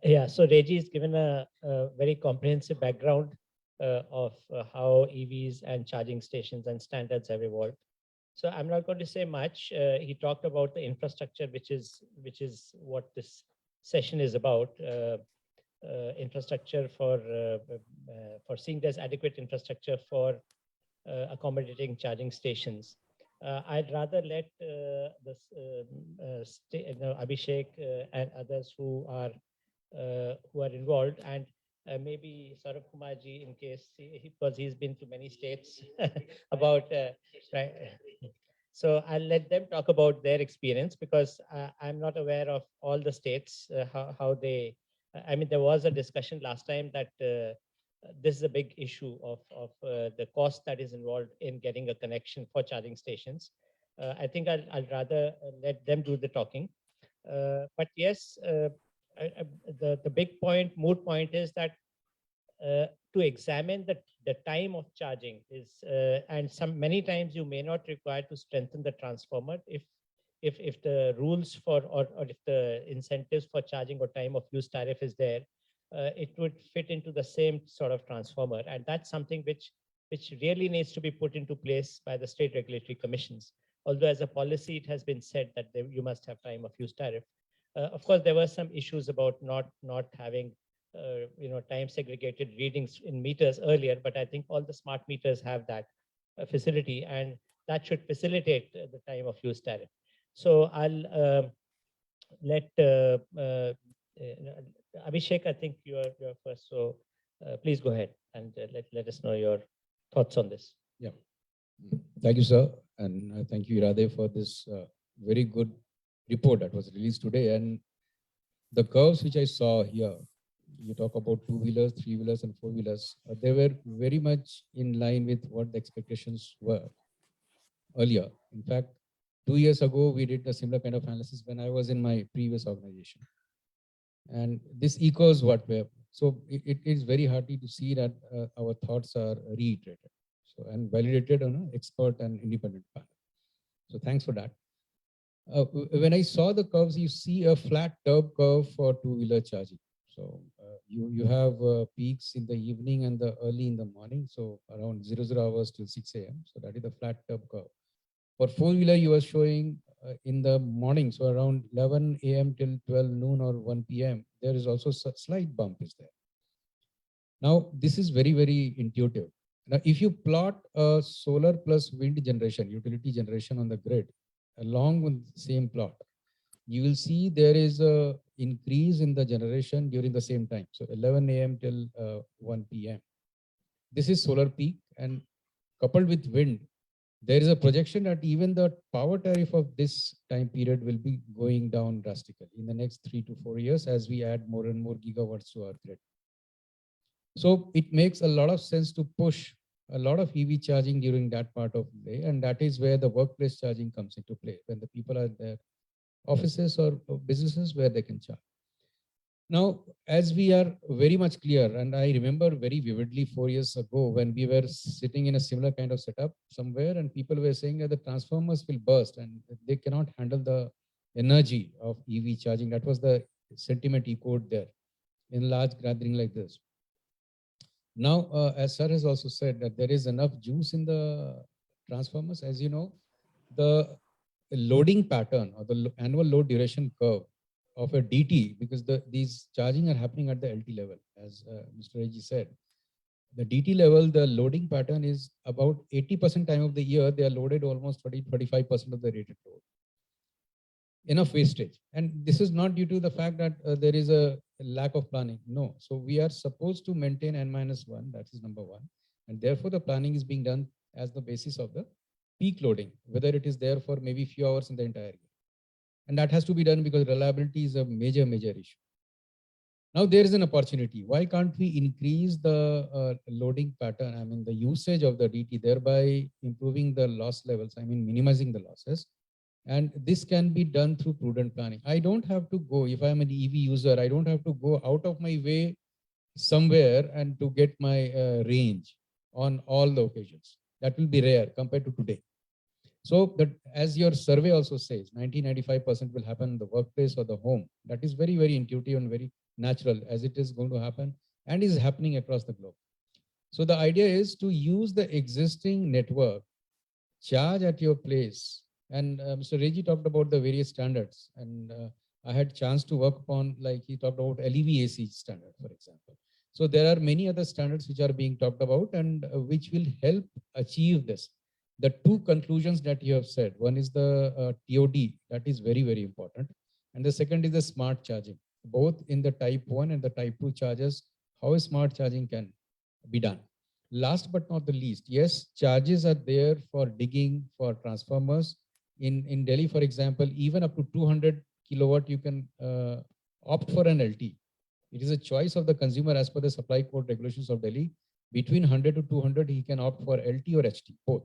Yeah, so Reji has given a very comprehensive background of how EVs and charging stations and standards have evolved. So I'm not going to say much. He talked about the infrastructure, which is what this session is about. Infrastructure for seeing there's adequate infrastructure for accommodating charging stations. I'd rather let Abhishek and others who are involved, and maybe Saurabh Kumarji, in case because he's been to many states about right. So I'll let them talk about their experience, because I'm not aware of all the states how they. I mean, there was a discussion last time that this is a big issue of the cost that is involved in getting a connection for charging stations. I think I'll rather let them do the talking. But yes, the big point, moot point is that to examine the time of charging is, and many times you may not require to strengthen the transformer if the rules for or if the incentives for charging or time of use tariff is there, it would fit into the same sort of transformer, and that's something which really needs to be put into place by the state regulatory commissions. Although as a policy, it has been said that you must have time of use tariff. Of course, there were some issues about not having time segregated readings in meters earlier, but I think all the smart meters have that facility, and that should facilitate the time of use tariff. So I'll let Abhishek, I think you're first. So please go ahead and let us know your thoughts on this. Yeah. Thank you, sir. And thank you, IRADe, for this very good report that was released today. And the curves which I saw here, you talk about two-wheelers, three-wheelers, and four-wheelers. They were very much in line with what the expectations were earlier. In fact, 2 years ago, we did a similar kind of analysis when I was in my previous organization. And this echoes what we have. So it is very hearty to see that our thoughts are reiterated and validated on an expert and independent panel. So thanks for that. When I saw the curves, you see a flat curve for two-wheeler charging. So you have peaks in the evening and the early in the morning. So around 00 hours till 6 a.m. So that is the flat curve. For four-wheeler, you are showing in the morning, so around 11 a.m. till 12 noon or 1 p.m. There is also a slight bump is there. Now, this is very, very intuitive. Now, if you plot a solar plus wind generation, utility generation on the grid, along with the same plot, you will see there is a increase in the generation during the same time. So 11 a.m. till 1 p.m. This is solar peak, and coupled with wind, there is a projection that even the power tariff of this time period will be going down drastically in the next 3 to 4 years as we add more and more gigawatts to our grid. So it makes a lot of sense to push a lot of EV charging during that part of the day. And that is where the workplace charging comes into play, when the people are in their offices or businesses where they can charge. Now, as we are very much clear, and I remember very vividly 4 years ago when we were sitting in a similar kind of setup somewhere, and people were saying that the transformers will burst and they cannot handle the energy of EV charging. That was the sentiment echoed there in a large gathering like this. Now, as sir has also said that there is enough juice in the transformers. As you know, the loading pattern or the annual load duration curve of a DT, because these charging are happening at the LT level, as Mr. Reggie said. The DT level, the loading pattern is about 80% time of the year, they are loaded almost 35% of the rated load. Enough wastage. And this is not due to the fact that there is a lack of planning. No. So we are supposed to maintain N-1, that is number one. And therefore the planning is being done as the basis of the peak loading, whether it is there for maybe few hours in the entire year. And that has to be done because reliability is a major, major issue. Now there is an opportunity. Why can't we increase the loading pattern? I mean, the usage of the DT, thereby improving the loss levels, I mean, minimizing the losses. And this can be done through prudent planning. I don't have to go, if I'm an EV user, I don't have to go out of my way somewhere and to get my range on all the occasions. That will be rare compared to today. So that, as your survey also says, 90-95% will happen in the workplace or the home. That is very, very intuitive and very natural, as it is going to happen and is happening across the globe. So the idea is to use the existing network, charge at your place. And Mr. Reggie talked about the various standards, and I had chance to work upon, like he talked about LEV-AC standard, for example. So there are many other standards which are being talked about and which will help achieve this. The two conclusions that you have said, one is the TOD, that is very, very important. And the second is the smart charging, both in the type 1 and the type 2 chargers, how smart charging can be done. Last but not the least, yes, charges are there for digging, for transformers. In Delhi, for example, even up to 200 kilowatt, you can opt for an LT. It is a choice of the consumer as per the supply code regulations of Delhi. Between 100 to 200, he can opt for LT or HT, both,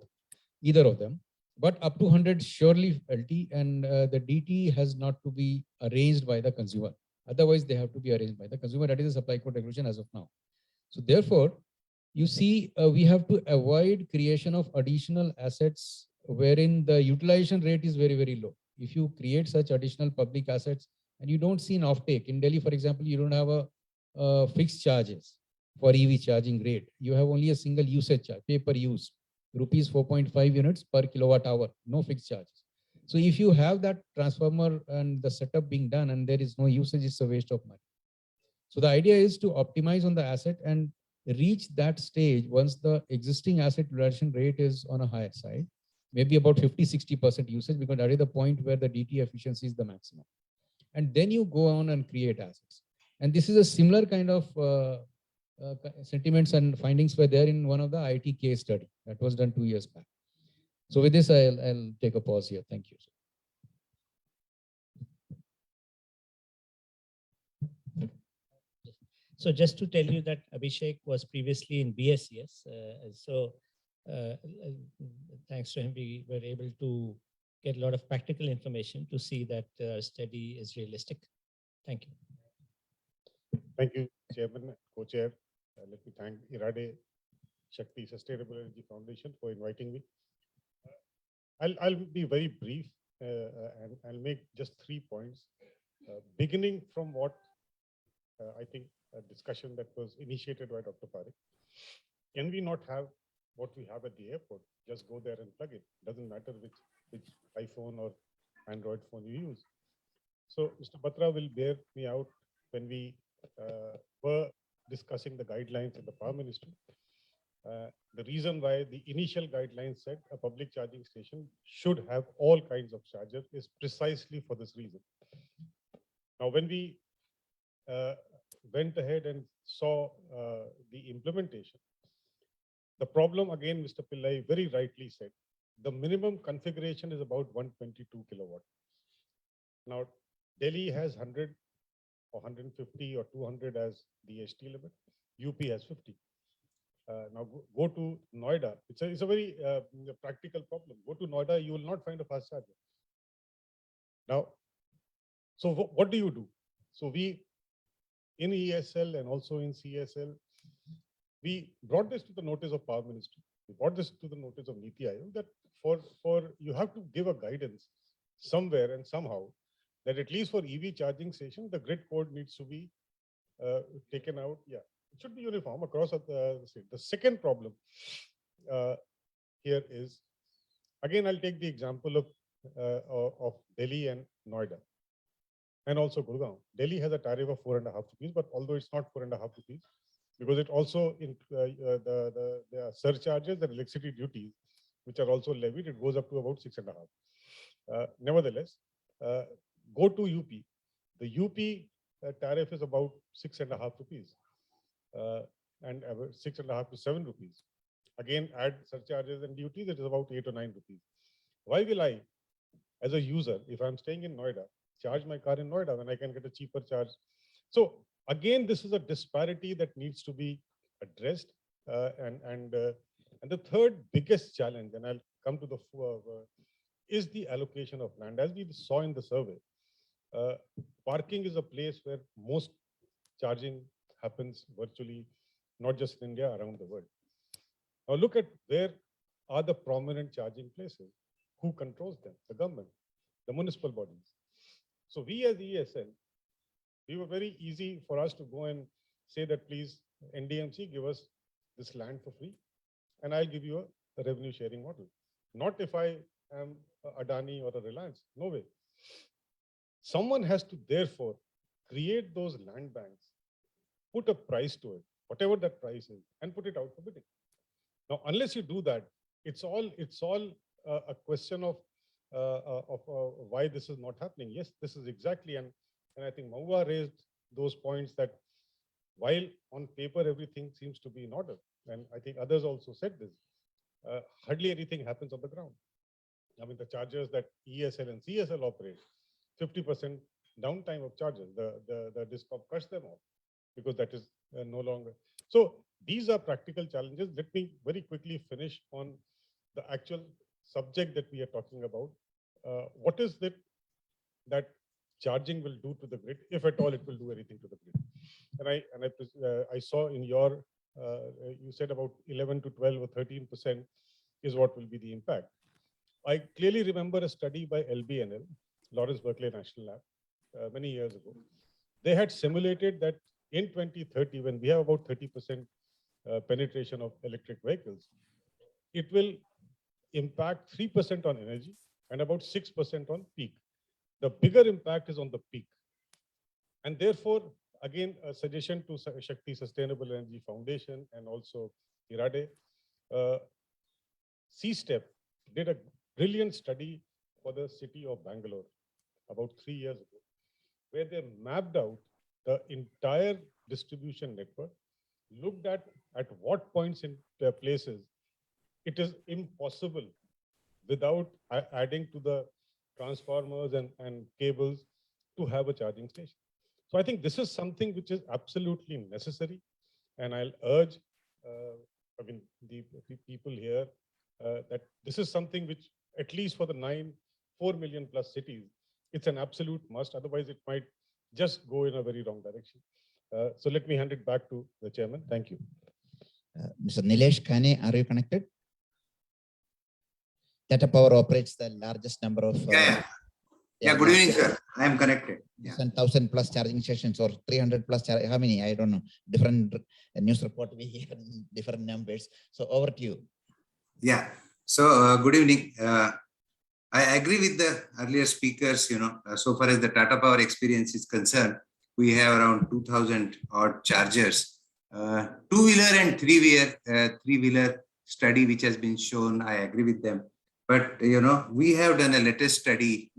either of them. But up to 100, surely LT, and the DT has not to be arranged by the consumer. Otherwise, they have to be arranged by the consumer. That is the supply code regulation as of now. So therefore, you see, we have to avoid creation of additional assets wherein the utilization rate is very, very low. If you create such additional public assets and you don't see an offtake, in Delhi, for example, you don't have a fixed charges for EV charging rate. You have only a single usage charge, pay per use, rupees 4.5 units per kilowatt hour, no fixed charges. So if you have that transformer and the setup being done and there is no usage, it's a waste of money. So the idea is to optimize on the asset and reach that stage once the existing asset utilization rate is on a higher side, maybe about 50-60% usage, because that is the point where the DT efficiency is the maximum. And then you go on and create assets. And this is a similar kind of sentiments and findings were there in one of the IT case study that was done 2 years back. So with this, I'll take a pause here. Thank you. So just to tell you that Abhishek was previously in BSES. Thanks to him, we were able to get a lot of practical information to see that study is realistic. Thank you. Thank you, Chairman, Co-Chair. Let me thank IRADe, Shakti Sustainable Energy Foundation for inviting me. I'll be very brief and I'll make just 3 points, beginning from what I think a discussion that was initiated by Dr. Parekh. Can we not have what we have at the airport? Just go there and plug it. Doesn't matter which iPhone or Android phone you use. So Mr. Batra will bear me out when we were discussing the guidelines in the Power Ministry. The reason why the initial guidelines said a public charging station should have all kinds of chargers is precisely for this reason. Now, when we went ahead and saw the implementation, the problem again, Mr. Pillai very rightly said, the minimum configuration is about 122 kilowatt. Now, Delhi has 100 or 150 or 200 as the ST limit. UP has 50. Now go to Noida. It's a very practical problem. Go to Noida, you will not find a fast charger. Now, so what do you do? So we, in ESL and also in CSL, we brought this to the notice of Power Ministry. We brought this to the notice of Niti Aayog that for you have to give a guidance somewhere and somehow that at least for EV charging station, the grid code needs to be taken out. Yeah. It should be uniform across the state. The second problem here is, again, I'll take the example of Delhi and Noida and also Gurgaon. Delhi has a tariff of 4.5 rupees, but although it's not 4.5 rupees, because it also, there are surcharges and electricity duties, which are also levied, it goes up to about 6.5. Nevertheless, go to UP. The UP tariff is about 6.5 rupees. And 6.5 to 7 rupees. Again, add surcharges and duties, it is about 8 or 9 rupees. Why will I, as a user, if I'm staying in Noida, charge my car in Noida when I can get a cheaper charge? So again, this is a disparity that needs to be addressed. And the third biggest challenge, and I'll come to the is the allocation of land. As we saw in the survey, parking is a place where most charging happens virtually, not just in India, around the world. Now look at where are the prominent charging places. Who controls them? The government, the municipal bodies. So we as ESL, we were very easy for us to go and say that please, NDMC, give us this land for free, and I'll give you a revenue sharing model. Not if I am Adani or a Reliance, no way. Someone has to therefore create those land banks, put a price to it, whatever that price is, and put it out for bidding. Now, unless you do that, it's all a question of why this is not happening. Yes, this is exactly, and I think Maua raised those points that while on paper everything seems to be in order, and I think others also said this, hardly anything happens on the ground. I mean, the chargers that ESL and CSL operate, 50% downtime of chargers, the DISCOM cuts them off, because that is no longer. So these are practical challenges. Let me very quickly finish on the actual subject that we are talking about. What is it that charging will do to the grid, if at all it will do anything to the grid? And I saw in your, you said about 11 to 12 or 13% is what will be the impact. I clearly remember a study by LBNL, Lawrence Berkeley National Lab, many years ago. They had simulated that in 2030, when we have about 30% penetration of electric vehicles, it will impact 3% on energy and about 6% on peak. The bigger impact is on the peak. And therefore, again, a suggestion to Shakti Sustainable Energy Foundation and also IRADe, SSEF did a brilliant study for the city of Bangalore about 3 years ago, where they mapped out the entire distribution network, looked at what points in places it is impossible without adding to the transformers and cables to have a charging station. So I think this is something which is absolutely necessary, and I'll urge the people here that this is something which, at least for the 4 million plus cities, it's an absolute must. Otherwise, it might just go in a very wrong direction. So let me hand it back to the chairman. Thank you. Mr. Nilesh Kane, are you connected? Tata Power operates the largest number of Good evening, sir. I am connected. 1,000 plus charging stations or 300 plus. How many? I don't know. Different news report we hear different numbers. So over to you. Yeah. So good evening. I agree with the earlier speakers. So far as the Tata Power experience is concerned, we have around 2,000 odd chargers. Two-wheeler and three-wheeler study which has been shown. I agree with them. But we have done a latest study.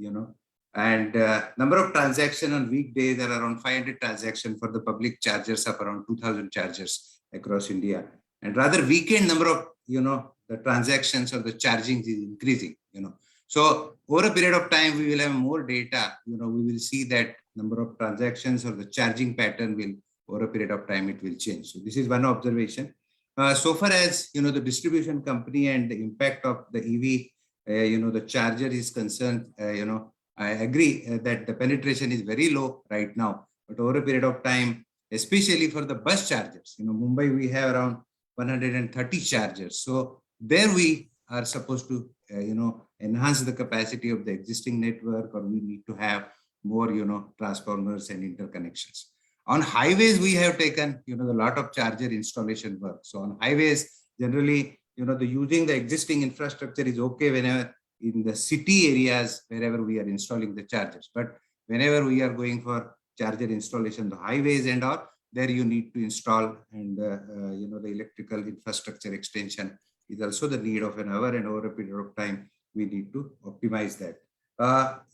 And number of transactions on weekdays are around 500 transactions for the public chargers of around 2,000 chargers across India. And rather weekend number of, the transactions or the charging is increasing, So over a period of time, we will have more data, we will see that number of transactions or the charging pattern will, over a period of time, it will change. So this is one observation. So far as, the distribution company and the impact of the EV, the charger is concerned, I agree that the penetration is very low right now, but over a period of time, especially for the bus chargers, Mumbai, we have around 130 chargers. So there we are supposed to, enhance the capacity of the existing network, or we need to have more, transformers and interconnections. On highways, we have taken, a lot of charger installation work. So on highways, generally, using the existing infrastructure is okay whenever in the city areas, wherever we are installing the chargers. But whenever we are going for charger installation, the highways and all, there you need to install, and the electrical infrastructure extension is also the need of an hour, and over a period of time, we need to optimize that.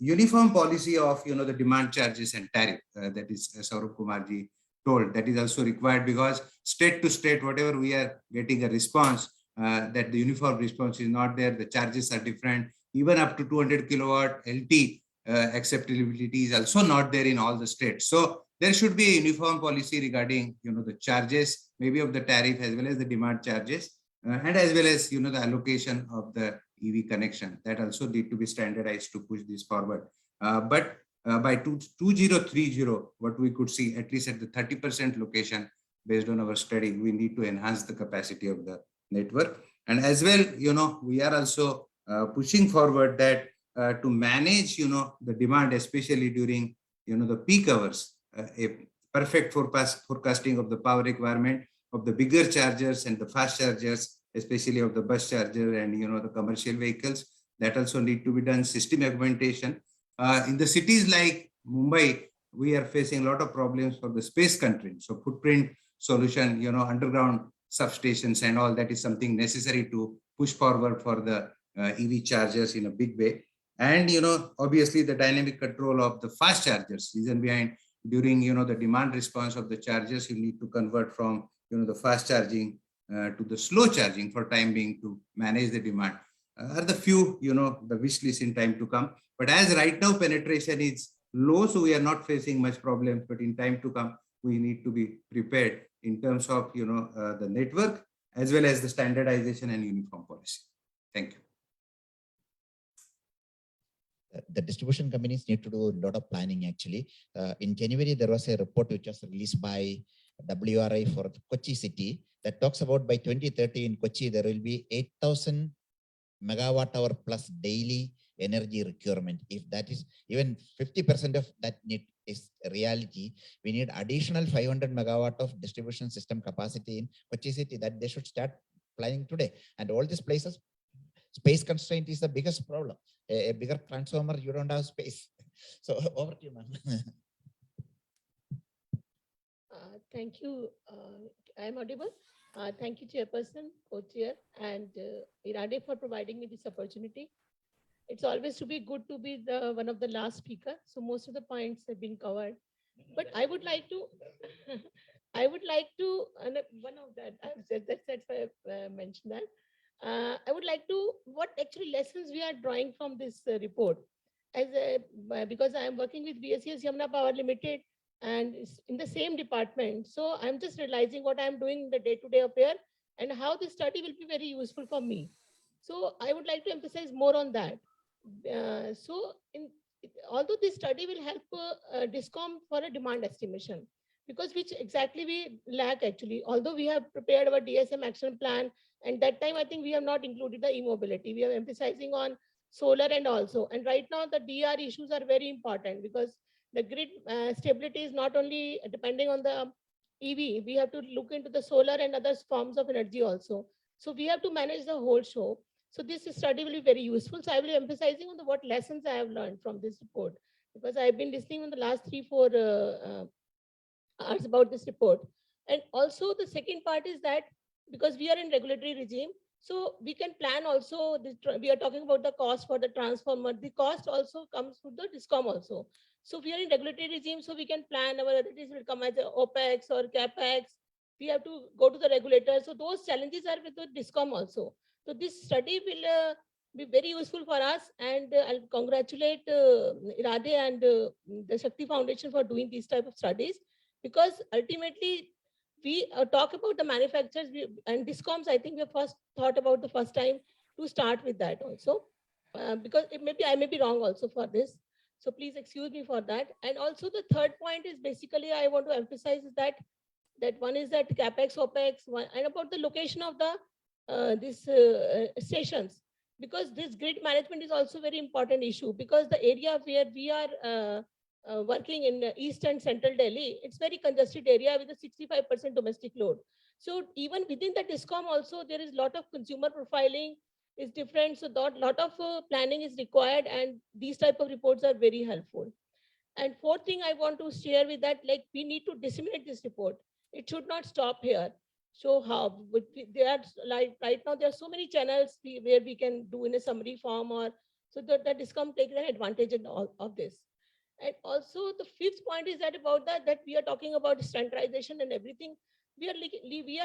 Uniform policy of, the demand charges and tariff, that is Saurabh Kumarji told, that is also required, because state to state, whatever we are getting a response, that the uniform response is not there, the charges are different, even up to 200 kilowatt LT acceptability is also not there in all the states. So there should be a uniform policy regarding, the charges, maybe of the tariff as well as the demand charges, and as well as, the allocation of the EV connection. That also need to be standardized to push this forward. But by 2030, what we could see, at least at the 30% location, based on our study, we need to enhance the capacity of the network. And as well, we are also pushing forward that to manage, the demand, especially during, the peak hours, a perfect forecasting of the power requirement of the bigger chargers and the fast chargers, especially of the bus charger and, the commercial vehicles. That also need to be done. System augmentation. In the cities like Mumbai, we are facing a lot of problems for the space constraint. So footprint solution, underground substations and all, that is something necessary to push forward for the EV chargers in a big way. And, obviously the dynamic control of the fast chargers. Reason behind, during, the demand response of the chargers, you need to convert from, the fast charging to the slow charging for time being to manage the demand. Are the few, the wish list in time to come. But as right now penetration is low, so we are not facing much problems, but in time to come, we need to be prepared in terms of, the network, as well as the standardization and uniform policy. Thank you. The distribution companies need to do a lot of planning actually. In January, there was a report which was released by WRI for Kochi city that talks about by 2030 in Kochi, there will be 8,000 megawatt hour plus daily energy requirement. If that is even 50% of that need is reality, we need additional 500 megawatt of distribution system capacity in Kochi city that they should start planning today. And all these places, space constraint is the biggest problem. A bigger transformer, you don't have space. So over to you, ma'am. Thank you. I am audible. Thank you, Chairperson, Co-Chair, and IRADe for providing me this opportunity. It's always to be good to be the one of the last speaker. So most of the points have been covered. But I would like to, and one of that, I've said that's why I mentioned that. I would like to, what actually lessons we are drawing from this report, because I am working with BSES Yamuna Power Limited and in the same department. So I'm just realizing what I'm doing in the day-to-day affair and how this study will be very useful for me. So I would like to emphasize more on that. Although this study will help DISCOM for a demand estimation, because which exactly we lack actually. Although we have prepared our DSM action plan, and that time I think we have not included the e-mobility. We are emphasizing on solar and also. And right now the DR issues are very important because the grid stability is not only depending on the EV, we have to look into the solar and other forms of energy also. So we have to manage the whole show. So this study will be very useful. So I will be emphasizing on what lessons I have learned from this report, because I've been listening in the last 3-4 hours about this report. And also the second part is that because we are in regulatory regime, so we can plan also, we are talking about the cost for the transformer. The cost also comes to the DISCOM also. So we are in regulatory regime, so we can plan our, whether it will come as a OPEX or CAPEX. We have to go to the regulator. So those challenges are with the DISCOM also. So this study will be very useful for us, and I'll congratulate IRADe and the Shakti Foundation for doing these type of studies, because ultimately we talk about the manufacturers and DISCOMs. I think we first thought about the first time to start with that also, because I may be wrong also for this. So please excuse me for that. And also the third point is basically I want to emphasize is that one is that CAPEX, OPEX, and about the location of the stations, because this grid management is also very important issue, because the area where we are working in East and Central Delhi, it's very congested area with a 65% domestic load. So even within the DISCOM also, there is a lot of consumer profiling is different. So lot of planning is required, and these type of reports are very helpful. And fourth thing I want to share with that, like we need to disseminate this report. It should not stop here. So how, there are like right now there are so many channels where we can do in a summary form, or so that DISCOM take an advantage in all of this. And also the fifth point is that about that we are talking about standardization and everything. We are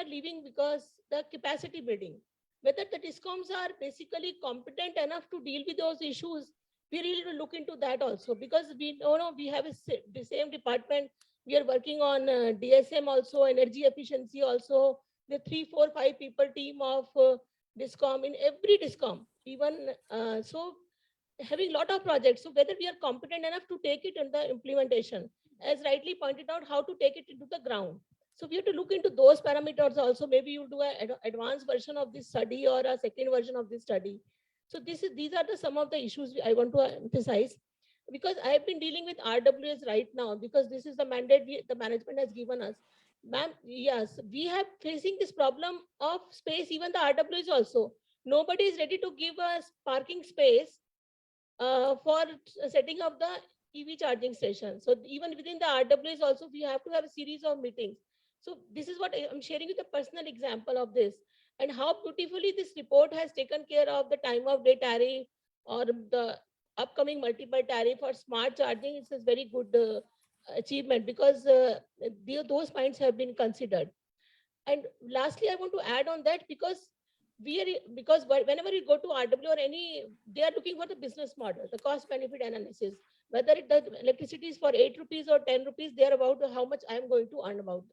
leaving because the capacity building, whether the DISCOMs are basically competent enough to deal with those issues, we really will look into that also, because we know we have the same department. We are working on DSM also, energy efficiency also, the 3, 4, 5 people team of DISCOM in every DISCOM, even so having a lot of projects. So whether we are competent enough to take it in the implementation, as rightly pointed out, how to take it into the ground. So we have to look into those parameters also. Maybe you'll do an advanced version of this study or a second version of this study. So these are some of the issues I want to emphasize, because I have been dealing with RWS right now, because this is the mandate the management has given us. Ma'am, yes, we have facing this problem of space, even the RWS also. Nobody is ready to give us parking space for setting up the EV charging station. So even within the RWS also, we have to have a series of meetings. So this is what I'm sharing with a personal example of this, and how beautifully this report has taken care of the time of day tariff or the upcoming multiple tariff for smart charging. It's a very good achievement, because those points have been considered. And lastly, I want to add on that, because whenever you go to RW or any, they are looking for the business model, the cost benefit analysis, whether the electricity is for 8 rupees or 10 rupees, they are about how much I am going to earn about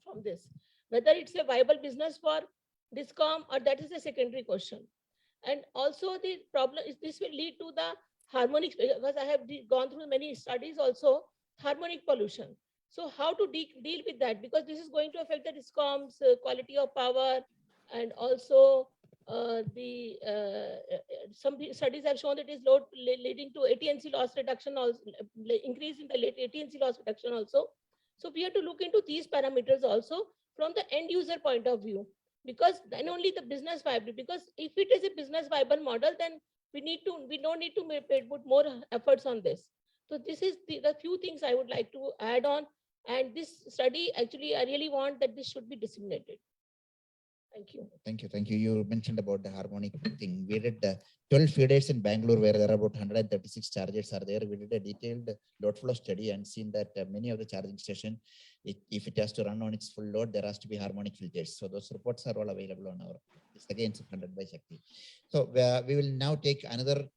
from this, whether it's a viable business for DISCOM, or that is a secondary question. And also the problem is this will lead to the harmonic, because I have gone through many studies also, harmonic pollution. So how to deal with that, because this is going to affect the DISCOMs quality of power. And also some studies have shown that it is leading to AT&C loss reduction, also increase in the AT&C loss reduction also. So we have to look into these parameters also from the end user point of view, because then only the business viability, because if it is a business viable model, then we don't need to put more efforts on this. So this is the few things I would like to add on. And this study, actually, I really want that this should be disseminated. Thank you. Thank you. Thank you. You mentioned about the harmonic thing. We did 12 feeders in Bangalore, where there are about 136 chargers are there. We did a detailed load flow study and seen that many of the charging stations, if it has to run on its full load, there has to be harmonic filters. So those reports are all available on our, it's again funded by Shakti. So we will now take another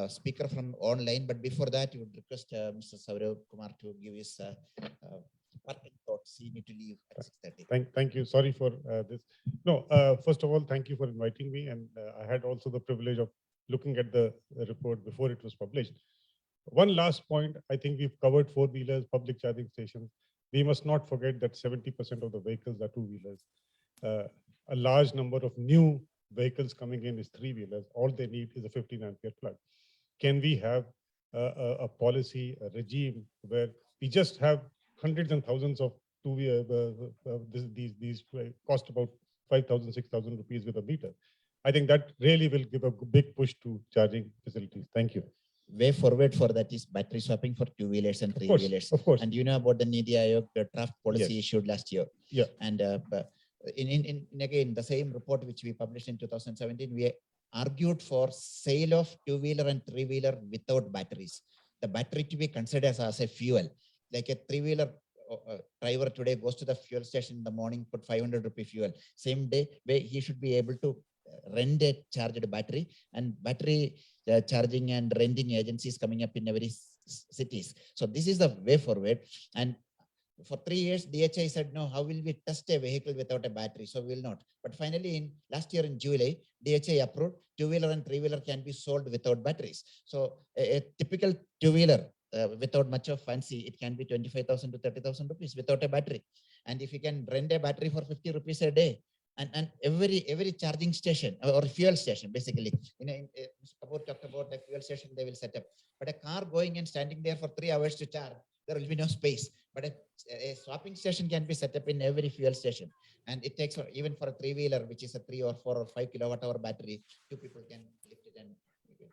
speaker from online, but before that, you would request Mr. Rajiv Kumar to give his parting thoughts. He need to leave at 6:30. Thank you. Sorry for this. No, first of all, thank you for inviting me. And I had also the privilege of looking at the report before it was published. One last point, I think we've covered four-wheelers, public charging stations. we must not forget that 70% of the vehicles are two-wheelers. A large number of new vehicles coming in is three-wheelers. All they need is a 15 ampere plug. Can we have a policy, a regime where we just have hundreds and thousands of these cost about 5,000, 6,000 rupees with a meter? I think that really will give a big push to charging facilities. Thank you. Way forward for that is battery swapping for two-wheelers and three-wheelers. Of course. And you know about the NITI Aayog draft policy Yes. issued last year. Yeah. And in again, the same report which we published in 2017, we argued for sale of two-wheeler and three-wheeler without batteries. The battery to be considered as a fuel. Like a three-wheeler driver today goes to the fuel station in the morning, put 500 rupee fuel. Same day, where he should be able to rent a charged battery, and battery charging and renting agencies coming up in every cities. So this is the way forward. And for 3 years, DHI said, no, how will we test a vehicle without a battery? So we will not. But finally, in last year in July, DHI approved two-wheeler and three-wheeler can be sold without batteries. So a typical two-wheeler without much of fancy, it can be 25,000 to 30,000 rupees without a battery. And if you can rent a battery for 50 rupees a day, and every charging station or fuel station, basically, talked about the fuel station they will set up. But a car going and standing there for 3 hours to charge, there will be no space. But a swapping station can be set up in every fuel station. And it takes, even for a three-wheeler, which is a 3 or 4 or 5 kilowatt-hour battery, 2 people can lift it and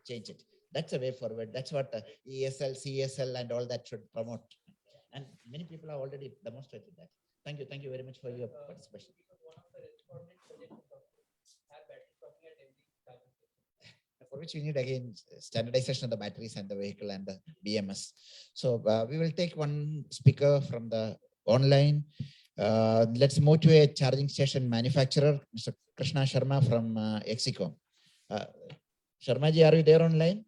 change it. That's a way forward. That's what ESL, CSL, and all that should promote. And many people have already demonstrated that. Thank you. Thank you very much for your participation. For which we need again standardization of the batteries and the vehicle and the BMS. So we will take one speaker from the online. Let's move to a charging station manufacturer, Mr. Krishna Sharma from Exicom. Sharma ji, are you there online?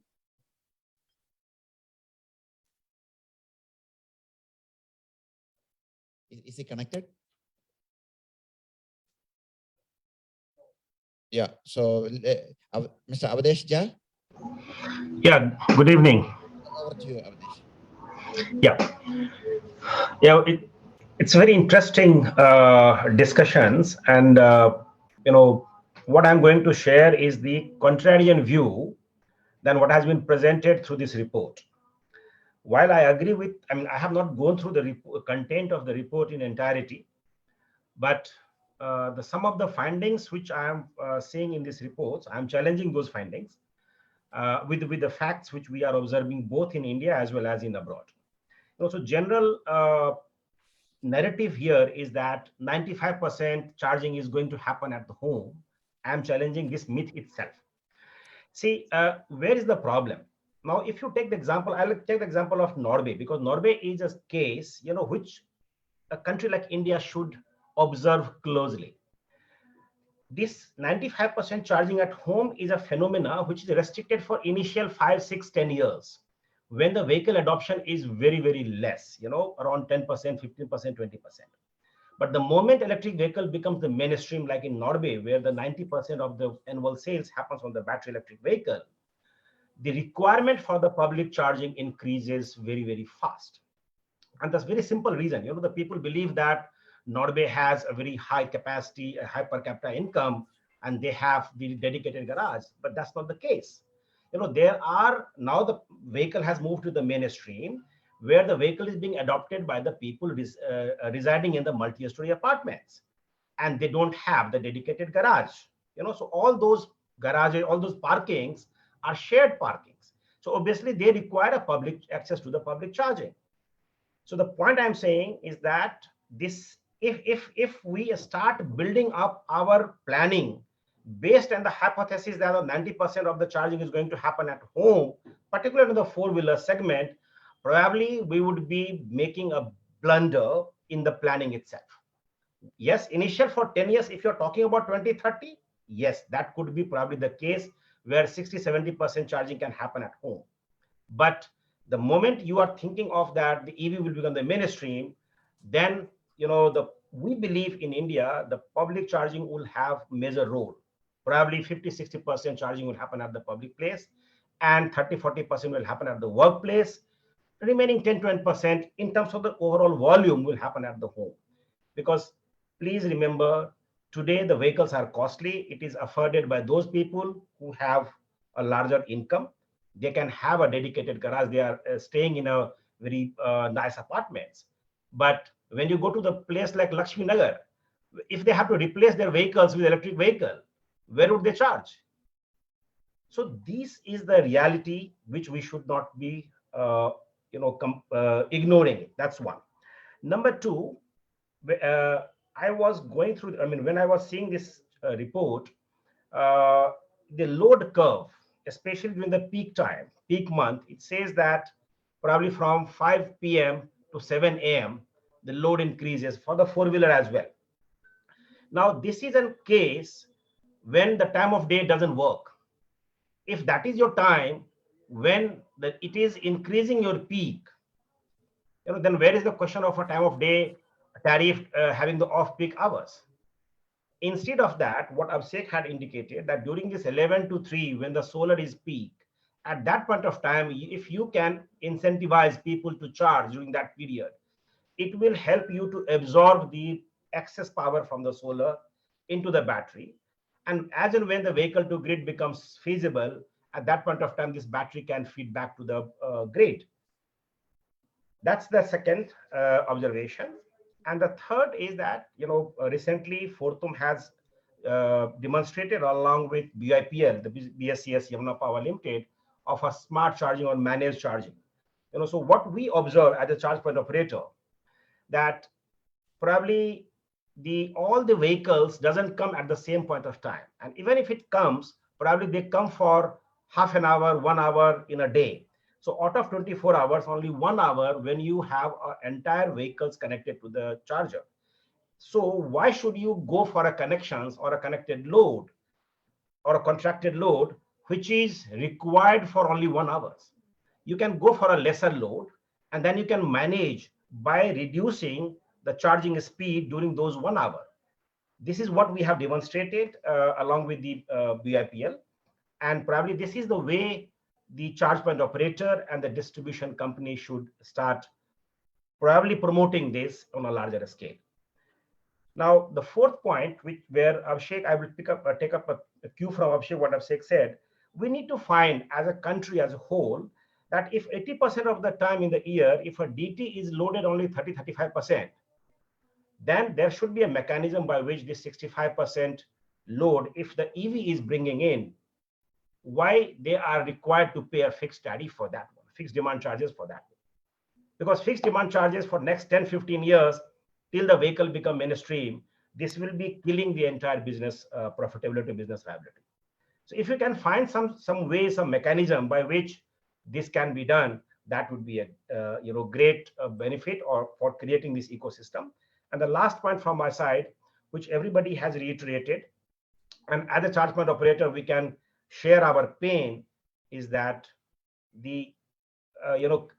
Is he connected? Yeah. So, Mr. Avadesh Jha. Yeah. Good evening. Over to you, Avadesh. Yeah. It's very interesting discussions, and what I'm going to share is the contrarian view than what has been presented through this report. While I agree with, I have not gone through the content of the report in entirety, but some of the findings which I am seeing in this report, I'm challenging those findings with the facts which we are observing both in India as well as in abroad. So general narrative here is that 95% charging is going to happen at the home. I'm challenging this myth itself. See, where is the problem? Now, if you take the example, I'll take the example of Norway, because Norway is a case, which a country like India should observe closely. This 95% charging at home is a phenomena which is restricted for initial 5, 6, 10 years, when the vehicle adoption is very, very less, around 10%, 15%, 20%. But the moment electric vehicle becomes the mainstream, like in Norway, where the 90% of the annual sales happens on the battery electric vehicle, the requirement for the public charging increases very, very fast. And that's very simple reason. The people believe that Norway has a very high capacity, a high per capita income, and they have the dedicated garage, but that's not the case. There are now the vehicle has moved to the mainstream, where the vehicle is being adopted by the people residing in the multi-story apartments, and they don't have the dedicated garage. So all those garages, all those parkings are shared parkings. So obviously they require a public access to the public charging. So the point I'm saying is that this, if we start building up our planning based on the hypothesis that 90% of the charging is going to happen at home, particularly in the four-wheeler segment, probably we would be making a blunder in the planning itself. Yes, initial for 10 years, if you're talking about 2030, yes, that could be probably the case where 60-70% charging can happen at home. But the moment you are thinking of that the EV will become the mainstream, then we believe in India the public charging will have major role. Probably 50-60% charging will happen at the public place, and 30-40% will happen at the workplace. remaining 10-20% in terms of the overall volume will happen at the home. Because please remember, today the vehicles are costly. It is afforded by those people who have a larger income. They can have a dedicated garage. They are staying in a very nice apartments. But when you go to the place like Lakshmi Nagar, if they have to replace their vehicles with electric vehicle, where would they charge? So this is the reality which we should not be, ignoring. That's one. Number two, I was going through. I mean, when I was seeing this report, the load curve, especially during the peak time, peak month, it says that probably from 5 p.m. to 7 a.m. the load increases for the four-wheeler as well. Now, this is a case when the time of day doesn't work. If that is your time when it is increasing your peak, then where is the question of a time of day tariff having the off-peak hours? Instead of that, what Abhishek had indicated that during this 11 to 3, when the solar is peak, at that point of time, if you can incentivize people to charge during that period, it will help you to absorb the excess power from the solar into the battery. And as and when the vehicle to grid becomes feasible, at that point of time, this battery can feed back to the grid. That's the second observation. And the third is that, recently Fortum has demonstrated along with BIPL, the BSCS Yamuna Power Limited, of a smart charging or managed charging. So what we observe as a charge point operator, that probably all the vehicles doesn't come at the same point of time. And even if it comes, probably they come for half an hour, 1 hour in a day. So out of 24 hours, only 1 hour when you have entire vehicles connected to the charger. So why should you go for a connections or a connected load or a contracted load, which is required for only 1 hour? You can go for a lesser load, and then you can manage by reducing the charging speed during those 1 hour. This is what we have demonstrated along with the BIPL. And probably this is the way the charge point operator and the distribution company should start probably promoting this on a larger scale. Now, the fourth point, where Abhishek, I will take up a cue from Abhishek, what Abhishek said, we need to find as a country as a whole that if 80% of the time in the year, if a DT is loaded only 30-35%, then there should be a mechanism by which this 65% load, if the EV is bringing in, why they are required to pay a fixed tariff for that one, fixed demand charges for that. Because fixed demand charges for next 10-15 years, till the vehicle become mainstream, this will be killing the entire business profitability, business viability. So if you can find some way, some mechanism by which this can be done, that would be a great benefit or for creating this ecosystem. And the last point from my side, which everybody has reiterated, and as a charge point operator, we can share our pain, is that the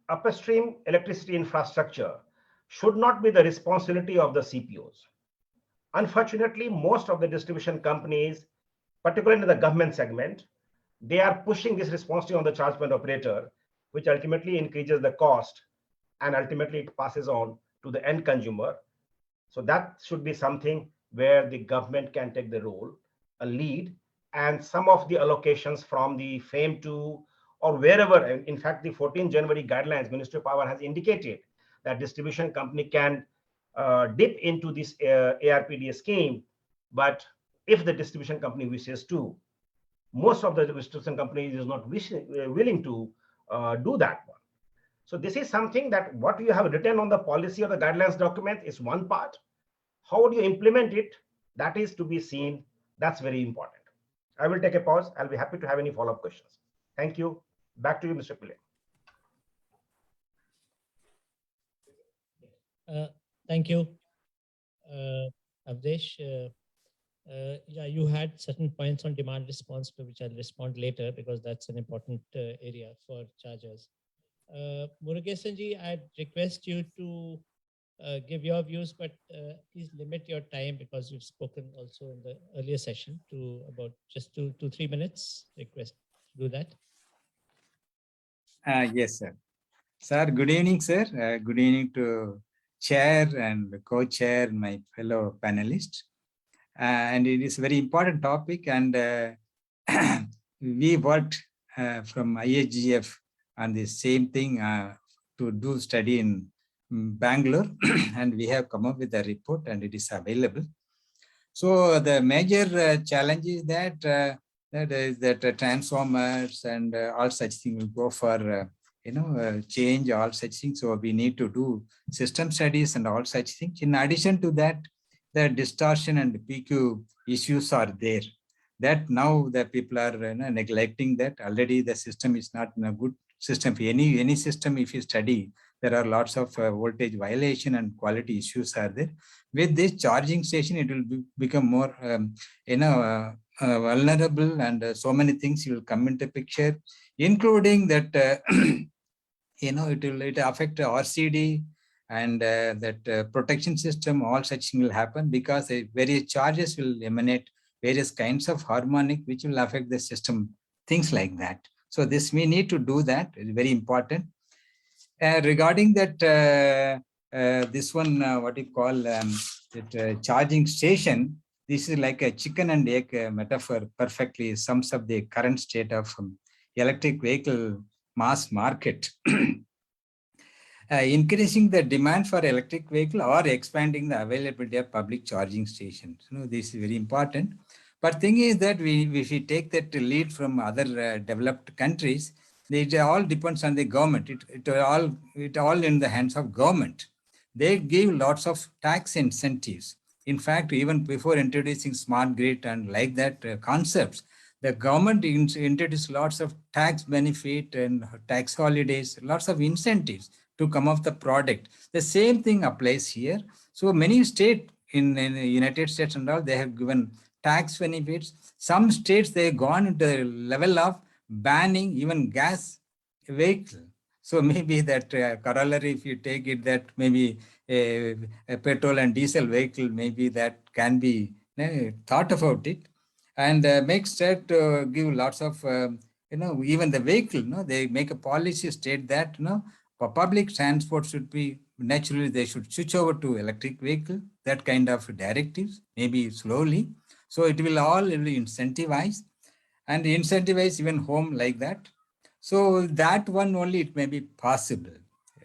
upstream electricity infrastructure should not be the responsibility of the CPOs. Unfortunately, most of the distribution companies, particularly in the government segment, they are pushing this responsibility on the charge point operator, which ultimately increases the cost and ultimately it passes on to the end consumer. So that should be something where the government can take the role, a lead, and some of the allocations from the FAME2 or wherever. In fact, the 14th January guidelines, Ministry of Power has indicated that distribution company can dip into this ARPDA scheme. But if the distribution company wishes to, most of the distribution companies is not willing to do that one. So this is something that what you have written on the policy or the guidelines document is one part. How would you implement it? That is to be seen. That's very important. I will take a pause. I'll be happy to have any follow-up questions. Thank you. Back to you, Mr. Pillai. Thank you, Avdesh. Yeah, you had certain points on demand response to which I'll respond later because that's an important area for chargers. Murugesan ji, I'd request you to give your views, but please limit your time because you've spoken also in the earlier session to about just 2-3 minutes. Request to do that. Yes, sir. Sir, good evening, sir. Good evening to chair and co-chair, my fellow panelists. And it is a very important topic. And we worked from IHGF on the same thing to do study in Bangalore. And we have come up with a report and it is available. So the major challenge is that transformers and all such things will go for change, all such things. So we need to do system studies and all such things. In addition to that, the distortion and PQ issues are there. That now the people are neglecting that. Already the system is not in a good system. Any system, if you study, there are lots of voltage violation and quality issues are there. With this charging station, it will become more vulnerable, and so many things will come into picture, including that it will affect RCD and that protection system. All such things will happen because various charges will emanate various kinds of harmonic which will affect the system, things like that. So this we need to do that. It's very important. Regarding that, this one, what you call that charging station, this is like a chicken and egg metaphor, perfectly sums up the current state of electric vehicle mass market. Increasing the demand for electric vehicle or expanding the availability of public charging stations. This is very important. But thing is that if we take that lead from other developed countries, it all depends on the government. It all in the hands of government. They give lots of tax incentives. In fact, even before introducing smart grid and like that concepts, the government introduced lots of tax benefit and tax holidays, lots of incentives to come up the product. The same thing applies here. So many states in the United States and all, they have given tax benefits. Some states, they have gone to the level of banning even gas vehicle. So maybe that corollary, if you take it, that maybe a petrol and diesel vehicle, maybe that can be thought about it, and make state give lots of even the vehicle. They make a policy state that for public transport should be naturally they should switch over to electric vehicle. That kind of directives, maybe slowly. So it will all incentivize and incentivize even home like that. So that one only it may be possible.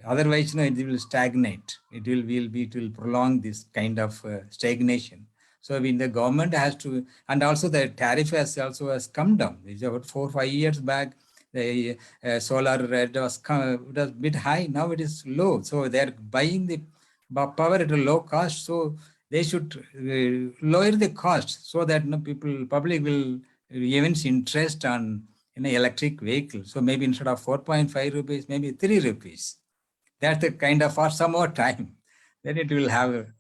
Otherwise, it will stagnate. It will prolong this kind of stagnation. So when the government has to, and also the tariff has come down. It's about 4 or 5 years back. The solar rate was a bit high. Now it is low. So they're buying the power at a low cost. So they should lower the cost so that public will evince interest on electric vehicle. So maybe instead of 4.5 rupees, maybe 3 rupees. That's the kind of for some more time. Then it will have an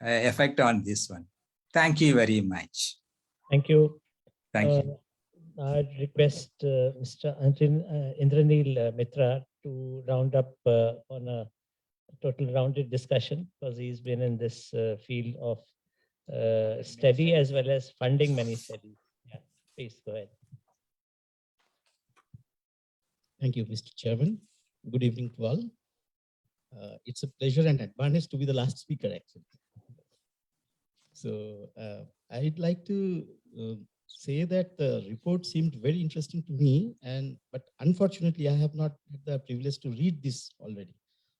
effect on this one. Thank you very much. Thank you. Thank you. I request Mr. Indranil Mitra to round up on a total rounded discussion, because he's been in this field of study as well as funding many studies. Yeah, please go ahead. Thank you, Mr. Chairman. Good evening to all. It's a pleasure and advantage to be the last speaker, actually. So I'd like to say that the report seemed very interesting to me, but unfortunately, I have not had the privilege to read this already.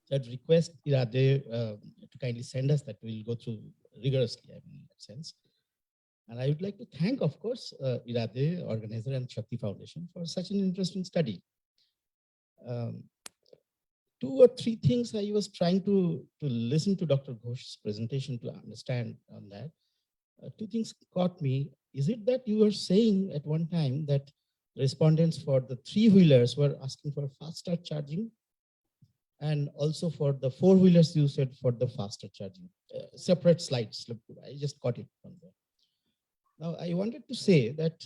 So I'd request IRADe to kindly send us that. We'll go through rigorously, in that sense. And I would like to thank, of course, IRADe, organizer, and Shakti Foundation for such an interesting study. 2 or 3 things I was trying to listen to Dr. Ghosh's presentation to understand on that. 2 things caught me. Is it that you were saying at one time that respondents for the 3-wheelers were asking for faster charging, and also for the 4-wheelers you said for the faster charging? Separate slides. I just got it from there. Now I wanted to say that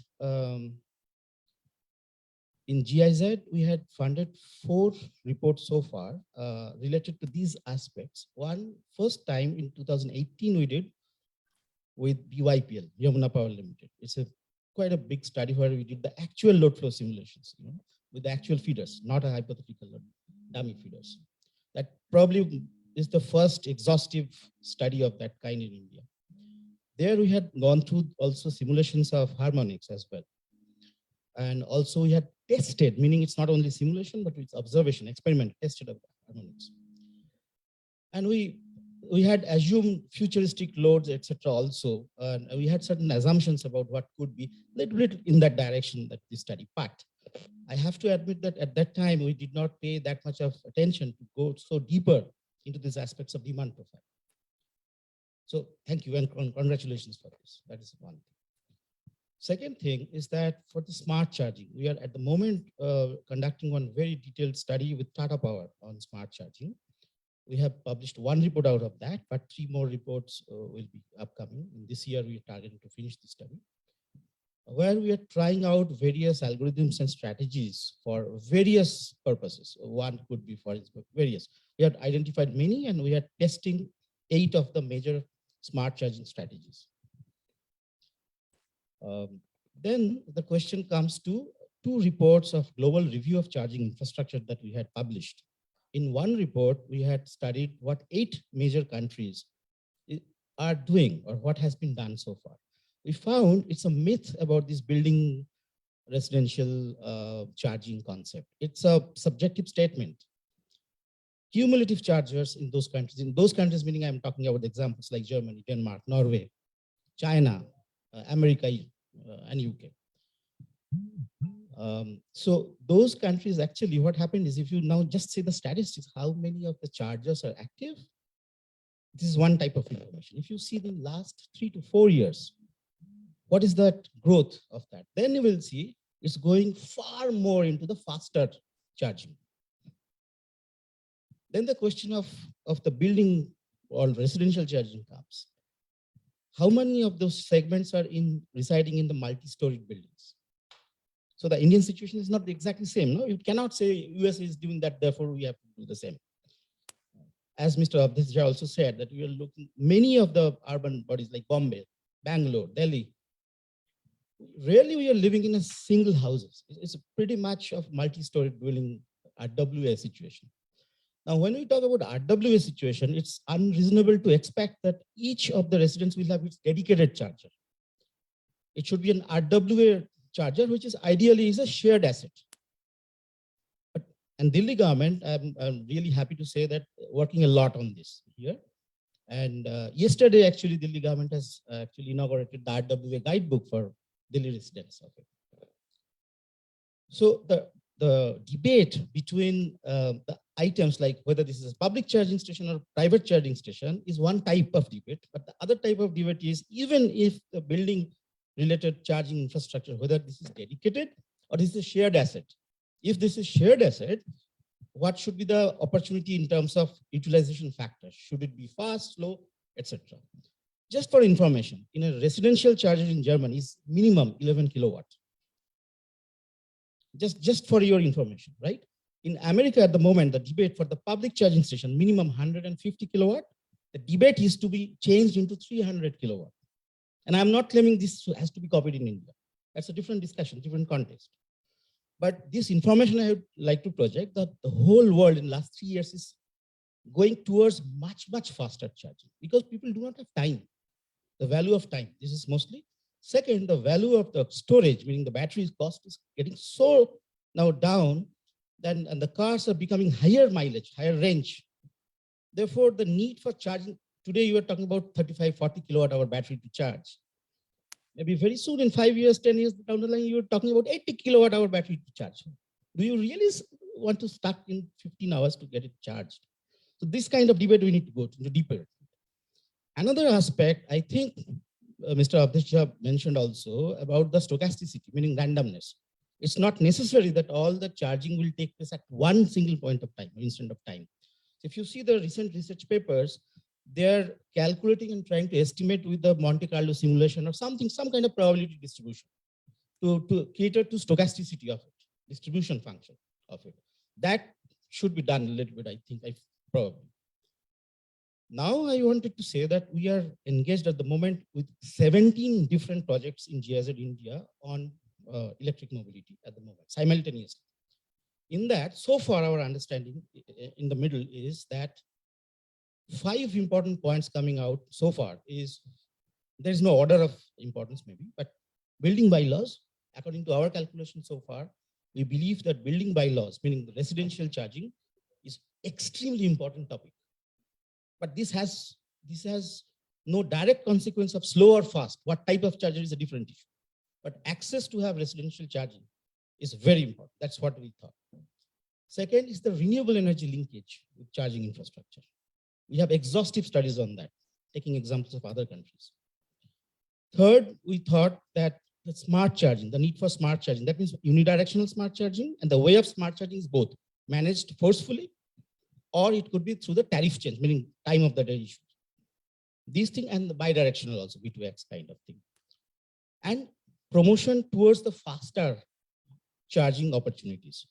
in GIZ, we had funded 4 reports so far related to these aspects. One, first time in 2018 we did with BYPL, Yamuna Power Limited. It's quite a big study where we did the actual load flow simulations, with the actual feeders, not a hypothetical load. dummy feeders. That probably is the first exhaustive study of that kind in India. There we had gone through also simulations of harmonics as well. And also we had tested, meaning it's not only simulation, but it's observation, experiment, tested of harmonics. And we had assumed futuristic loads, etc. also. And we had certain assumptions about what could be little bit in that direction that we study. But I have to admit that at that time, we did not pay that much of attention to go so deeper into these aspects of demand profile. So thank you and congratulations for this. That is one thing. Second thing is that for the smart charging, we are at the moment conducting one very detailed study with Tata Power on smart charging. We have published one report out of that, but 3 more reports will be upcoming. In this year, we are targeting to finish the study, where we are trying out various algorithms and strategies for various purposes. One could be, for instance, various. We have identified many, and we are testing 8 of the major smart charging strategies. Then the question comes to 2 reports of global review of charging infrastructure that we had published. In one report, we had studied what 8 major countries are doing or what has been done so far. We found it's a myth about this building residential charging concept. It's a subjective statement. Cumulative chargers in those countries meaning I'm talking about examples like Germany, Denmark, Norway, China, America, and UK. So those countries, actually what happened is, if you now just see the statistics, how many of the chargers are active, this is one type of information. If you see the last 3 to 4 years, what is that growth of that? Then you will see it's going far more into the faster charging. Then the question of the building or residential charging comes. How many of those segments are residing in the multi-storied buildings? So the Indian situation is not exactly the same. No, you cannot say US is doing that, therefore we have to do the same. As Mr. Abdhija also said, that we are looking, many of the urban bodies like Bombay, Bangalore, Delhi, rarely we are living in a single houses. It's pretty much of multi-storied dwelling RWA situation. Now, when we talk about RWA situation, it's unreasonable to expect that each of the residents will have its dedicated charger. It should be an RWA charger, which is ideally is a shared asset. And Delhi government, I'm really happy to say that working a lot on this here. And yesterday, actually, Delhi government has actually inaugurated the RWA guidebook for Delhi residents of it. So the debate between the items like whether this is a public charging station or private charging station is one type of debate, but the other type of debate is, even if the building related charging infrastructure, whether this is dedicated or this is a shared asset. If this is shared asset, what should be the opportunity in terms of utilization factors? Should it be fast, slow, etc.? Just for information, in a residential charger in Germany is minimum 11 kilowatt. Just for your information, right? In America at the moment, the debate for the public charging station, minimum 150 kilowatt, the debate is to be changed into 300 kilowatt. And I'm not claiming this has to be copied in India. That's a different discussion, different context. But this information I would like to project that the whole world in the last 3 years is going towards much, much faster charging because people do not have time. The value of time, this is mostly. Second, the value of the storage, meaning the battery's cost is getting so now down, then and the cars are becoming higher mileage, higher range. Therefore, the need for charging, today you are talking about 35, 40 kilowatt hour battery to charge. Maybe very soon in 5 years, 10 years down the line, you're talking about 80 kilowatt hour battery to charge. Do you really want to start in 15 hours to get it charged? So this kind of debate we need to go to deeper. Another aspect, I think Mr. Abdhija mentioned also about the stochasticity, meaning randomness. It's not necessary that all the charging will take place at one single point of time, instant of time. If you see the recent research papers, they're calculating and trying to estimate with the Monte Carlo simulation or something, some kind of probability distribution to cater to stochasticity of it, distribution function of it. That should be done a little bit, I think, probably. Now I wanted to say that we are engaged at the moment with 17 different projects in GIZ India on electric mobility at the moment, simultaneously. In that, so far our understanding in the middle is that 5 important points coming out so far is, there is no order of importance maybe, but building bylaws, according to our calculation so far, we believe that building bylaws, meaning the residential charging, is extremely important topic. But this has no direct consequence of slow or fast. What type of charger is a different issue. But access to have residential charging is very important. That's what we thought. Second is the renewable energy linkage with charging infrastructure. We have exhaustive studies on that, taking examples of other countries. Third, we thought that the smart charging, the need for smart charging, that means unidirectional smart charging, and the way of smart charging is both managed forcefully, or it could be through the tariff change, meaning time of the day issue. These things, and the bidirectional also, B2X kind of thing. And promotion towards the faster charging opportunities.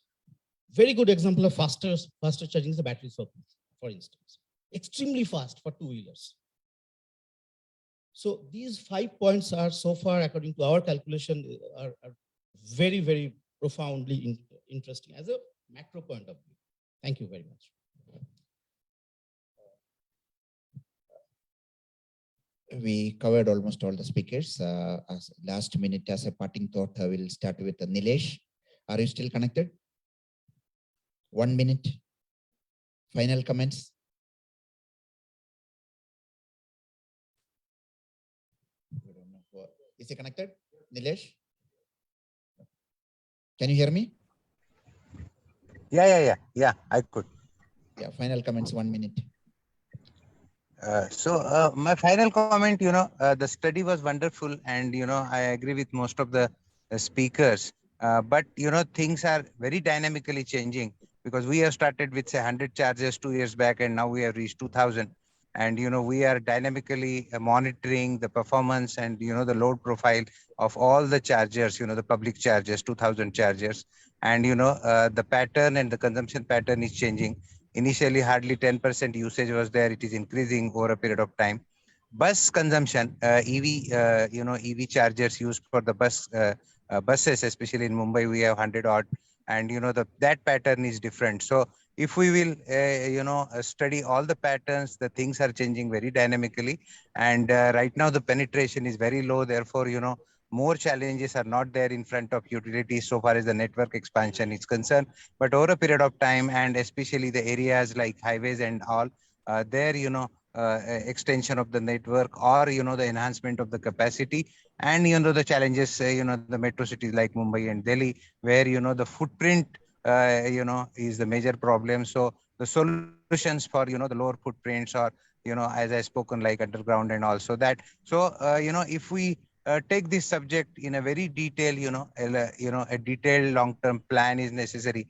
Very good example of faster charging is the battery swap, for instance. Extremely fast for two-wheelers. So these 5 points are so far, according to our calculation, are very, very profoundly interesting as a macro point of view. Thank you very much. We covered almost all the speakers. As last minute, as a parting thought, I will start with Nilesh. Are you still connected? 1 minute. Final comments. Is he connected? Nilesh? Can you hear me? Yeah, I could. Yeah, final comments, 1 minute. My final comment, the study was wonderful, and I agree with most of the speakers. But things are very dynamically changing, because we have started with say 100 chargers 2 years back, and now we have reached 2,000. And we are dynamically monitoring the performance and the load profile of all the chargers, the public chargers, 2,000 chargers, and the pattern and the consumption pattern is changing. Initially, hardly 10% usage was there. It is increasing over a period of time. Bus consumption, EV, EV chargers used for the buses, especially in Mumbai, we have 100 odd, and that pattern is different. So if we will, study all the patterns, the things are changing very dynamically, and right now the penetration is very low. Therefore, more challenges are not there in front of utilities so far as the network expansion is concerned. But over a period of time, and especially the areas like highways and all, there, extension of the network, or, the enhancement of the capacity, and, the challenges, the metro cities like Mumbai and Delhi, where, the footprint, is the major problem. So the solutions for, the lower footprints, or, as I spoken, like underground and also that. So, if we take this subject in a very detailed, a detailed long-term plan is necessary,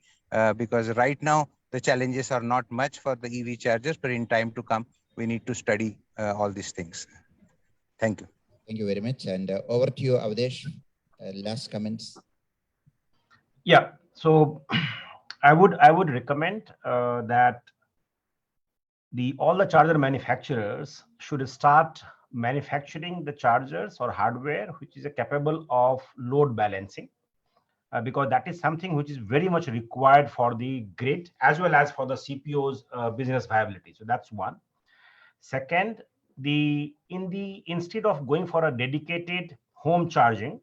because right now the challenges are not much for the EV chargers, but in time to come, we need to study all these things. Thank you. Thank you very much. And over to you, Avdesh. Last comments. Yeah. So I would recommend that all the charger manufacturers should start manufacturing the chargers or hardware which is capable of load balancing, because that is something which is very much required for the grid as well as for the CPO's business viability. So that's one. Second, instead of going for a dedicated home charging,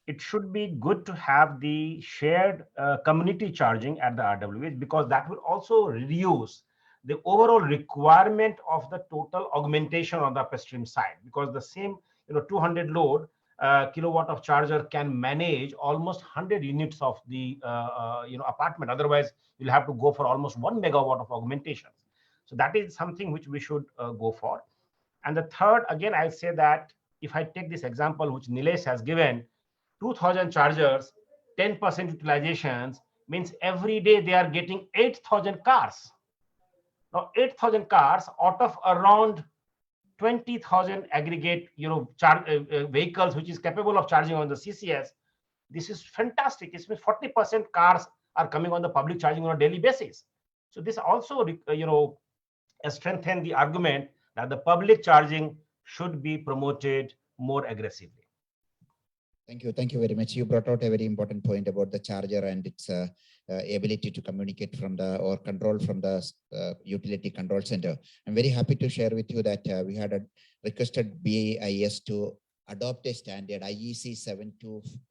it should be good to have the shared community charging at the RWAs, because that will also reduce the overall requirement of the total augmentation on the upstream side, because the same 200 load kilowatt of charger can manage almost 100 units of the apartment. Otherwise, you'll have to go for almost 1 megawatt of augmentation. So that is something which we should go for. And the third, again, I'll say that if I take this example which Nilesh has given, 2,000 chargers, 10% utilizations means every day they are getting 8,000 cars. Now, 8,000 cars out of around 20,000 aggregate, vehicles which is capable of charging on the CCS. This is fantastic. It means 40% cars are coming on the public charging on a daily basis. So this also, strengthen the argument that the public charging should be promoted more aggressively. Thank you. Thank you very much. You brought out a very important point about the charger and its ability to communicate from the or control from the utility control center. I'm very happy to share with you that we had requested BIS to adopt a standard IEC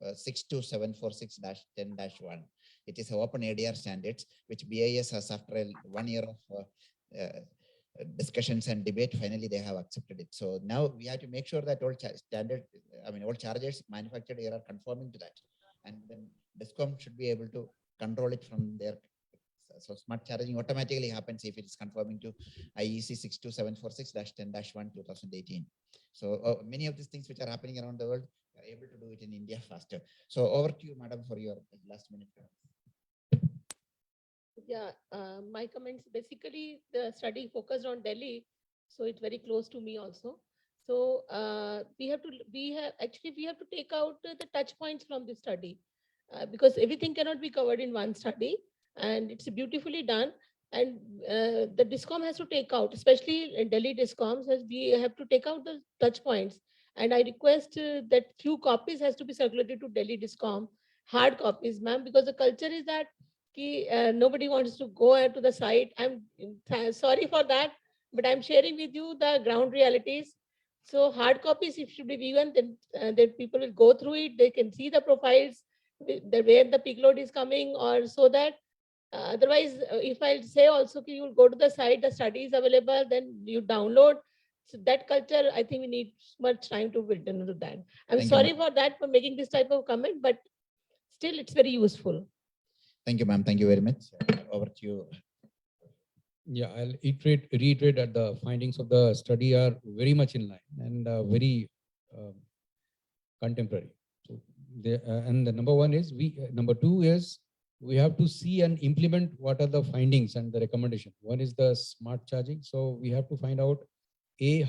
62746-10-1. It is an open ADR standards, which BIS has after 1 year of discussions and debate, finally they have accepted it. So now we have to make sure that all all chargers manufactured here are conforming to that. And then DISCOM should be able to control it from there. So smart charging automatically happens if it is conforming to IEC 62746-10-1 2018. So many of these things which are happening around the world, we are able to do it in India faster. So over to you, madam, for your last minute. Yeah, my comments, basically the study focused on Delhi, so it's very close to me also. So we have to take out the touch points from the study because everything cannot be covered in one study, and it's beautifully done. And the DISCOM has to take out, especially in Delhi DISCOMs, we have to take out the touch points. And I request that few copies has to be circulated to Delhi DISCOM, hard copies, ma'am, because the culture is that nobody wants to go to the site. I'm sorry for that, but I'm sharing with you the ground realities. So hard copies, if should be given, then people will go through it. They can see the profiles, where the peak load is coming, or so that otherwise, if I say also you will go to the site, the study is available, then you download. So that culture, I think we need much time to build into that. I'm sorry for that, for making this type of comment, but still it's very useful. Thank you, ma'am. Thank you very much. Over to you. Yeah, I'll reiterate that the findings of the study are very much in line and very contemporary. So and the number one is number two is we have to see and implement what are the findings and the recommendation. One is the smart charging. So we have to find out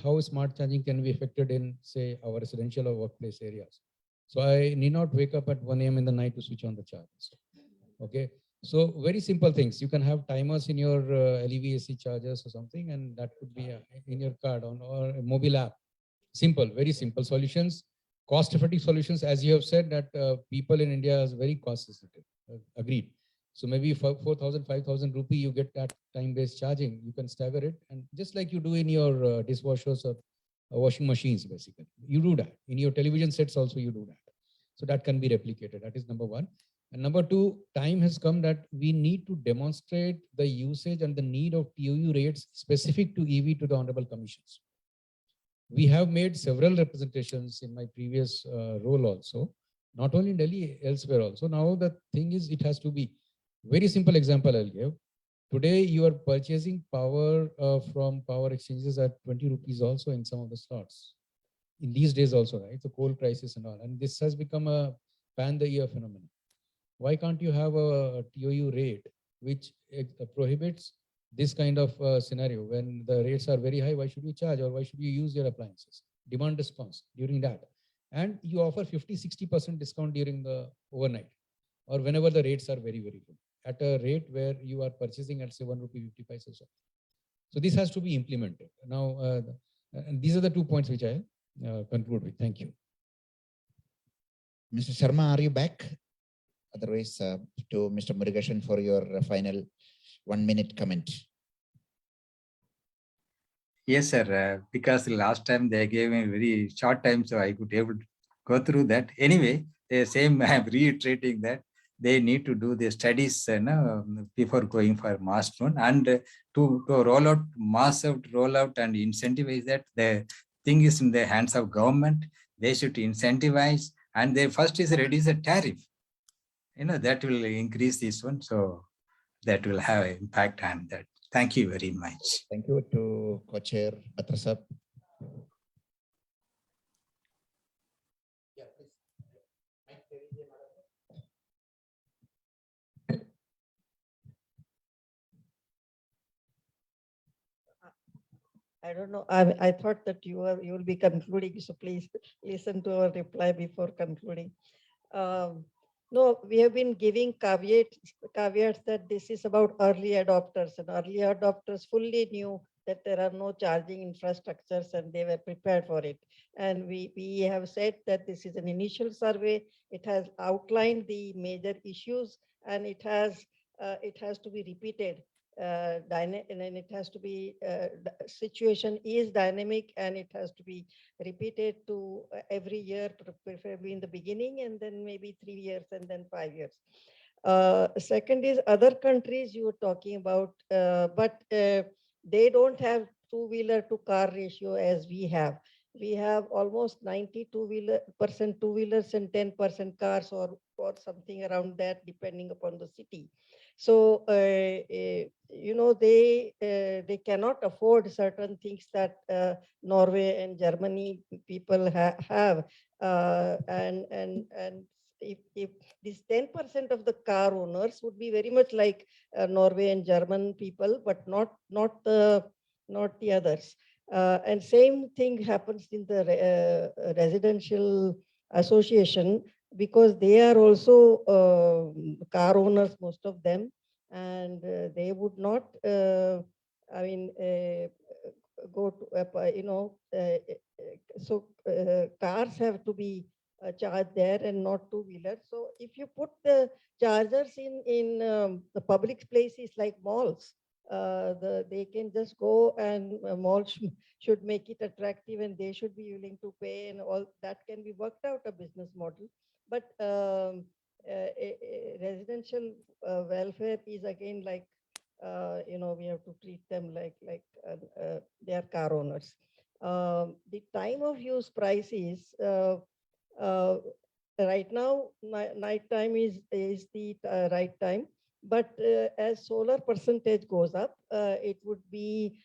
how smart charging can be effected in, say, our residential or workplace areas. So I need not wake up at 1 a.m. in the night to switch on the chargers. Okay. So very simple things. You can have timers in your LEVAC chargers or something, and that could be in your card or a mobile app. Simple, very simple solutions, cost-effective solutions. As you have said that people in India is very cost-sensitive. Agreed. So maybe for 4,000, 5,000 rupee, you get that time-based charging. You can stagger it, and just like you do in your dishwashers or washing machines, basically, you do that. In your television sets also, you do that. So that can be replicated. That is number one. And number two, time has come that we need to demonstrate the usage and the need of TOU rates specific to EV to the Honorable Commissions. We have made several representations in my previous role also, not only in Delhi, elsewhere also. Now the thing is, it has to be very simple example I'll give. Today, you are purchasing power from power exchanges at 20 rupees also in some of the slots. In these days also, right? The coal crisis and all. And this has become a pan-the-year phenomenon. Why can't you have a TOU rate which prohibits this kind of scenario? When the rates are very high, why should you charge or why should you use your appliances? Demand response during that. And you offer 50-60% discount during the overnight or whenever the rates are very, very good at a rate where you are purchasing at say 1 rupee 50 paise. So this has to be implemented. Now, and these are the 2 points which I conclude with. Thank you. Mr. Sharma, are you back? Otherwise, to Mr. Murugesan for your final 1 minute comment. Yes, sir. Because last time they gave me very short time, so I could able to go through that. Anyway, the same I am reiterating that they need to do the studies before going for mass run and to roll out mass rollout and incentivize that. The thing is in the hands of government. They should incentivize and they first is reduce the tariff. That will increase this one. So that will have an impact on that. Thank you very much. Thank you to Co-Chair Batrasab. I don't know. I thought that you will be concluding, so please listen to our reply before concluding. No, we have been giving caveats that this is about early adopters, and early adopters fully knew that there are no charging infrastructures and they were prepared for it. And we have said that this is an initial survey. It has outlined the major issues, and it has to be repeated. And it has to be, situation is dynamic, and it has to be repeated to every year, preferably in the beginning, and then maybe 3 years, and then 5 years. Second is other countries you were talking about, but they don't have two-wheeler to car ratio as we have. We have almost 92% two-wheelers and 10% cars, or something around that, depending upon the city. So, they cannot afford certain things that Norway and Germany people have. And if this 10% of the car owners would be very much like Norway and German people, but not the others. And same thing happens in the residential association, because they are also car owners, most of them, and they would not, I mean, go to, so cars have to be charged there and not two-wheelers. So if you put the chargers in the public places like malls, they can just go, and malls should make it attractive, and they should be willing to pay, and all that can be worked out a business model. But residential welfare is again like, we have to treat them like they are car owners. The time of use prices, right now, night time is the right time. But as solar percentage goes up, it could be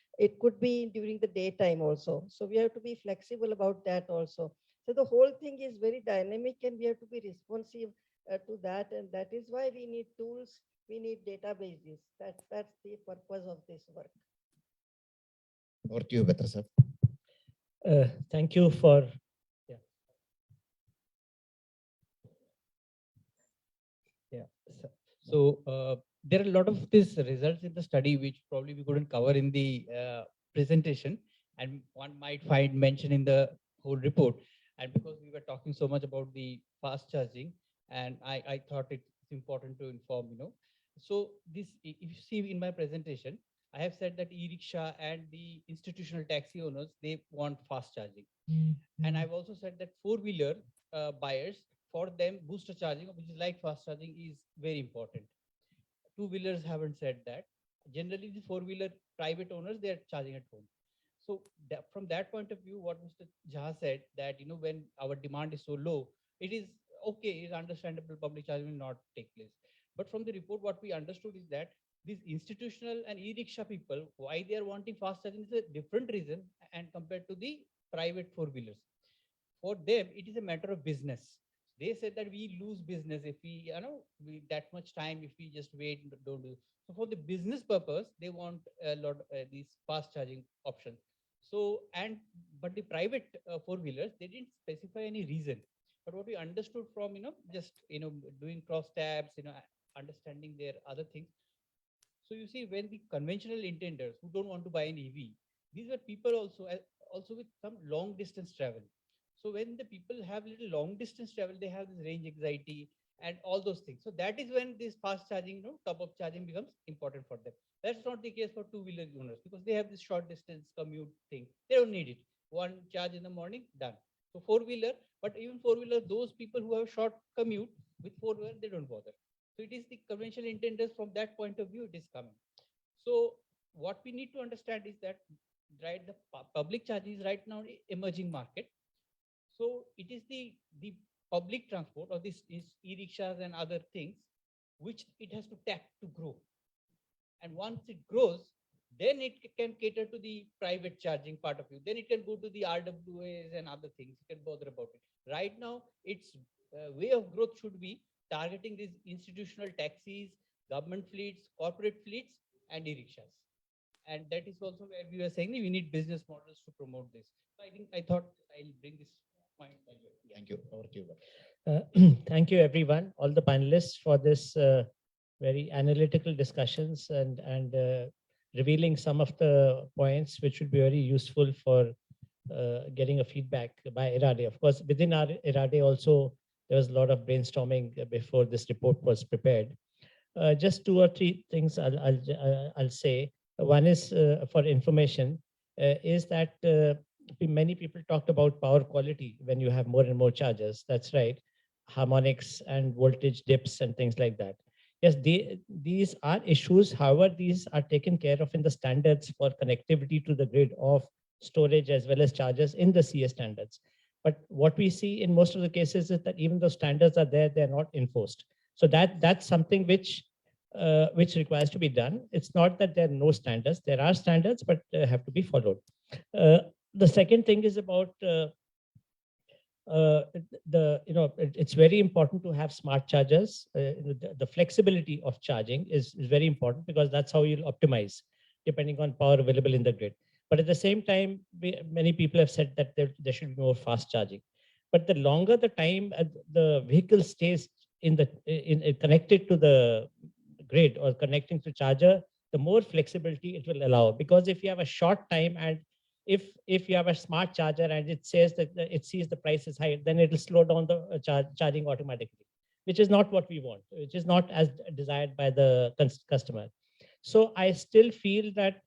during the daytime also. So we have to be flexible about that also. So the whole thing is very dynamic, and we have to be responsive to that. And that is why we need tools, we need databases. That's the purpose of this work. Over to you, Better sir. Thank you for. Yeah. So there are a lot of these results in the study which probably we couldn't cover in the presentation, and one might find mention in the whole report. And because we were talking so much about the fast charging, and I thought it's important to inform, So this, if you see in my presentation, I have said that e-rickshaw and the institutional taxi owners, they want fast charging. And I've also said that four-wheeler buyers, for them, booster charging, which is like fast charging, is very important. Two-wheelers haven't said that. Generally, the four-wheeler private owners, they are charging at home. So from that point of view, what Mr. Jha said, that when our demand is so low, it is okay, it's understandable, public charging will not take place. But from the report, what we understood is that these institutional and e-rickshaw people, why they are wanting fast charging is a different reason, and compared to the private four-wheelers. For them, it is a matter of business. They said that we lose business if we, that much time if we just wait and don't do. So for the business purpose, they want a lot these fast charging options. So but the private four-wheelers, they didn't specify any reason. But what we understood from just doing cross tabs, understanding their other things. So you see, when the conventional intenders who don't want to buy an EV, these were people also with some long distance travel. So when the people have little long distance travel, they have this range anxiety and all those things. So that is when this fast charging, top up charging becomes important for them. That's not the case for two-wheeler owners, because they have this short distance commute thing. They don't need it. One charge in the morning, done. So four-wheeler, but even four-wheeler, those people who have short commute with four-wheeler, they don't bother. So it is the conventional intenders from that point of view, it is coming. So what we need to understand is that, right, the public charging is right now emerging market. So it is the public transport, or this is e-rickshaws and other things, which it has to tap to grow. And once it grows, then it can cater to the private charging part of you. Then it can go to the RWAs and other things. You can bother about it. Right now, its way of growth should be targeting these institutional taxis, government fleets, corporate fleets, and e-rickshaws. And that is also where we were saying we need business models to promote this. So I thought I'll bring this Thank you. Over to you. Thank you, everyone, all the panelists for this very analytical discussions and revealing some of the points which would be very useful for getting a feedback by IRADe. Of course, within our IRADe also, there was a lot of brainstorming before this report was prepared. Just two or three things I'll say. One is for information, is that many people talked about power quality when you have more and more chargers. That's right. Harmonics and voltage dips and things like that. Yes, these are issues. However, these are taken care of in the standards for connectivity to the grid of storage as well as chargers in the CS standards. But what we see in most of the cases is that even though standards are there, they're not enforced. So that's something which requires to be done. It's not that there are no standards. There are standards, but have to be followed. The second thing is about it's very important to have smart chargers. The flexibility of charging is very important because that's how you'll optimize depending on power available in the grid. But at the same time, many people have said that there should be more fast charging. But the longer the time the vehicle stays connected to the grid or connecting to charger, the more flexibility it will allow. Because if you have a short time and if you have a smart charger and it says that it sees the price is high, then it will slow down the charging automatically, which is not what we want, which is not as desired by the customer. So I still feel that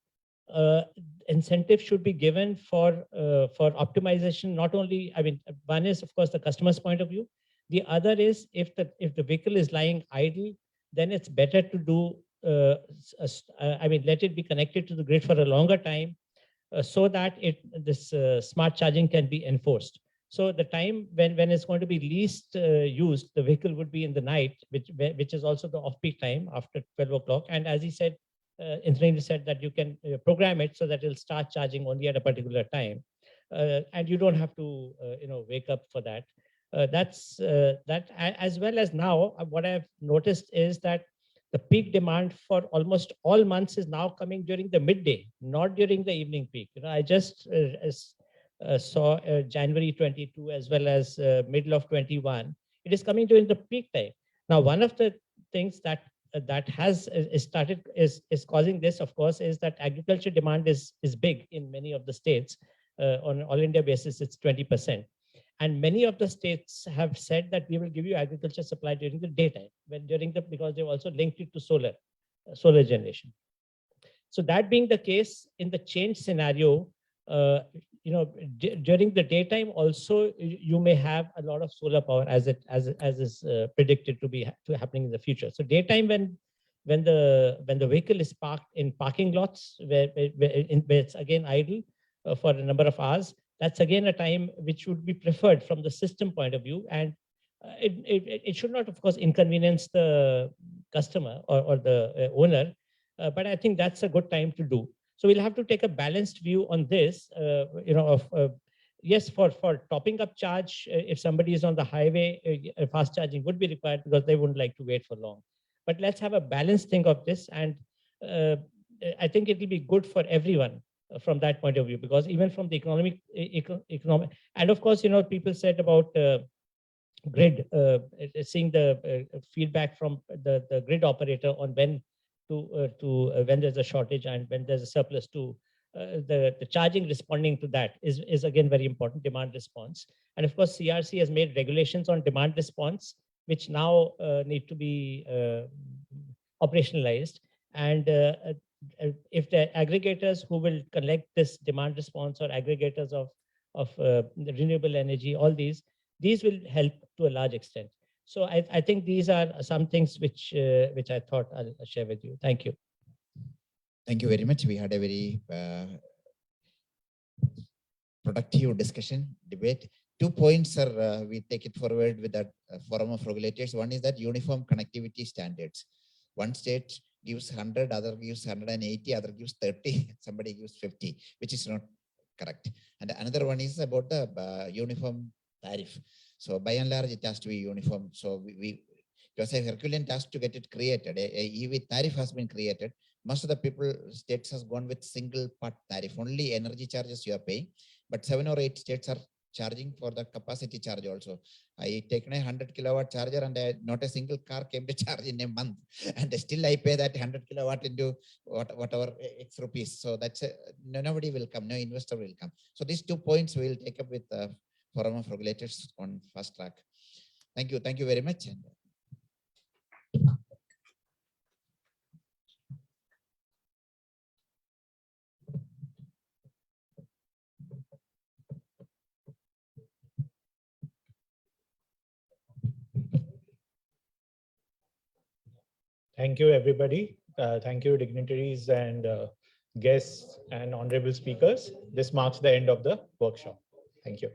incentive should be given for optimization. Not only, I mean, one is of course the customer's point of view. The other is if the vehicle is lying idle, then it's better to do let it be connected to the grid for a longer time, so that this smart charging can be enforced. So the time when it's going to be least used, the vehicle would be in the night, which is also the off-peak time after 12 o'clock. And as he said, Indranil said that you can program it so that it'll start charging only at a particular time, and you don't have to wake up for that. That's that. As well as now, what I've noticed is that the peak demand for almost all months is now coming during the midday, not during the evening peak. I just saw January 22 as well as middle of 21. It is coming during the peak time. Now, one of the things that has started is causing this, of course, is that agriculture demand is big in many of the states. On all India basis, it's 20%. And many of the states have said that we will give you agriculture supply during the daytime, because they've also linked it to solar generation. So that being the case, in the change scenario, during the daytime also you may have a lot of solar power as is predicted to be happening in the future. So daytime when the vehicle is parked in parking lots where it's again idle for a number of hours, that's again a time which would be preferred from the system point of view, and it should not, of course, inconvenience the customer or the owner, but I think that's a good time to do. So we'll have to take a balanced view on this. Yes, for topping up charge, if somebody is on the highway, fast charging would be required because they wouldn't like to wait for long. But let's have a balanced thing of this, and I think it will be good for everyone from that point of view, because even from the economic, and of course, people said about grid, seeing the feedback from the grid operator on when when there's a shortage and when there's a surplus to the charging responding to that is again very important, demand response. And of course, CRC has made regulations on demand response, which now need to be operationalized. And if the aggregators who will collect this demand response or aggregators of renewable energy, all these will help to a large extent. So I think these are some things which I thought I'll share with you. Thank you. Thank you very much. We had a very productive discussion, debate. 2 points, sir, we take it forward with that forum of regulators. One is that uniform connectivity standards. One state gives 100, other gives 180, other gives 30, somebody gives 50, which is not correct. And another one is about the uniform tariff. So by and large, it has to be uniform. So it was a Herculean task to get it created. A EV tariff has been created. Most of the states has gone with single part tariff. Only energy charges you are paying, but 7 or 8 states are charging for the capacity charge also. I taken a 100 kilowatt charger and not a single car came to charge in a month. And still I pay that 100 kilowatt into whatever X rupees. So that's nobody will come, no investor will come. So these 2 points we will take up with the Forum of Regulators on fast track. Thank you. Thank you very much. Thank you, everybody. Thank you, dignitaries and guests and honorable speakers. This marks the end of the workshop. Thank you.